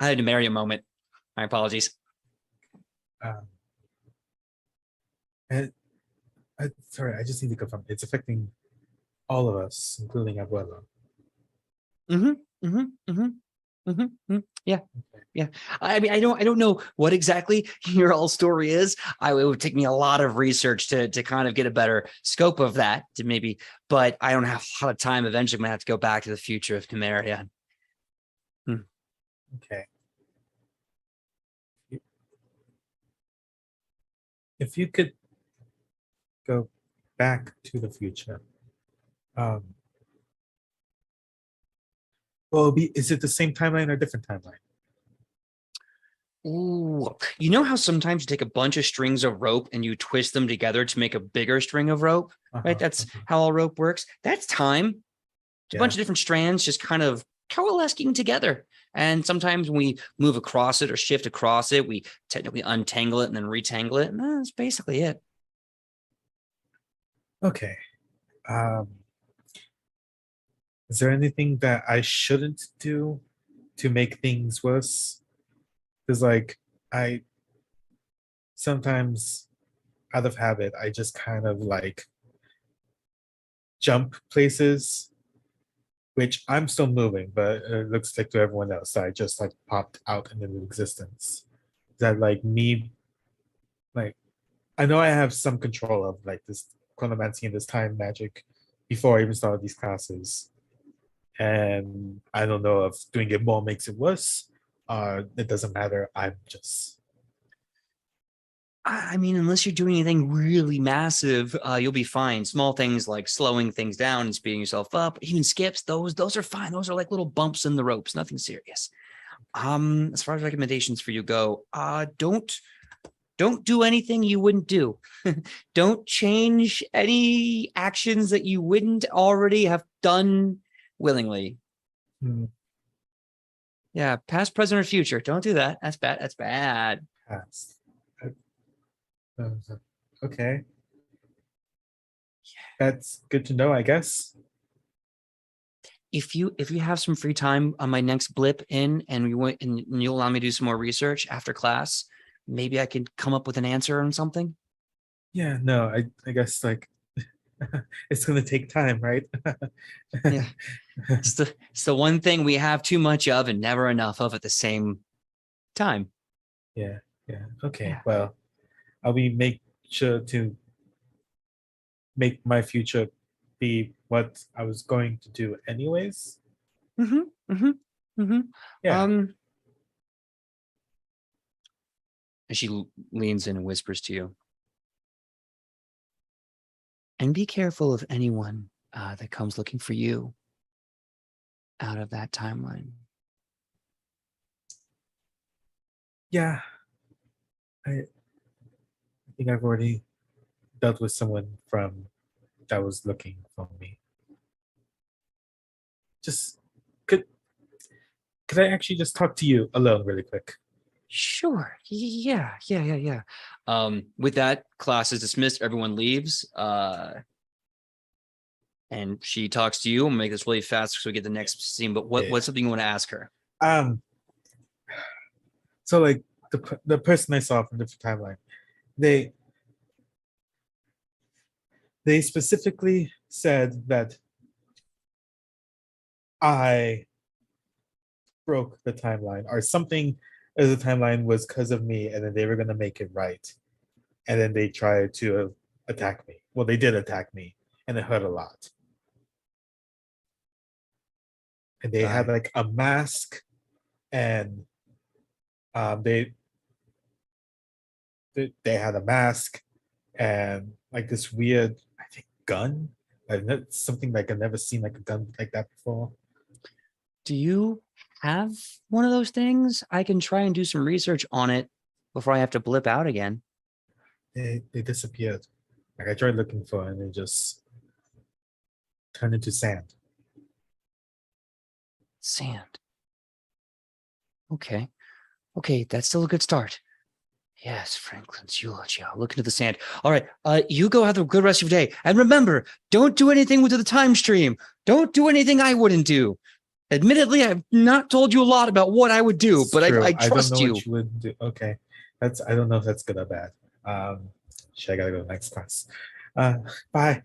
a Mario moment. My apologies. And sorry, I just need to confirm. It's affecting all of us, including Abuelo. Yeah. I mean, I don't know what exactly your all story is. It would take me a lot of research to kind of get a better scope of that, to maybe, but I don't have a lot of time. Eventually, I'm gonna have to go back to the future of Numeria. Okay. If you could go back to the future, well, is it the same timeline or different timeline? Ooh, you know how sometimes you take a bunch of strings of rope and you twist them together to make a bigger string of rope, right? That's how all rope works. That's time. It's a bunch of different strands just kind of coalescing together. And sometimes when we move across it or shift across it, we technically untangle it and then retangle it. And that's basically it. Okay. Is there anything that I shouldn't do to make things worse? Because like I sometimes out of habit, I just kind of like jump places, which I'm still moving, but it looks like to everyone else I just like popped out into existence. Is that like me? Like I know I have some control of like this chronomancy and this time magic before I even started these classes. And I don't know if doing it more makes it worse. It doesn't matter. I'm just. I mean, unless you're doing anything really massive, you'll be fine. Small things like slowing things down and speeding yourself up, even skips, those are fine. Those are like little bumps in the ropes, nothing serious. As far as recommendations for you go, don't do anything you wouldn't do. Don't change any actions that you wouldn't already have done willingly. Hmm. Yeah, past, present, or future. Don't do that. That's bad. That's bad. Past. Okay. That's good to know, I guess. If you have some free time on my next blip in, and you'll allow me to do some more research after class, maybe I could come up with an answer on something. Yeah, no, I guess like it's gonna take time, right? Yeah. It's the one thing we have too much of and never enough of at the same time. Yeah. Okay. Yeah. Well, I'll make sure to make my future be what I was going to do anyways. Yeah. And she leans in and whispers to you. And be careful of anyone that comes looking for you out of that timeline. Yeah. I think I've already dealt with someone that was looking for me. Just could I actually just talk to you alone really quick? Sure. Yeah. With that, class is dismissed. Everyone leaves. And she talks to you. I'm gonna make this really fast so we get the next scene. But what's something you want to ask her? So like the person I saw from the timeline, they specifically said that I broke the timeline or something as the timeline was because of me, and then they were gonna make it right. And then they tried to attack me. Well, they did attack me, and it hurt a lot. And they had like a mask, and they had a mask and like this weird, I think, gun. Something like I've never seen like a gun like that before. Do you have one of those things? I can try and do some research on it before I have to blip out again. They disappeared. Like I tried looking for it and they just turned into sand. Sand. Okay, that's still a good start. Yes, Franklin's eulogy. I'll look into the sand. All right, you go have a good rest of your day. And remember, don't do anything with the time stream. Don't do anything I wouldn't do. Admittedly, I've not told you a lot about what I would do, but I trust I don't know you. what you would do. Okay, I don't know if that's good or bad. Shit, I gotta go to the next class. Bye.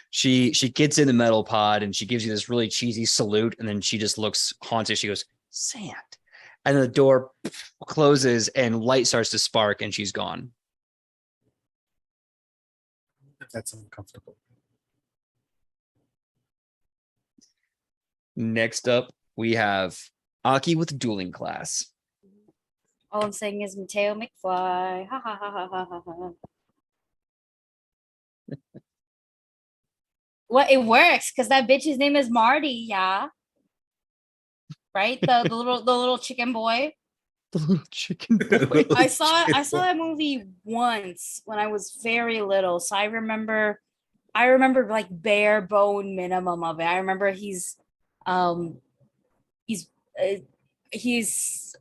She gets in the metal pod and she gives you this really cheesy salute, and then she just looks haunted. She goes, sand. And the door closes and light starts to spark and she's gone. That's uncomfortable. Next up, we have Aki with dueling class. All I'm saying is Mateo McFly. Ha ha ha ha ha ha ha. Well, it works because that bitch's name is Marty, yeah. Right? The little chicken boy. The little chicken boy. I saw that movie once when I was very little. So I remember like bare bone minimum of it. I remember he's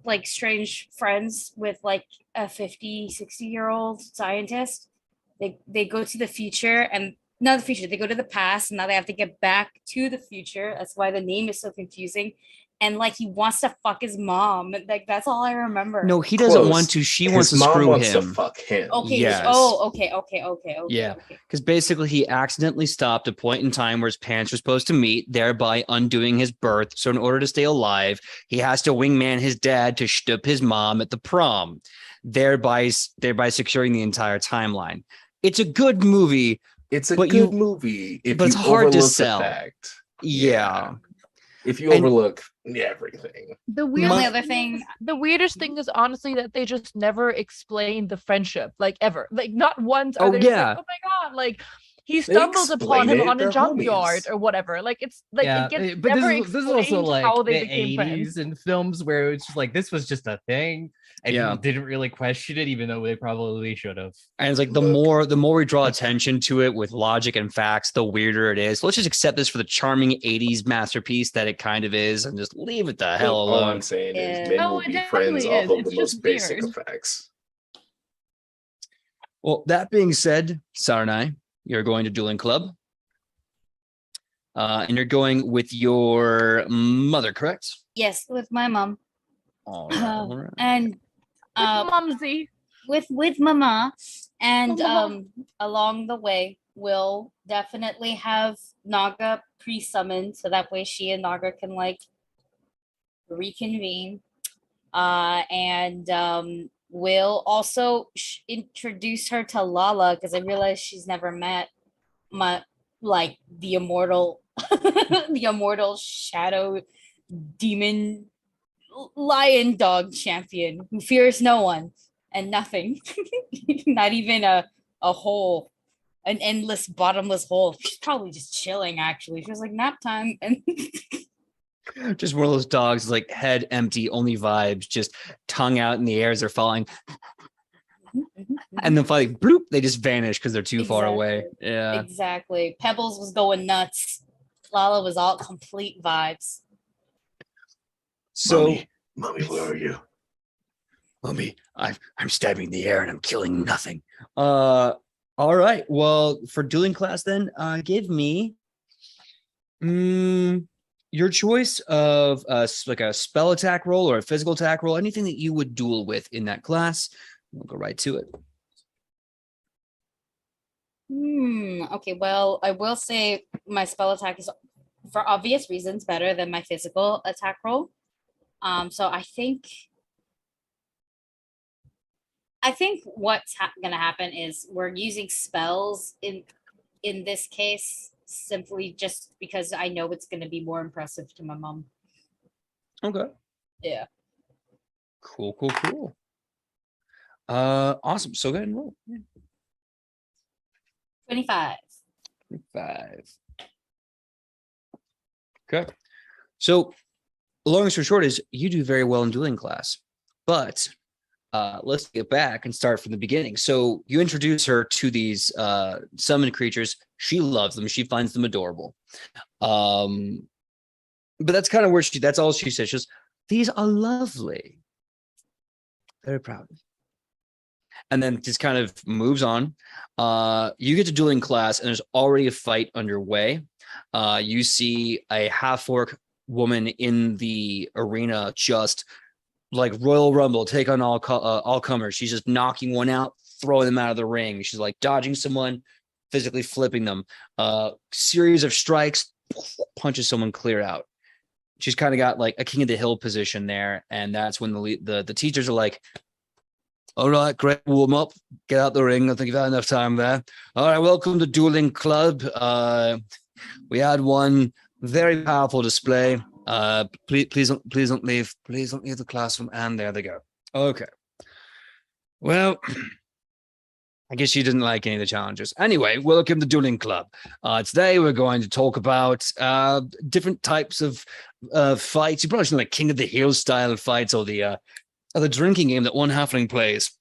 like strange friends with like a 50, 60-year-old scientist. They go to the future, and not the future, they go to the past, and now they have to get back to the future. That's why the name is so confusing. And like he wants to fuck his mom. Like that's all I remember. No, he doesn't Close. want to. She His wants to mom screw wants him. to fuck him. Okay. Yes. Oh, okay. Yeah. Okay. Because basically he accidentally stopped a point in time where his parents were supposed to meet, thereby undoing his birth. So in order to stay alive, he has to wingman his dad to shtup his mom at the prom, thereby securing the entire timeline. It's a good movie. It's a But good movie. If but you it's hard to overlook the sell. fact. Yeah. If you And- overlook everything. The The weirdest only other thing, the weirdest thing is honestly that they just never explain the friendship, like ever. Like not once are Oh, they just yeah. like, oh my god, like he They stumbled upon explain him it, on a they're junkyard homies. or whatever. Like it's like Yeah, it gets but never this is also explained like how they the became 80s friends. and films where it's just like this was just a thing and Yeah. people didn't really question it, even though they probably should have. And it's like the more we draw attention to it with logic and facts, the weirder it is. Let's just accept this for the charming 80s masterpiece that it kind of is and just leave it the hell All alone. I'm saying Yeah. is men No, will it be friends definitely off is. of It's the just most basic weird. of facts. Well, that being said, Sarnai, you're going to Dueling Club. And you're going with your mother, correct? yes, with my mom. All right. All right. And Mumsy. with mama, and Mama. along the way we'll definitely have Naga pre-summoned so that way she and Naga can like reconvene. And we'll also introduce her to Lala because I realized she's never met my like the immortal the immortal shadow demon lion dog champion who fears no one and nothing. Not even a hole, an endless bottomless hole. She's probably just chilling actually. She was like nap time and Just one of those dogs, like head empty, only vibes, just tongue out in the air as they're falling. And then finally, bloop, they just vanish because they're too far away. Exactly. Yeah. Exactly. Pebbles was going nuts. Lala was all complete vibes. So, Mommy, where are you? Mommy, I'm stabbing the air and I'm killing nothing. All right. Well, for dueling class, then give me your choice of like a spell attack roll or a physical attack roll, anything that you would duel with in that class. We'll go right to it. Okay, well, I will say my spell attack is, for obvious reasons, better than my physical attack roll. So I think what's gonna happen is we're using spells in this case simply just because I know it's gonna be more impressive to my mom. Okay. Yeah. Cool. Awesome. So go ahead and roll. 25. 5. Okay. So long story short is you do very well in dueling class, but let's get back and start from the beginning. So you introduce her to these summoned creatures. She loves them. She finds them adorable. But that's kind of where that's all she says. She's, these are lovely. Very proud. And then just kind of moves on. You get to dueling class, and there's already a fight underway. You see a half-orc woman in the arena just like Royal Rumble, take on all comers. She's just knocking one out, throwing them out of the ring. She's like dodging someone, physically flipping them. Series of strikes, punches someone clear out. She's kind of got like a king of the hill position there, and that's when the teachers are like, all right, great warm up. Get out the ring. I think you've had enough time there. All right, welcome to Dueling Club. We had one very powerful display. Please don't leave. Please don't leave the classroom. And there they go. Okay. Well, I guess she didn't like any of the challenges. Anyway, welcome to Dueling Club. Today we're going to talk about different types of fights. You probably should know, like King of the Hill style fights, or the drinking game that one halfling plays.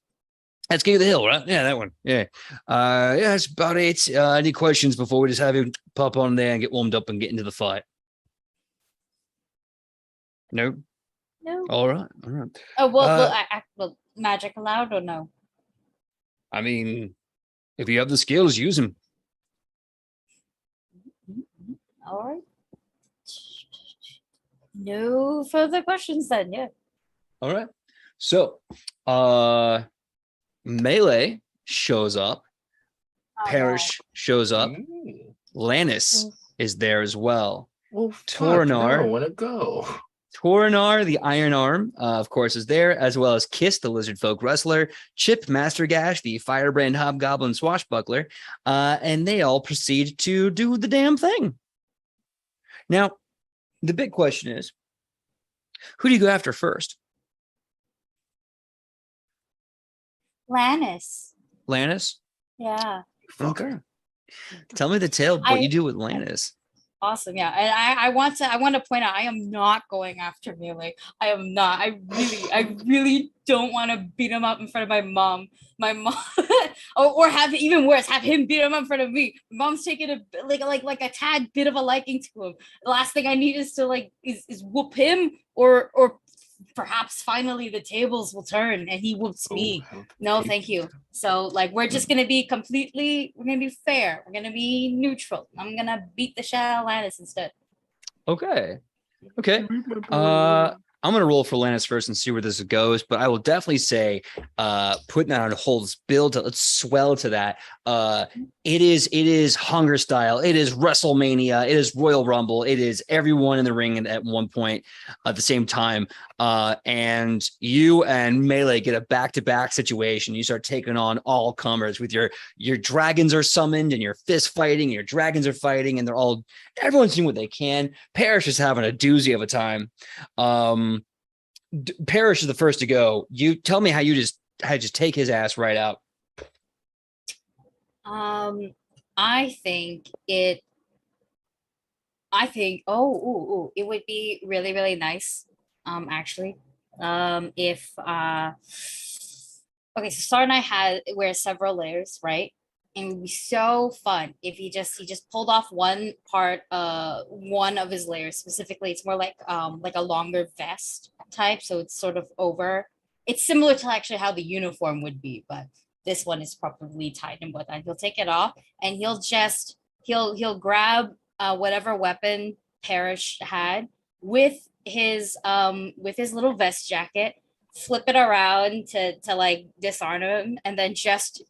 That's King of the Hill, right? Yeah, that one. Yeah. Yeah, that's about it. Any questions before we just have you pop on there and get warmed up and get into the fight? No? No. All right. Oh, well, magic allowed or no? I mean, if you have the skills, use them. All right. No further questions then, yeah. All right. So, Melee shows up. Parrish shows up. Lannis is there as well. Well, Tornar. I want to go. Tornar, the Iron Arm, of course, is there, as well as Kiss, the Lizard Folk Wrestler, Chip Mastergash, the Firebrand Hobgoblin Swashbuckler, and they all proceed to do the damn thing. Now, the big question is, Who do you go after first? Lannis. Lannis? Yeah. Okay. Tell me the tale of what you do with Lannis. Awesome. Yeah. And I want to point out I am not going after Melee. I am not. I really don't want to beat him up in front of my mom. My mom or have even worse, have him beat him up in front of me. My mom's taking a like a tad bit of a liking to him. The last thing I need is to is whoop him or perhaps finally the tables will turn and he whoops me. No, thank you. So like we're just gonna be fair. We're gonna be neutral. I'm gonna beat the shit out of Lannis instead. Okay. I'm gonna roll for Lannis first and see where this goes, but I will definitely say putting that on hold is build to let's swell to that. It is hunger style, it is WrestleMania, it is Royal Rumble, it is everyone in the ring at one point at the same time. And you and Melee get a back-to-back situation. You start taking on all comers with your dragons are summoned and your fist fighting, and your dragons are fighting, and everyone's doing what they can. Parrish is having a doozy of a time. Parrish is the first to go. You tell me how you just take his ass right out. I think it would be really, really nice. Actually, if okay, so Star and I wears several layers, right? And it would be so fun if he just pulled off one part, one of his layers. Specifically, it's more like a longer vest type, so it's sort of over. It's similar to actually how the uniform would be, but this one is properly tied and whatnot. He'll take it off and he'll grab whatever weapon Parrish had with his little vest jacket, flip it around to like disarm him, and then just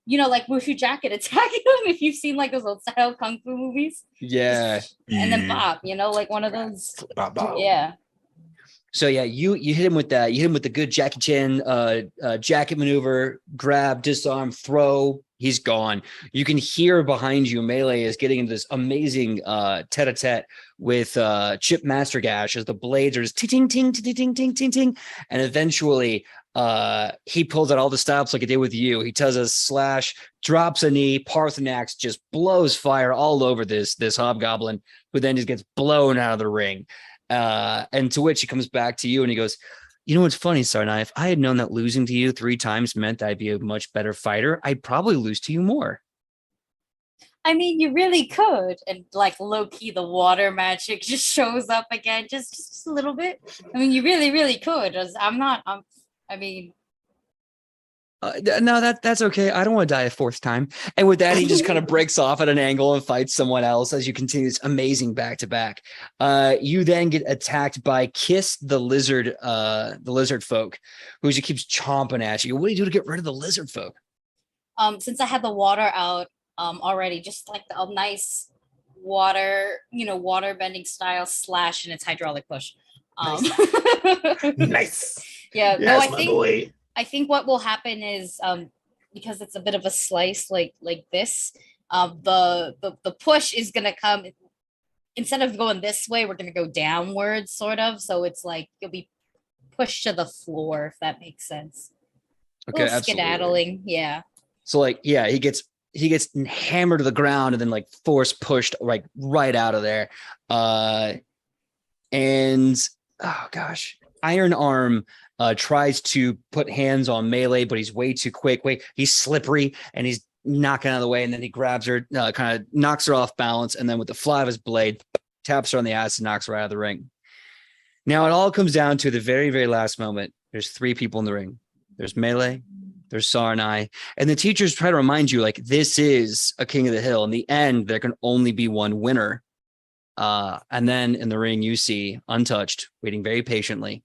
like Mushu jacket attack him if you've seen like those old style kung fu movies. Yeah. And then bop, like one of those. Bop. Yeah. So yeah, you hit him with that. You hit him with the good Jackie Chan jacket maneuver, grab, disarm, throw. He's gone. You can hear behind you, Melee is getting into this amazing tete-a-tete with Chip Mastergash as the blades are just ting, ting, ting, ting, ting, ting, ting. And eventually he pulls out all the stops like he did with you. He does a slash, drops a knee, Parthenax just blows fire all over this hobgoblin, who then just gets blown out of the ring. And to which he comes back to you and he goes, you know what's funny, Sarnai? If I had known that losing to you 3 times meant that I'd be a much better fighter, I'd probably lose to you more. I mean, you really could. And like low-key, the water magic just shows up again, just a little bit. I mean, you really, really could. No, that's okay. I don't want to die a 4th time. And with that, he just kind of breaks off at an angle and fights someone else as you continue this amazing back-to-back. You then get attacked by Kiss the lizard folk, who just keeps chomping at you. What do you do to get rid of the lizard folk? Since I had the water out already, just like a nice water bending style slash and its hydraulic push. Nice. Yeah. Yes, No, I think what will happen is because it's a bit of a slice like this, the push is gonna come instead of going this way, we're gonna go downwards, sort of. So it's like you'll be pushed to the floor, if that makes sense. Okay, skedaddling, yeah. So like, yeah, he gets hammered to the ground and then like force pushed like right out of there. And oh gosh, Iron Arm tries to put hands on Melee, but he's way too quick. He's slippery and he's knocking out of the way. And then he grabs her, kind of knocks her off balance. And then with the fly of his blade, taps her on the ass and knocks her out of the ring. Now it all comes down to the very, very last moment. There's 3 people in the ring. There's Melee, there's Sarnai, and the teachers try to remind you, like, this is a King of the Hill. In the end, there can only be one winner. And then in the ring, you see, untouched, waiting very patiently,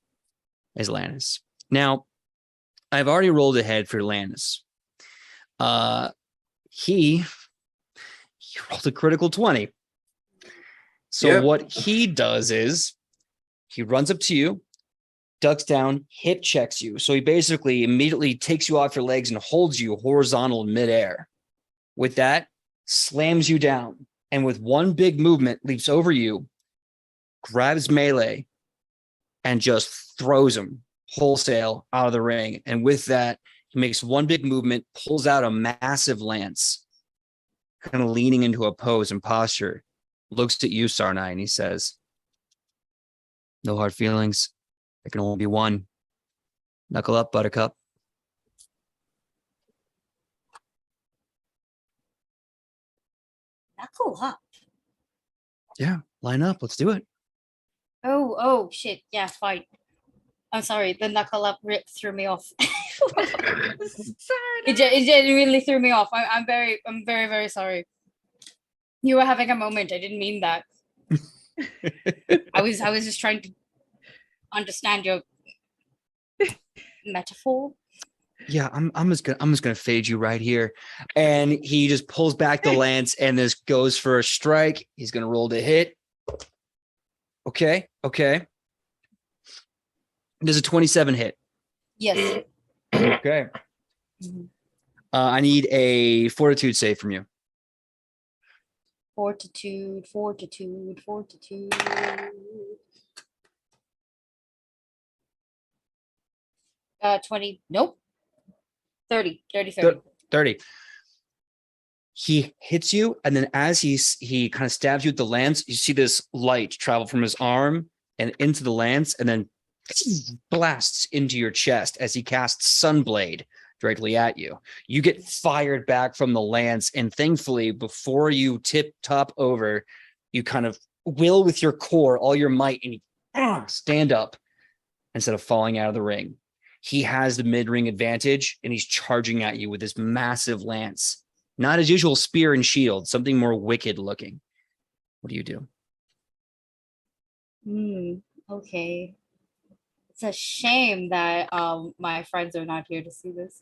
is Lannis. Now, I've already rolled ahead for Lannis. He rolled a critical 20. So what he does is he runs up to you, ducks down, hip checks you. So he basically immediately takes you off your legs and holds you horizontal in midair. With that, slams you down, and with one big movement, leaps over you, grabs Melee, and just throws him wholesale out of the ring. And with that, he makes one big movement, pulls out a massive lance, kind of leaning into a pose and posture, looks at you, Sarnai, and he says, "No hard feelings. There can only be one. Knuckle up, Buttercup." Knuckle up. Yeah, line up. Let's do it. Oh, shit. Yeah, fine. I'm sorry. The knuckle up rip threw me off. It genuinely threw me off. I'm very, very sorry. You were having a moment. I didn't mean that. I was just trying to understand your metaphor. Yeah, I'm just gonna fade you right here. And he just pulls back the lance and this goes for a strike. He's gonna roll to hit. Okay. Does a 27 hit? Yes. Okay. Mhm. I need a fortitude save from you. Fortitude. 20. Nope. 30. 30. He hits you, and then as he kind of stabs you with the lance, you see this light travel from his arm and into the lance, and then blasts into your chest as he casts Sunblade directly at you. You get fired back from the lance, and thankfully, before you tip top over, you kind of will with your core, all your might, and you stand up instead of falling out of the ring. He has the mid-ring advantage, and he's charging at you with this massive lance. Not his usual spear and shield, something more wicked looking. What do you do? Okay. It's a shame that my friends are not here to see this.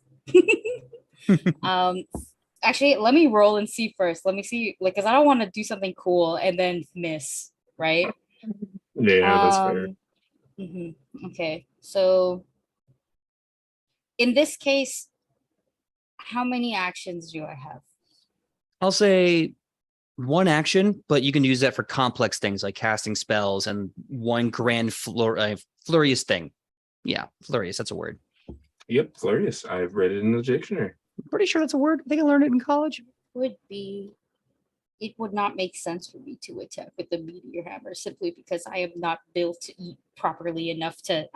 Actually, let me roll and see first. Let me see, like, because I don't want to do something cool and then miss, right? Yeah, that's fair. Okay, so in this case, how many actions do I have? I'll say one action, but you can use that for complex things like casting spells and one grand flurious thing. Yeah, flurious, that's a word. Yep, Flurious. I've read it in the dictionary. I'm pretty sure that's a word. I think I learned it in college. It would not make sense for me to attack with the meteor hammer simply because I am not built to eat properly enough to.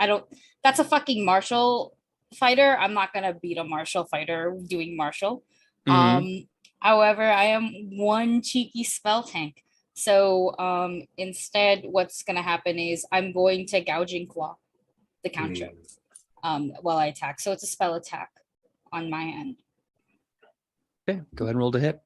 That's a fucking martial fighter. I'm not gonna beat a martial fighter doing martial. However, I am one cheeky spell tank. So instead, what's gonna happen is I'm going to gouging claw the cantrip while I attack. So it's a spell attack on my end. Okay, go ahead and roll to hit.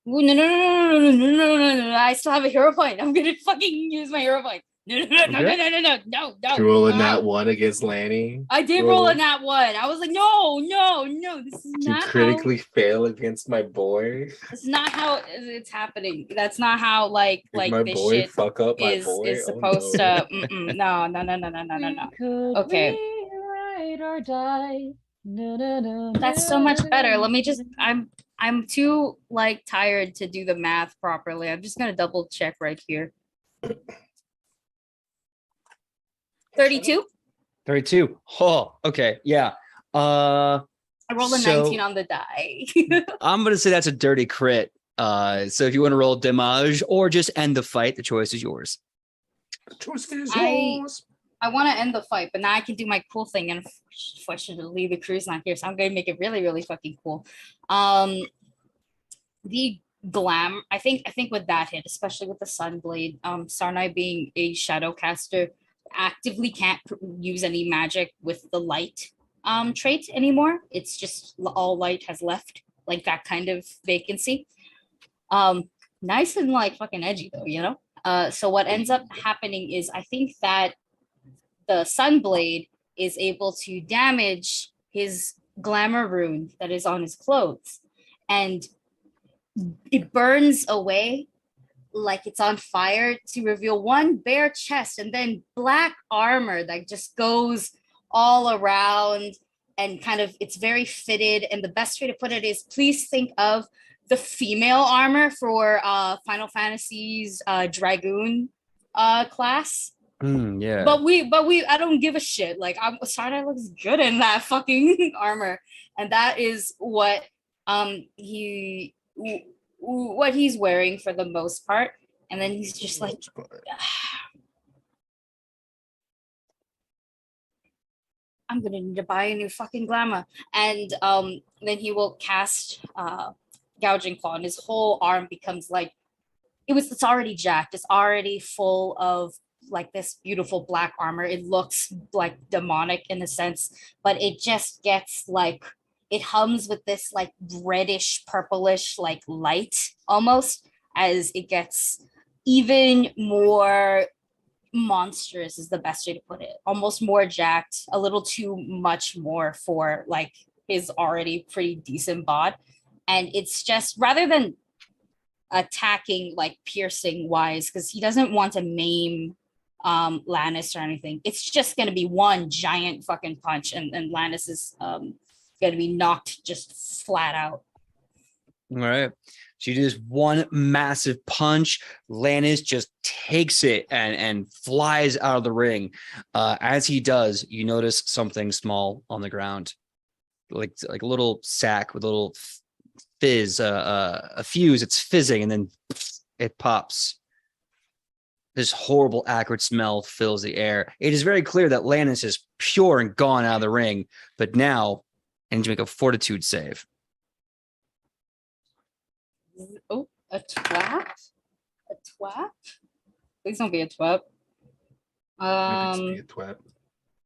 Ooh, no. I still have a hero point. I'm gonna fucking use my hero point. No. You rolling that one against Lanny? I did roll a nat one. I was like, no. This is You not critically fail against my boy. That's not how it's happening. That's not how like my this boy shit fuck up my is boy? is Oh, supposed no. to. No. Okay. Rewrite or die. That's so much better. Let me just. I'm too like tired to do the math properly. I'm just gonna double check right here. 32. 32. Oh, okay. Yeah. I rolled a 19 on the die. I'm gonna say that's a dirty crit. So if you want to roll damage or just end the fight, the choice is yours. The choice is yours. I want to end the fight, but now I can do my cool thing. And unfortunately, the crew's not here, so I'm gonna make it really, really fucking cool. The glam. I think with that hit, especially with the Sunblade, Sarnai being a shadow caster, actively can't use any magic with the light trait anymore. It's just all light has left, like that kind of vacancy. Nice and like fucking edgy though, you know. So what ends up happening is I think that the Sunblade is able to damage his glamour rune that is on his clothes, and it burns away like it's on fire to reveal one bare chest and then black armor that just goes all around and kind of it's very fitted. And the best way to put it is please think of the female armor for Final Fantasy's Dragoon class. Yeah. But I don't give a shit. Like Sarda looks good in that fucking armor. And that is what what he's wearing for the most part. And then he's just like I'm gonna need to buy a new fucking glamour. And then he will cast gouging claw, and his whole arm becomes like it's already jacked. It's already full of like this beautiful black armor. It looks like demonic in a sense, but it just gets like it hums with this like reddish, purplish, like light almost as it gets even more monstrous is the best way to put it. Almost more jacked, a little too much more for like his already pretty decent bod. And it's just rather than attacking like piercing wise, because he doesn't want to maim Lannis or anything. It's just gonna be one giant fucking punch, and Lannis is gonna be knocked just flat out. All right. So you do this one massive punch. Lannis just takes it and flies out of the ring. As he does, you notice something small on the ground, like a little sack with a little fizz, a fuse. It's fizzing, and then it pops. This horrible, acrid smell fills the air. It is very clear that Lannis is pure and gone out of the ring. But now, I need to make a fortitude save. Oh, a twat? A twat? Please don't be a twat.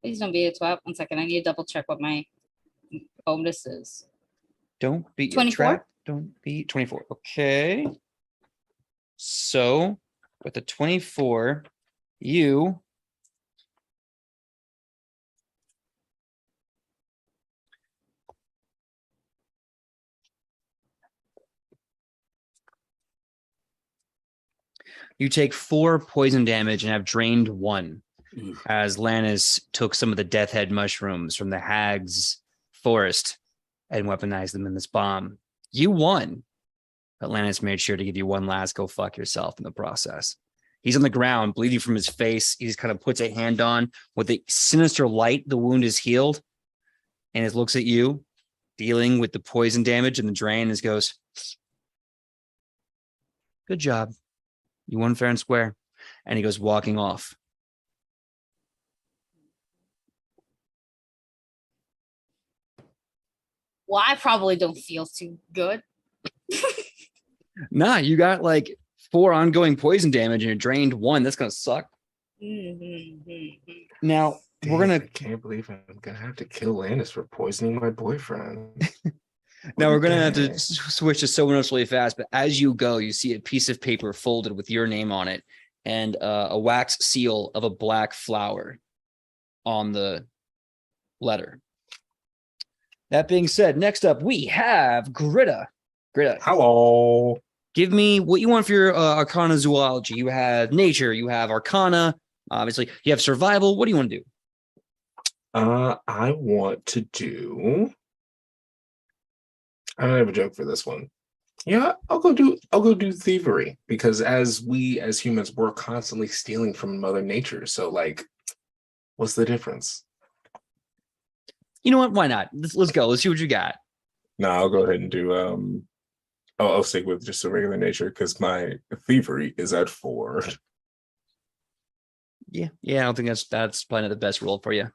Please don't be a twat. 1 second. I need to double check what my bonus is. Don't be 24? trapped. Don't be 24. Okay. So with the 24, you take 4 poison damage and have drained 1 as Lannis took some of the death head mushrooms from the hag's forest and weaponized them in this bomb. You won, but Lannis made sure to give you one last go fuck yourself in the process. He's on the ground, bleeding from his face. He just kind of puts a hand on with a sinister light. The wound is healed, and it looks at you, dealing with the poison damage and the drain, and goes, "Good job. You won fair and square." And he goes walking off. Well, I probably don't feel too good. Nah, you got like 4 ongoing poison damage and you drained 1. That's gonna suck. Now Damn, we're gonna. I can't believe I'm gonna have to kill Lannis for poisoning my boyfriend. Now we're gonna have to switch to someone else really fast. But as you go, you see a piece of paper folded with your name on it and a wax seal of a black flower on the letter. That being said, next up we have Gritta. Gritta, Hello. give me what you want for your Arcana Zoology. You have nature, you have Arcana, obviously. You have survival. What do you want to do? I want to do. I don't have a joke for this one. Yeah, I'll go do thievery, because as humans, we're constantly stealing from Mother Nature. So like, what's the difference? You know what? Why not? Let's go. Let's see what you got. No, I'll go ahead and do I'll stick with just a regular nature because my thievery is at 4. Yeah, I don't think that's probably not the best roll for you.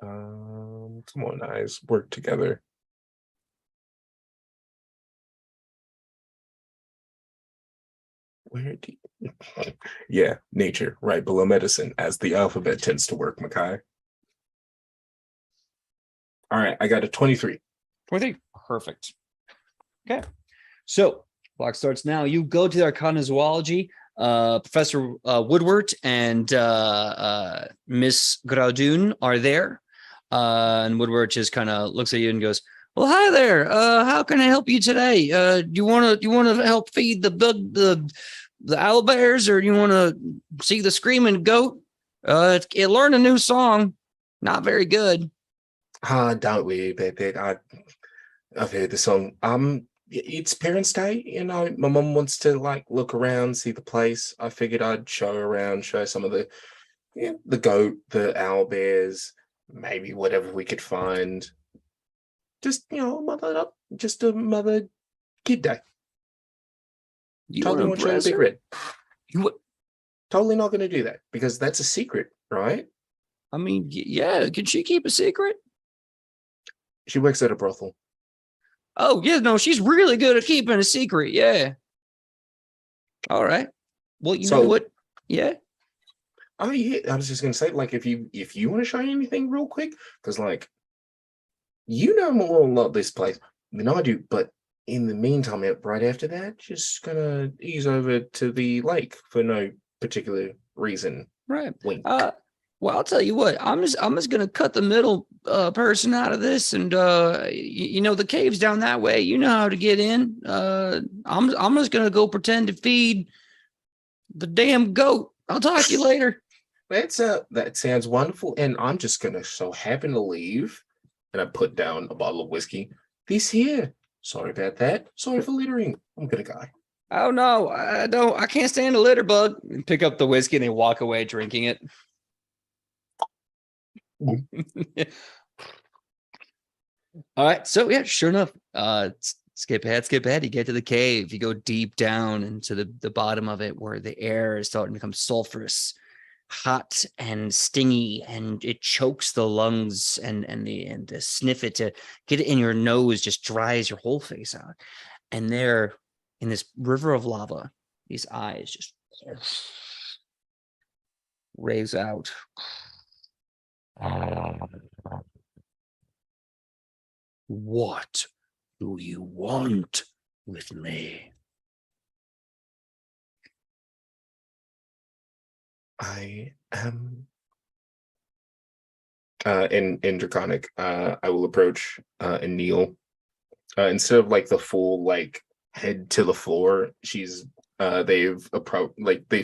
Come on, guys, work together. Where do you... Yeah, nature, right below medicine, as the alphabet tends to work, Makai. All right, I got a 23. 23. Perfect. Okay. So clock starts now. You go to the Arcana Zoology. Professor Woodward and Miss Graudun are there. And Woodward just kind of looks at you and goes, "Well, hi there. How can I help you today? Do you want to help feed the owlbears, or do you want to see the screaming goat? It learned a new song. Not very good." Don't worry about that. I've heard the song. it's Parents' Day, you know. My mum wants to like look around, see the place. I figured I'd show her around, show some of the goat, the owl bears, maybe whatever we could find. Just just a mother kid day. You Totally want won't to show the impress big her? red. You what? Totally not going to do that because that's a secret, right? I mean, yeah. Can she keep a secret? She works at a brothel. Oh, yeah. No, she's really good at keeping a secret. Yeah. All right. Well, you know So- what? Yeah. Oh yeah, I was just gonna say, like, if you want to show you anything real quick, because like you know more about this place than I do, but in the meantime, right after that, just gonna ease over to the lake for no particular reason. Right. Wink. Well, I'll tell you what. I'm just gonna cut the middle person out of this, and you know the cave's down that way. You know how to get in. I'm just gonna go pretend to feed the damn goat. I'll talk to you later. That sounds wonderful, and I'm just gonna so happen to leave, and I put down a bottle of whiskey. This here. Sorry about that. Sorry for littering. I'm gonna go. Oh no, I don't. I can't stand a litter bug. And pick up the whiskey and they walk away drinking it. All right. So yeah, sure enough. Skip ahead. You get to the cave. You go deep down into the bottom of it where the air is starting to become sulfurous, hot and stingy, and it chokes the lungs and the sniff it to get it in your nose just dries your whole face out. And there in this river of lava, these eyes just raise out. What do you want with me? I am in Draconic. I will approach and kneel. Instead of like the full like head to the floor, they've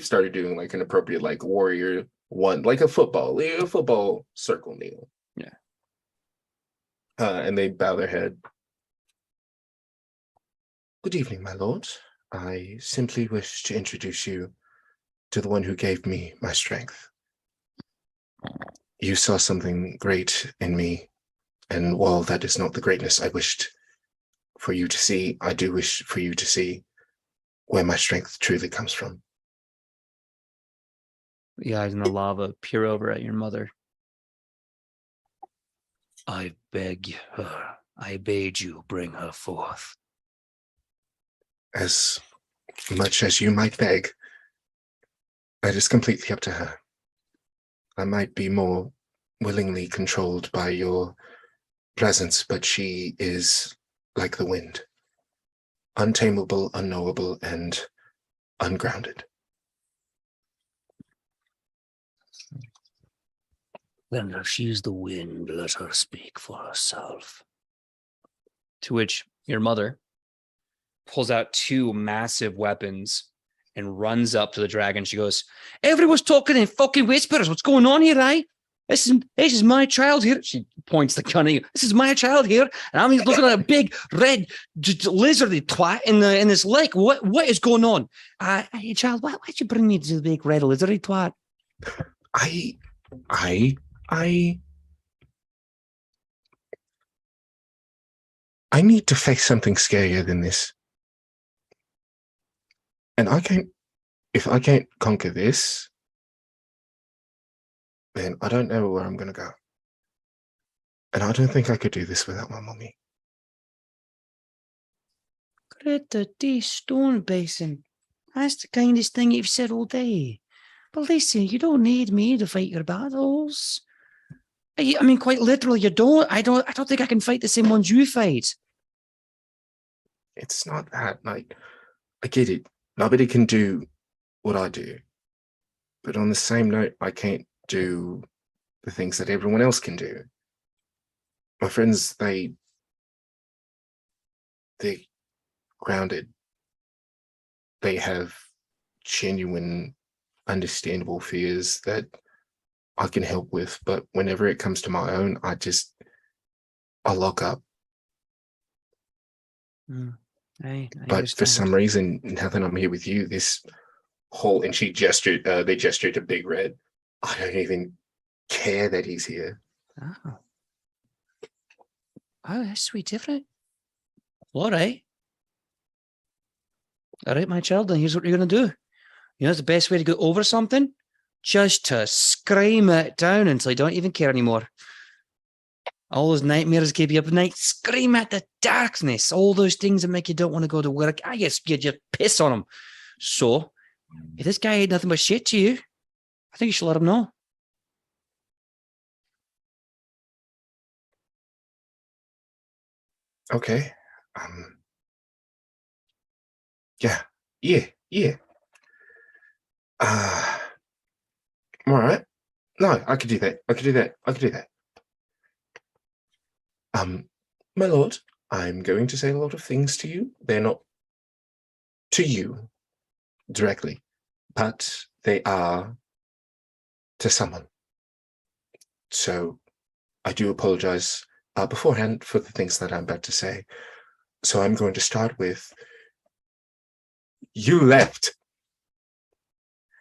started doing like an appropriate like warrior one, like a football circle kneel. Yeah. And they bow their head. Good evening, my lord. I simply wish to introduce you to the one who gave me my strength. You saw something great in me, and while that is not the greatness I wished for you to see, I do wish for you to see where my strength truly comes from. The eyes in the lava peer over at your mother. I beg her. I bade you bring her forth. As much as you might beg, that is completely up to her. I might be more willingly controlled by your presence, but she is like the wind, untamable, unknowable, and ungrounded. Then if she's the wind, let her speak for herself. To which your mother pulls out two massive weapons and runs up to the dragon. She goes, everyone's talking in fucking whispers. What's going on here, right? This is my child here. She points the gun at you. This is my child here. And I'm looking at a big red lizardy twat in this lake. What is going on? Hey, child, why'd you bring me to the big red lizardy twat? I need to face something scarier than this. And if I can't conquer this, then I don't know where I'm going to go. And I don't think I could do this without my mommy. Greta stone basin. That's the kindest thing you've said all day. But listen, you don't need me to fight your battles. I mean, quite literally, you don't. I don't think I can fight the same ones you fight. It's not that. Like, I get it. Nobody can do what I do. But on the same note, I can't do the things that everyone else can do. My friends, they're grounded. They have genuine, understandable fears that I can help with, but whenever it comes to my own, I lock up. I But for understand. some reason, now that I'm here with you, this whole, and she gestured, they gestured to Big Red. I don't even care that he's here. Oh. Oh, that's sweet, different. All right. All right, my child, then here's what you're going to do. You know, the best way to get over something? Just to scream it down until you don't even care anymore. All those nightmares keep you up at night. Scream at the darkness. All those things that make you don't want to go to work. I guess you just piss on them. So, if this guy ain't nothing but shit to you, I think you should let him know. Okay. Yeah. All right. No, I could do that. My lord, I'm going to say a lot of things to you. They're not to you directly, but they are to someone. So I do apologize beforehand for the things that I'm about to say. So I'm going to start with, you left.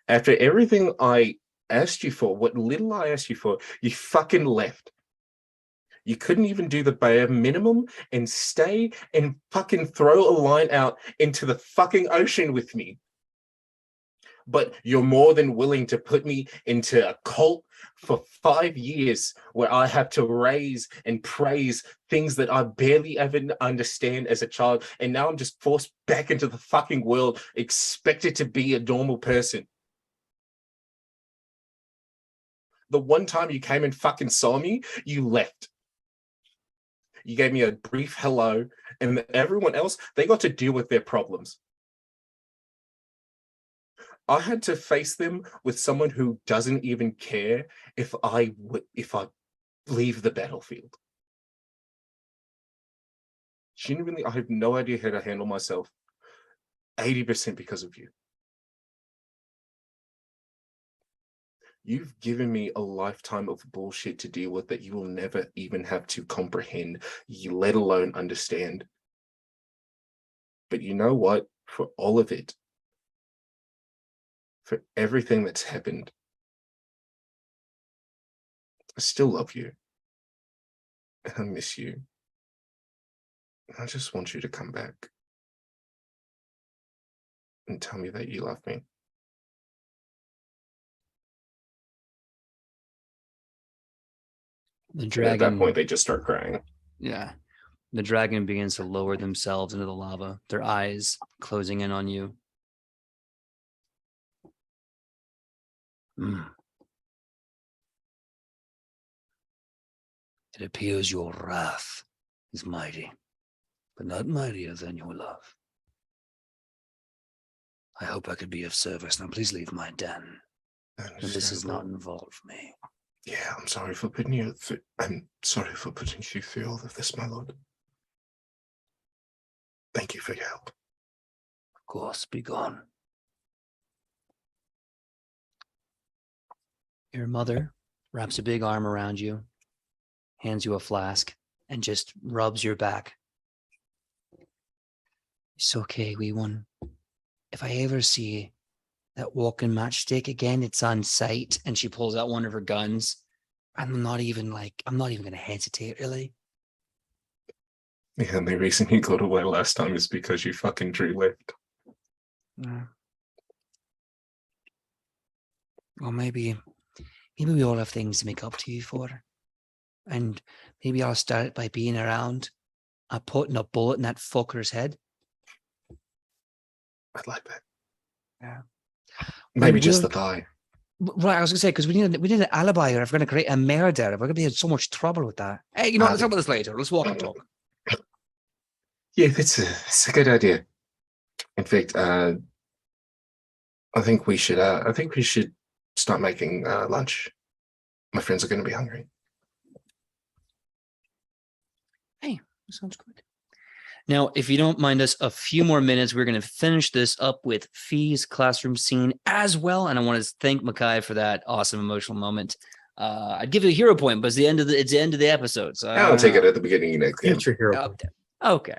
After everything I asked you for, what little I asked you for, you fucking left. You couldn't even do the bare minimum and stay and fucking throw a line out into the fucking ocean with me. But you're more than willing to put me into a cult for 5 years where I have to raise and praise things that I barely even understand as a child. And now I'm just forced back into the fucking world, expected to be a normal person. The one time you came and fucking saw me, you left. You gave me a brief hello, and everyone else, they got to deal with their problems. I had to face them with someone who doesn't even care if I leave the battlefield. Genuinely, I have no idea how to handle myself. 80% because of you. You've given me a lifetime of bullshit to deal with that you will never even have to comprehend, let alone understand. But you know what? For all of it, for everything that's happened, I still love you. And I miss you. I just want you to come back and tell me that you love me. The And dragon. at that point, they just start crying. Yeah. The dragon begins to lower themselves into the lava, their eyes closing in on you. It appears your wrath is mighty, but not mightier than your love. I hope I could be of service. Now please leave my den. And this does not involve me. Yeah, I'm sorry for putting you through. I'm sorry for putting you through all of this, my lord. Thank you for your help. Of course, be gone. Your mother wraps a big arm around you, hands you a flask, and just rubs your back. It's okay, wee one. If I ever see that walking matchstick again, it's on sight. And she pulls out one of her guns. I'm not even going to hesitate, really. Yeah, and the reason you got away last time is because you fucking drew left. Well, maybe we all have things to make up to you for. And maybe I'll start it by being around, putting a bullet in that fucker's head. I'd like that. Yeah. Maybe just the thigh. Right, I was going to say, because we need an alibi, or if we're going to create a murder, we're going to be in so much trouble with that. Hey, you know what? Let's talk about this later. Let's walk and talk. Yeah, it's a good idea. In fact, I think we should start making lunch. My friends are going to be hungry. Hey, that sounds good. Now, if you don't mind us a few more minutes, we're going to finish this up with Fee's classroom scene as well. And I want to thank Makai for that awesome emotional moment. I'd give it a hero point, but it's the end of the episode. So I'll take it at the beginning next game. Future hero. Oh, Okay.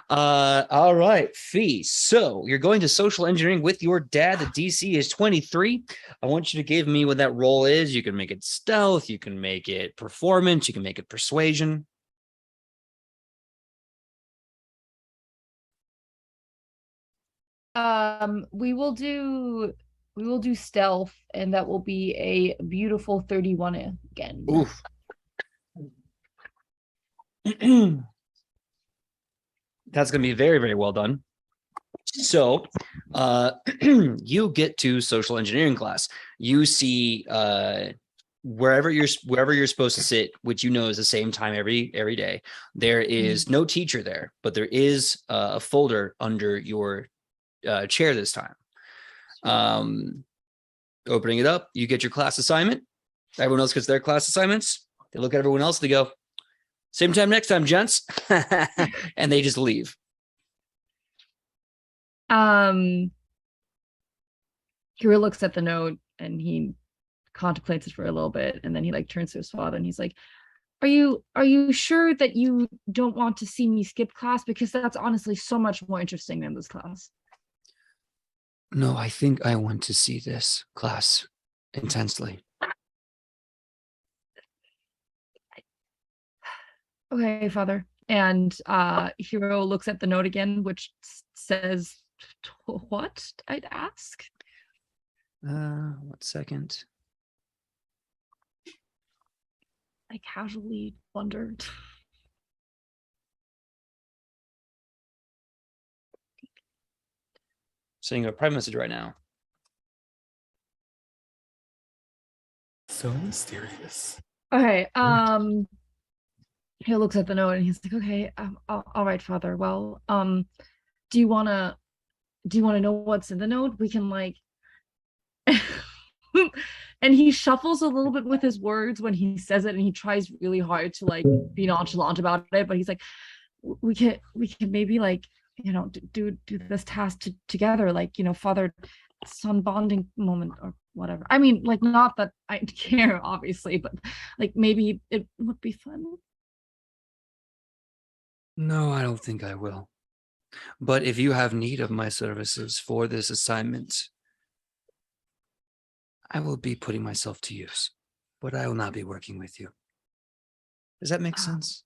All right, Fee. So you're going to social engineering with your dad. The DC is 23. I want you to give me what that roll is. You can make it stealth, you can make it performance, you can make it persuasion. We will do stealth, and that will be a beautiful 31 again. Oof. That's going to be very, very well done. So you get to social engineering class. You see wherever you're supposed to sit, which you know is the same time every day. There is no teacher there, but there is a folder under your chair this time. Opening it up, you get your class assignment. Everyone else gets their class assignments. They look at everyone else. They go, same time next time, gents. And they just leave. Kira looks at the note and he contemplates it for a little bit, and then he like turns to his father and he's like, are you sure that you don't want to see me skip class? Because that's honestly so much more interesting than this class. No, I think I want to see this class intensely. Okay, father. And Hiro looks at the note again, which says what, I'd ask. 1 second. I casually wondered. Sending a private message right now. So mysterious. Okay, he looks at the note and he's like, okay, all right, father. Well, do you wanna know what's in the note? We can like and he shuffles a little bit with his words when he says it, and he tries really hard to like be nonchalant about it, but he's like, we can maybe like, you know, do this task together, like, you know, father son bonding moment or whatever. I mean, like, not that I care obviously, but like maybe it would be fun. No, I don't think I will. But if you have need of my services for this assignment, I will be putting myself to use, but I will not be working with you. Does that make sense?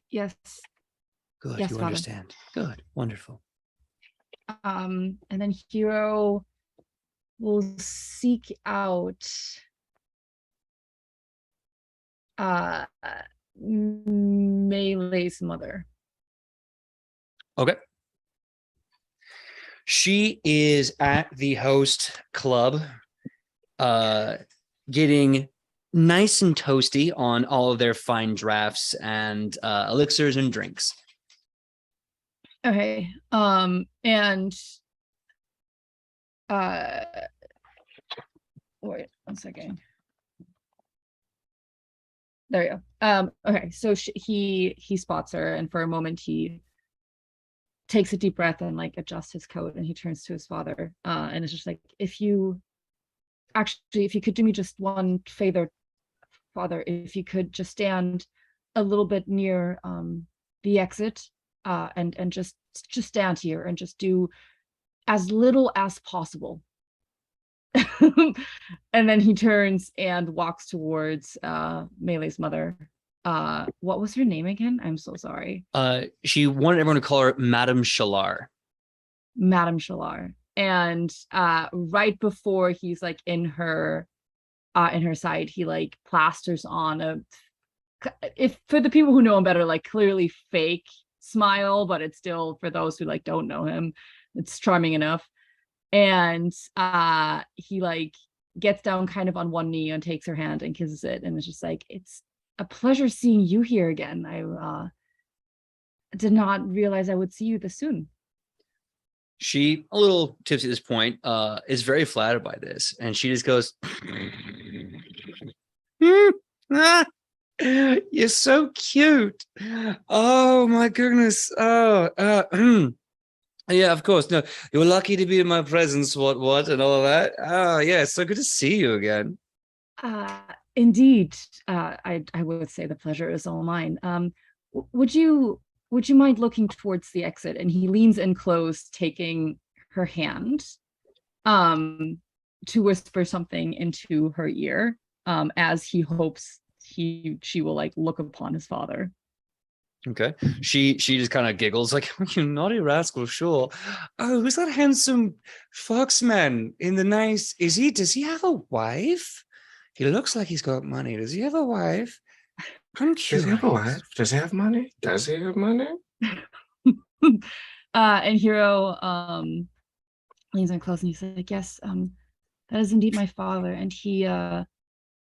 Yes. Good, yes, you father. understand. Good, wonderful. And then Hiro will seek out Melee's mother. Okay. She is at the host club, getting nice and toasty on all of their fine drafts and elixirs and drinks. Okay. And wait 1 second. There you go. Okay, so he spots her, and for a moment he takes a deep breath and like adjusts his coat, and he turns to his father, and it's just like, if you could do me just one favor, father, if you could just stand a little bit near the exit, and just stand here and just do as little as possible. And then he turns and walks towards Melee's mother. What was her name again? I'm so sorry. She wanted everyone to call her Madame Shalar. Madame Shalar. And right before he's like in her side, he like plasters on if for the people who know him better, like clearly fake smile, but it's still, for those who like don't know him, it's charming enough. And he like gets down kind of on one knee and takes her hand and kisses it, and it's just like, it's a pleasure seeing you here again. I did not realize I would see you this soon. She, a little tipsy at this point, is very flattered by this, and she just goes, "You're so cute. Oh my goodness. Yeah, of course. No, you're lucky to be in my presence. What, and all of that. Oh, yeah, it's so good to see you again." Indeed, I would say the pleasure is all mine. Would you mind looking towards the exit? And he leans in close, taking her hand, to whisper something into her ear, as he hopes she will like look upon his father. Okay. She just kind of giggles like, you naughty rascal, sure. Oh, who's that handsome foxman in the nice, does he have a wife? He looks like he's got money. Does he have a wife? I'm curious. Does he have a wife? Does he have money? Does he have money? And Hero leans in close and he's like, yes, that is indeed my father. And he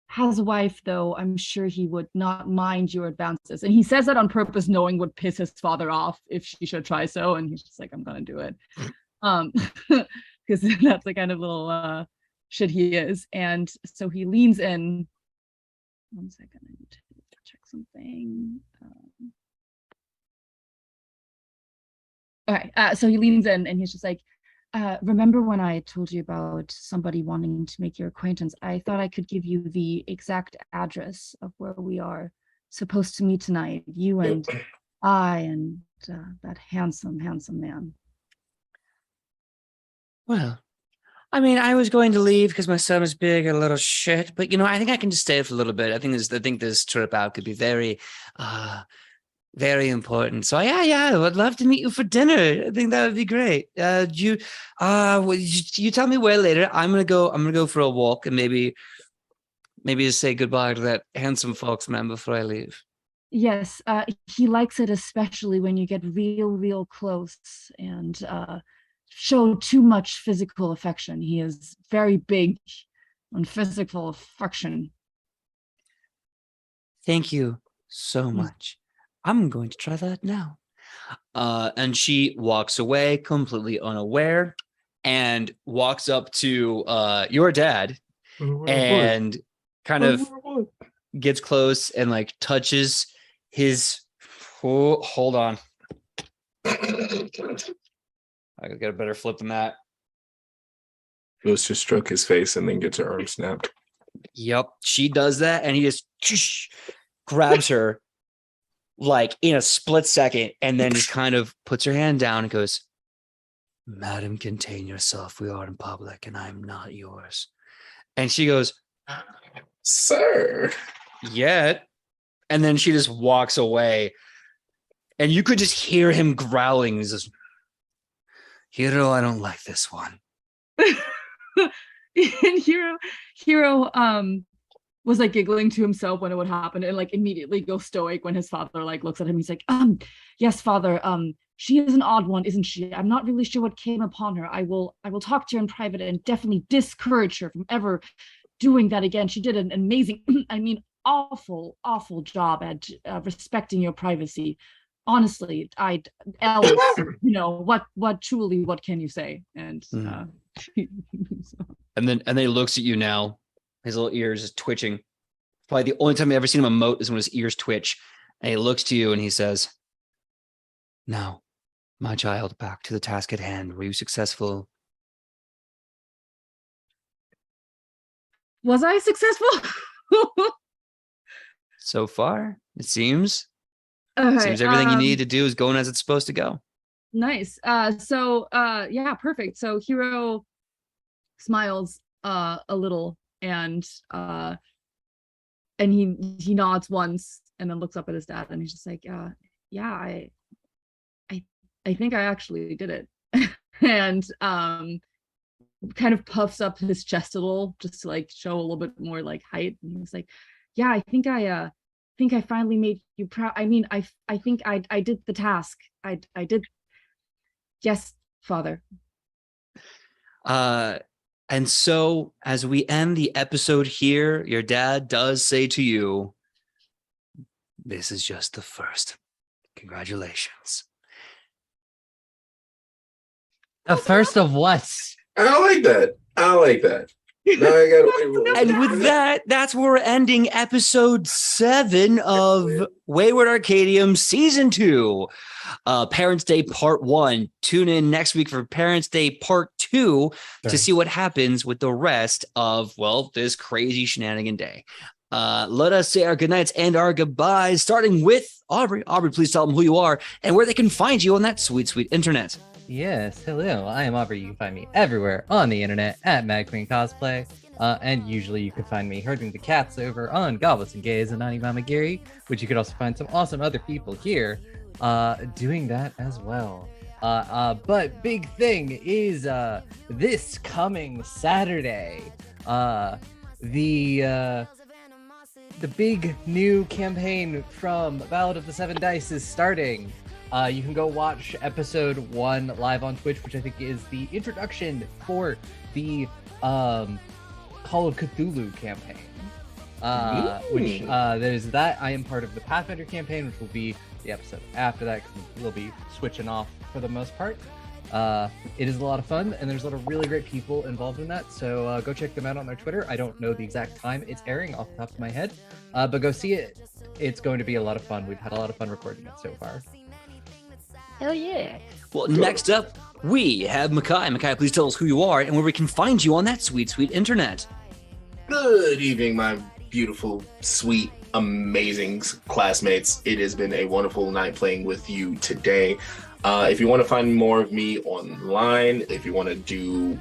has a wife, though I'm sure he would not mind your advances. And he says that on purpose, knowing would piss his father off if she should try so. And he's just like, I'm gonna do it. Because that's the kind of little shit he is. And so he leans in. 1 second, I need to check something. Okay, so he leans in and he's just like, remember when I told you about somebody wanting to make your acquaintance? I thought I could give you the exact address of where we are supposed to meet tonight. You and I and that handsome man. Well, I mean, I was going to leave because my son is big and a little shit, but I think I can just stay for a little bit. I think this trip out could be very, very important. So I would love to meet you for dinner. I think that would be great. You tell me where later. I'm gonna go for a walk and maybe just say goodbye to that handsome foxman before I leave. Yes, he likes it especially when you get real close and show too much physical affection. He is very big on physical affection. Thank you so much. I'm going to try that now. And she walks away completely unaware and walks up to your dad and kind of gets close and like touches his. Oh, hold on. I gotta get a better flip than that. Goes to stroke his face and then gets her arm snapped. Yep, she does that, and he just grabs her like in a split second, and then just kind of puts her hand down and goes, "Madam, contain yourself. We are in public, and I'm not yours." And she goes, "Sir." Yet, and then she just walks away, and you could just hear him growling. He's just, Hero, I don't like this one. And Hero was like giggling to himself when it would happen and like immediately go stoic when his father like looks at him. He's like, yes, father, she is an odd one, isn't she? I'm not really sure what came upon her. I will talk to her in private and definitely discourage her from ever doing that again. She did an amazing, awful job at respecting your privacy. Honestly, Alice, what can you say? And so. and then he looks at you now. His little ears is twitching. Probably the only time I've ever seen him emote is when his ears twitch. And he looks to you and he says, "Now, my child, back to the task at hand. Were you successful?" Was I successful? So far, it seems. Okay, Seems everything you need to do is going as it's supposed to go. Nice. Yeah, perfect. So Hero smiles a little and he nods once and then looks up at his dad and he's just like, yeah, I think I actually did it. And kind of puffs up his chest a little just to like show a little bit more like height. And he's like, yeah, I think I finally made you proud. I think I did the task. I did. Yes, father. And so as we end the episode here, your dad does say to you, "This is just the first. Congratulations." The first of what? I like that. Now I gotta And with that, that's where we're ending episode 7 of Wayward Arcadium Season 2. Parents' Day Part 1. Tune in next week for Parents' Day Part 2 to see what happens with the rest of, this crazy shenanigan day. Let us say our goodnights and our goodbyes, starting with Aubrey. Aubrey, please tell them who you are and where they can find you on that sweet, sweet internet. Yes, hello. I am Aubrey. You can find me everywhere on the internet at Mad Queen Cosplay. And usually you can find me herding the cats over on Goblets and Gays and Nani Mamagiri, which you could also find some awesome other people here doing that as well. But big thing is this coming Saturday, the big new campaign from Ballad of the Seven Dice is starting. You can go watch episode 1 live on Twitch, which I think is the introduction for the Call of Cthulhu campaign. Which there's that. I am part of the Pathfinder campaign, which will be the episode after that, because we'll be switching off for the most part. It is a lot of fun, and there's a lot of really great people involved in that, so go check them out on their Twitter. I don't know the exact time it's airing off the top of my head, but go see it. It's going to be a lot of fun. We've had a lot of fun recording it so far. Hell yeah. Well, next up, we have Makai. Makai, please tell us who you are and where we can find you on that sweet, sweet internet. Good evening, my beautiful, sweet, amazing classmates. It has been a wonderful night playing with you today. If you want to find more of me online, if you want to do,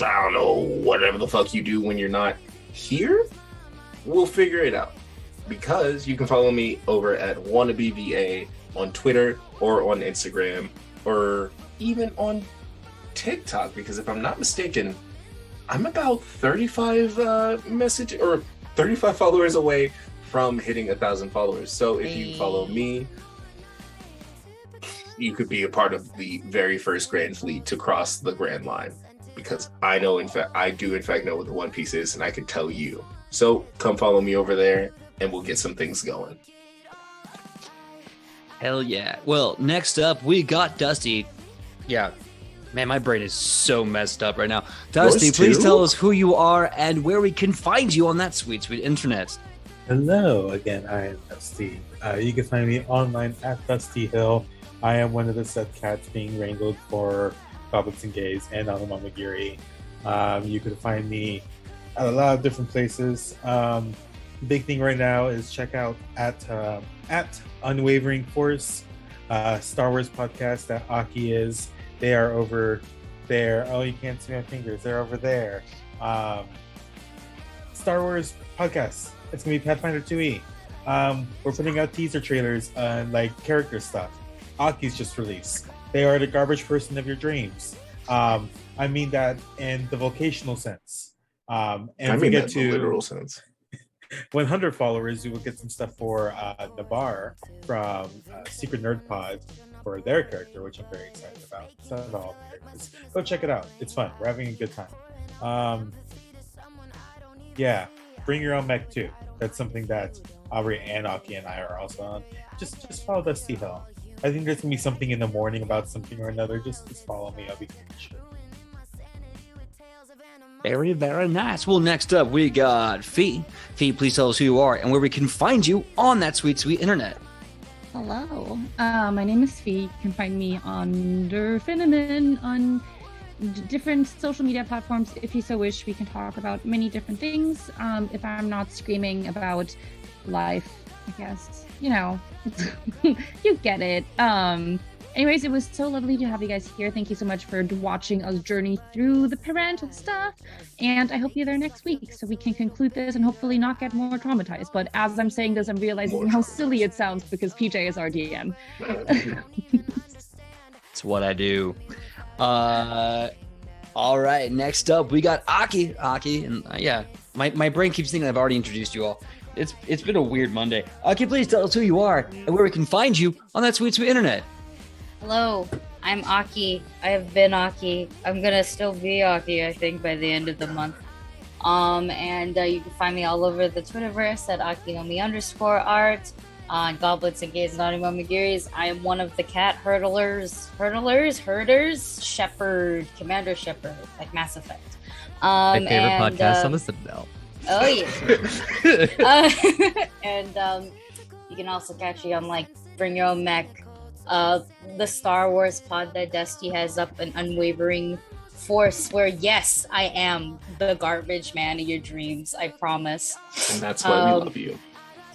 I don't know, whatever the fuck you do when you're not here, we'll figure it out. Because you can follow me over at WannabeVA on Twitter or on Instagram or even on TikTok, because if I'm not mistaken, I'm about 35 35 followers away from hitting 1,000 followers. So if you follow me, you could be a part of the very first Grand Fleet to cross the Grand Line, because I know, in fact, I do in fact know what the One Piece is, and I can tell you. So come follow me over there, and we'll get some things going. Hell yeah. Well, next up, we got Dusty. Yeah. Man, my brain is so messed up right now. Dusty, please tell us who you are and where we can find you on that sweet, sweet internet. Hello again, I am Dusty. You can find me online at Dusty Hill. I am one of the said cats being wrangled for Goblets and Gays and Alamamagiri. You can find me at a lot of different places. Big thing right now is check out at Unwavering Force, Star Wars podcast that Aki is. They are over there. Oh, you can't see my fingers. They're over there. Star Wars podcast. It's gonna be Pathfinder2e. We're putting out teaser trailers and like character stuff. Aki's just released. They are the garbage person of your dreams. I mean that in the vocational sense. And I we mean get that to in the literal sense. 100 followers, you will get some stuff for Nabar from Secret Nerd Pod for their character, which I'm very excited about. It's not all characters. Go check it out. It's fun. We're having a good time. Yeah, bring your own mech too. That's something that Aubrey and Aki and I are also on. Just follow Dusty Hill. I think there's gonna be something in the morning about something or another. Just follow me. I'll be sure. Very, very nice. Well, next up, we got Fee. Fee, please tell us who you are and where we can find you on that sweet, sweet internet. Hello. My name is Fee. You can find me under Finneman on different social media platforms. If you so wish, we can talk about many different things. If I'm not screaming about life, I guess, you know, you get it. Anyways, it was so lovely to have you guys here. Thank you so much for watching us journey through the parental stuff. And I hope you're there next week so we can conclude this and hopefully not get more traumatized. But as I'm saying this, I'm realizing how silly it sounds because PJ is our DM. That's what I do. All right, next up, we got Aki. Aki, and yeah, my brain keeps thinking I've already introduced you all. It's been a weird Monday. Aki, please tell us who you are and where we can find you on that sweet, sweet internet. Hello, I'm Aki. I have been Aki. I'm gonna still be Aki, I think, by the end of the month. And you can find me all over the Twitterverse at Akinomi_art, on Goblets and Gays and Animamagiris. I am one of the cat herders, shepherd, commander shepherd, like Mass Effect. My favorite podcast on the Citadel. Oh yeah. And you can also catch me on like Bring Your Own Mech, the Star Wars pod that Dusty has up, an Unwavering force where yes, I am the garbage man in your dreams. I promise. And that's why we love you.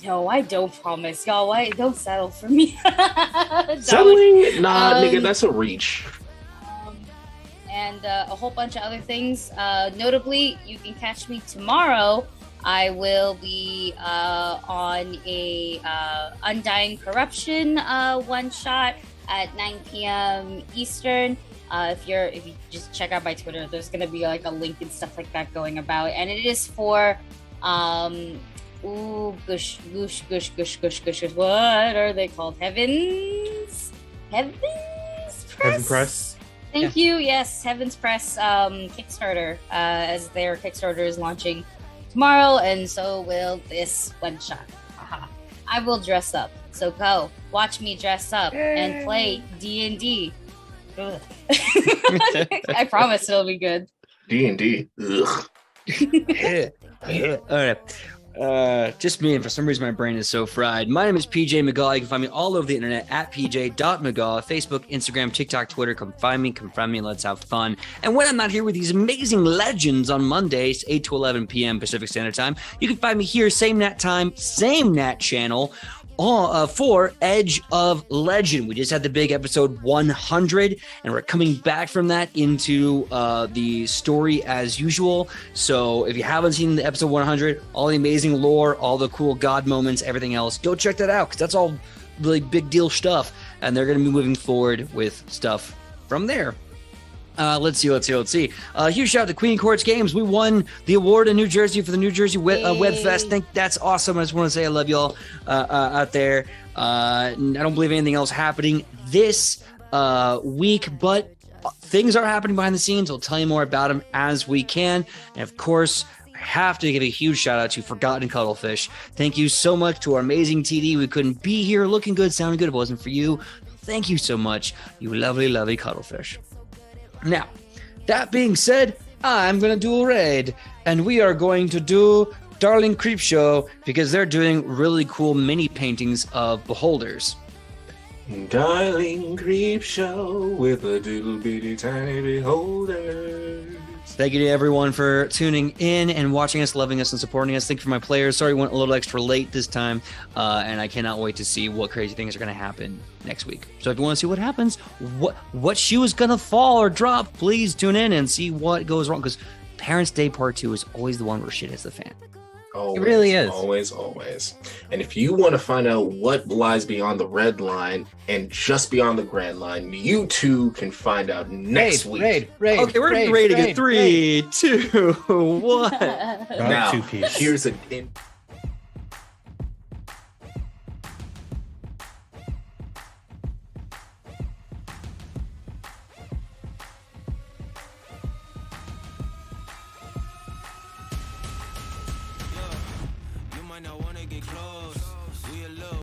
No, I don't promise, y'all. Why don't settle for me? Don't. Settling? Nah, nigga, that's a reach. And a whole bunch of other things. Notably, you can catch me tomorrow. I will be on a Undying Corruption one shot at 9 p.m. Eastern. If you just check out my Twitter, there's gonna be like a link and stuff like that going about, and it is for gush. What are they called? Heaven's Press. Heaven Press. Thank you. Yes, Heaven's Press Kickstarter, as their Kickstarter is launching tomorrow, and so will this one shot. Haha. I will dress up, so go watch me dress up and play D&D. I promise it'll be good. D&D. Ugh. All right. Just me, and for some reason my brain is so fried. My name is PJ McGaw. You can find me all over the internet at pj.mcgaw, Facebook, Instagram, TikTok, Twitter. Come find me, and let's have fun. And when I'm not here with these amazing legends on Mondays, 8 to 11 p.m. Pacific Standard Time, you can find me here, same nat time, same nat channel, for Edge of Legend. We just had the big episode 100, and we're coming back from that into the story as usual. So if you haven't seen the episode 100, all the amazing lore, all the cool god moments, everything else, go check that out, because that's all really big deal stuff, and they're going to be moving forward with stuff from there. Let's see. Huge shout out to Queen Courts Games. We won the award in New Jersey for the New Jersey Web Fest. I think that's awesome. I just want to say I love y'all out there. I don't believe anything else happening this week, but things are happening behind the scenes. We'll tell you more about them as we can. And of course, I have to give a huge shout out to Forgotten Cuttlefish. Thank you so much to our amazing TD. We couldn't be here looking good, sounding good if it wasn't for you. Thank you so much, you lovely, lovely cuttlefish. Now, that being said, I'm going to do a raid, and we are going to do Darling Creepshow, because they're doing really cool mini paintings of beholders. Darling Creepshow with a little bitty tiny beholder. Thank you to everyone for tuning in and watching us, loving us, and supporting us. Thank you for my players. Sorry we went a little extra late this time, and I cannot wait to see what crazy things are going to happen next week. So if you want to see what happens, what shoe is going to fall or drop, please tune in and see what goes wrong, because Parents' Day Part 2 is always the one where shit hits the fan. Always, it really is. Always. And if you want to find out what lies beyond the red line and just beyond the grand line, you too can find out next week. Raid, okay, we're going to be raiding in 3, 2, 1. Now, 2-piece. here's a...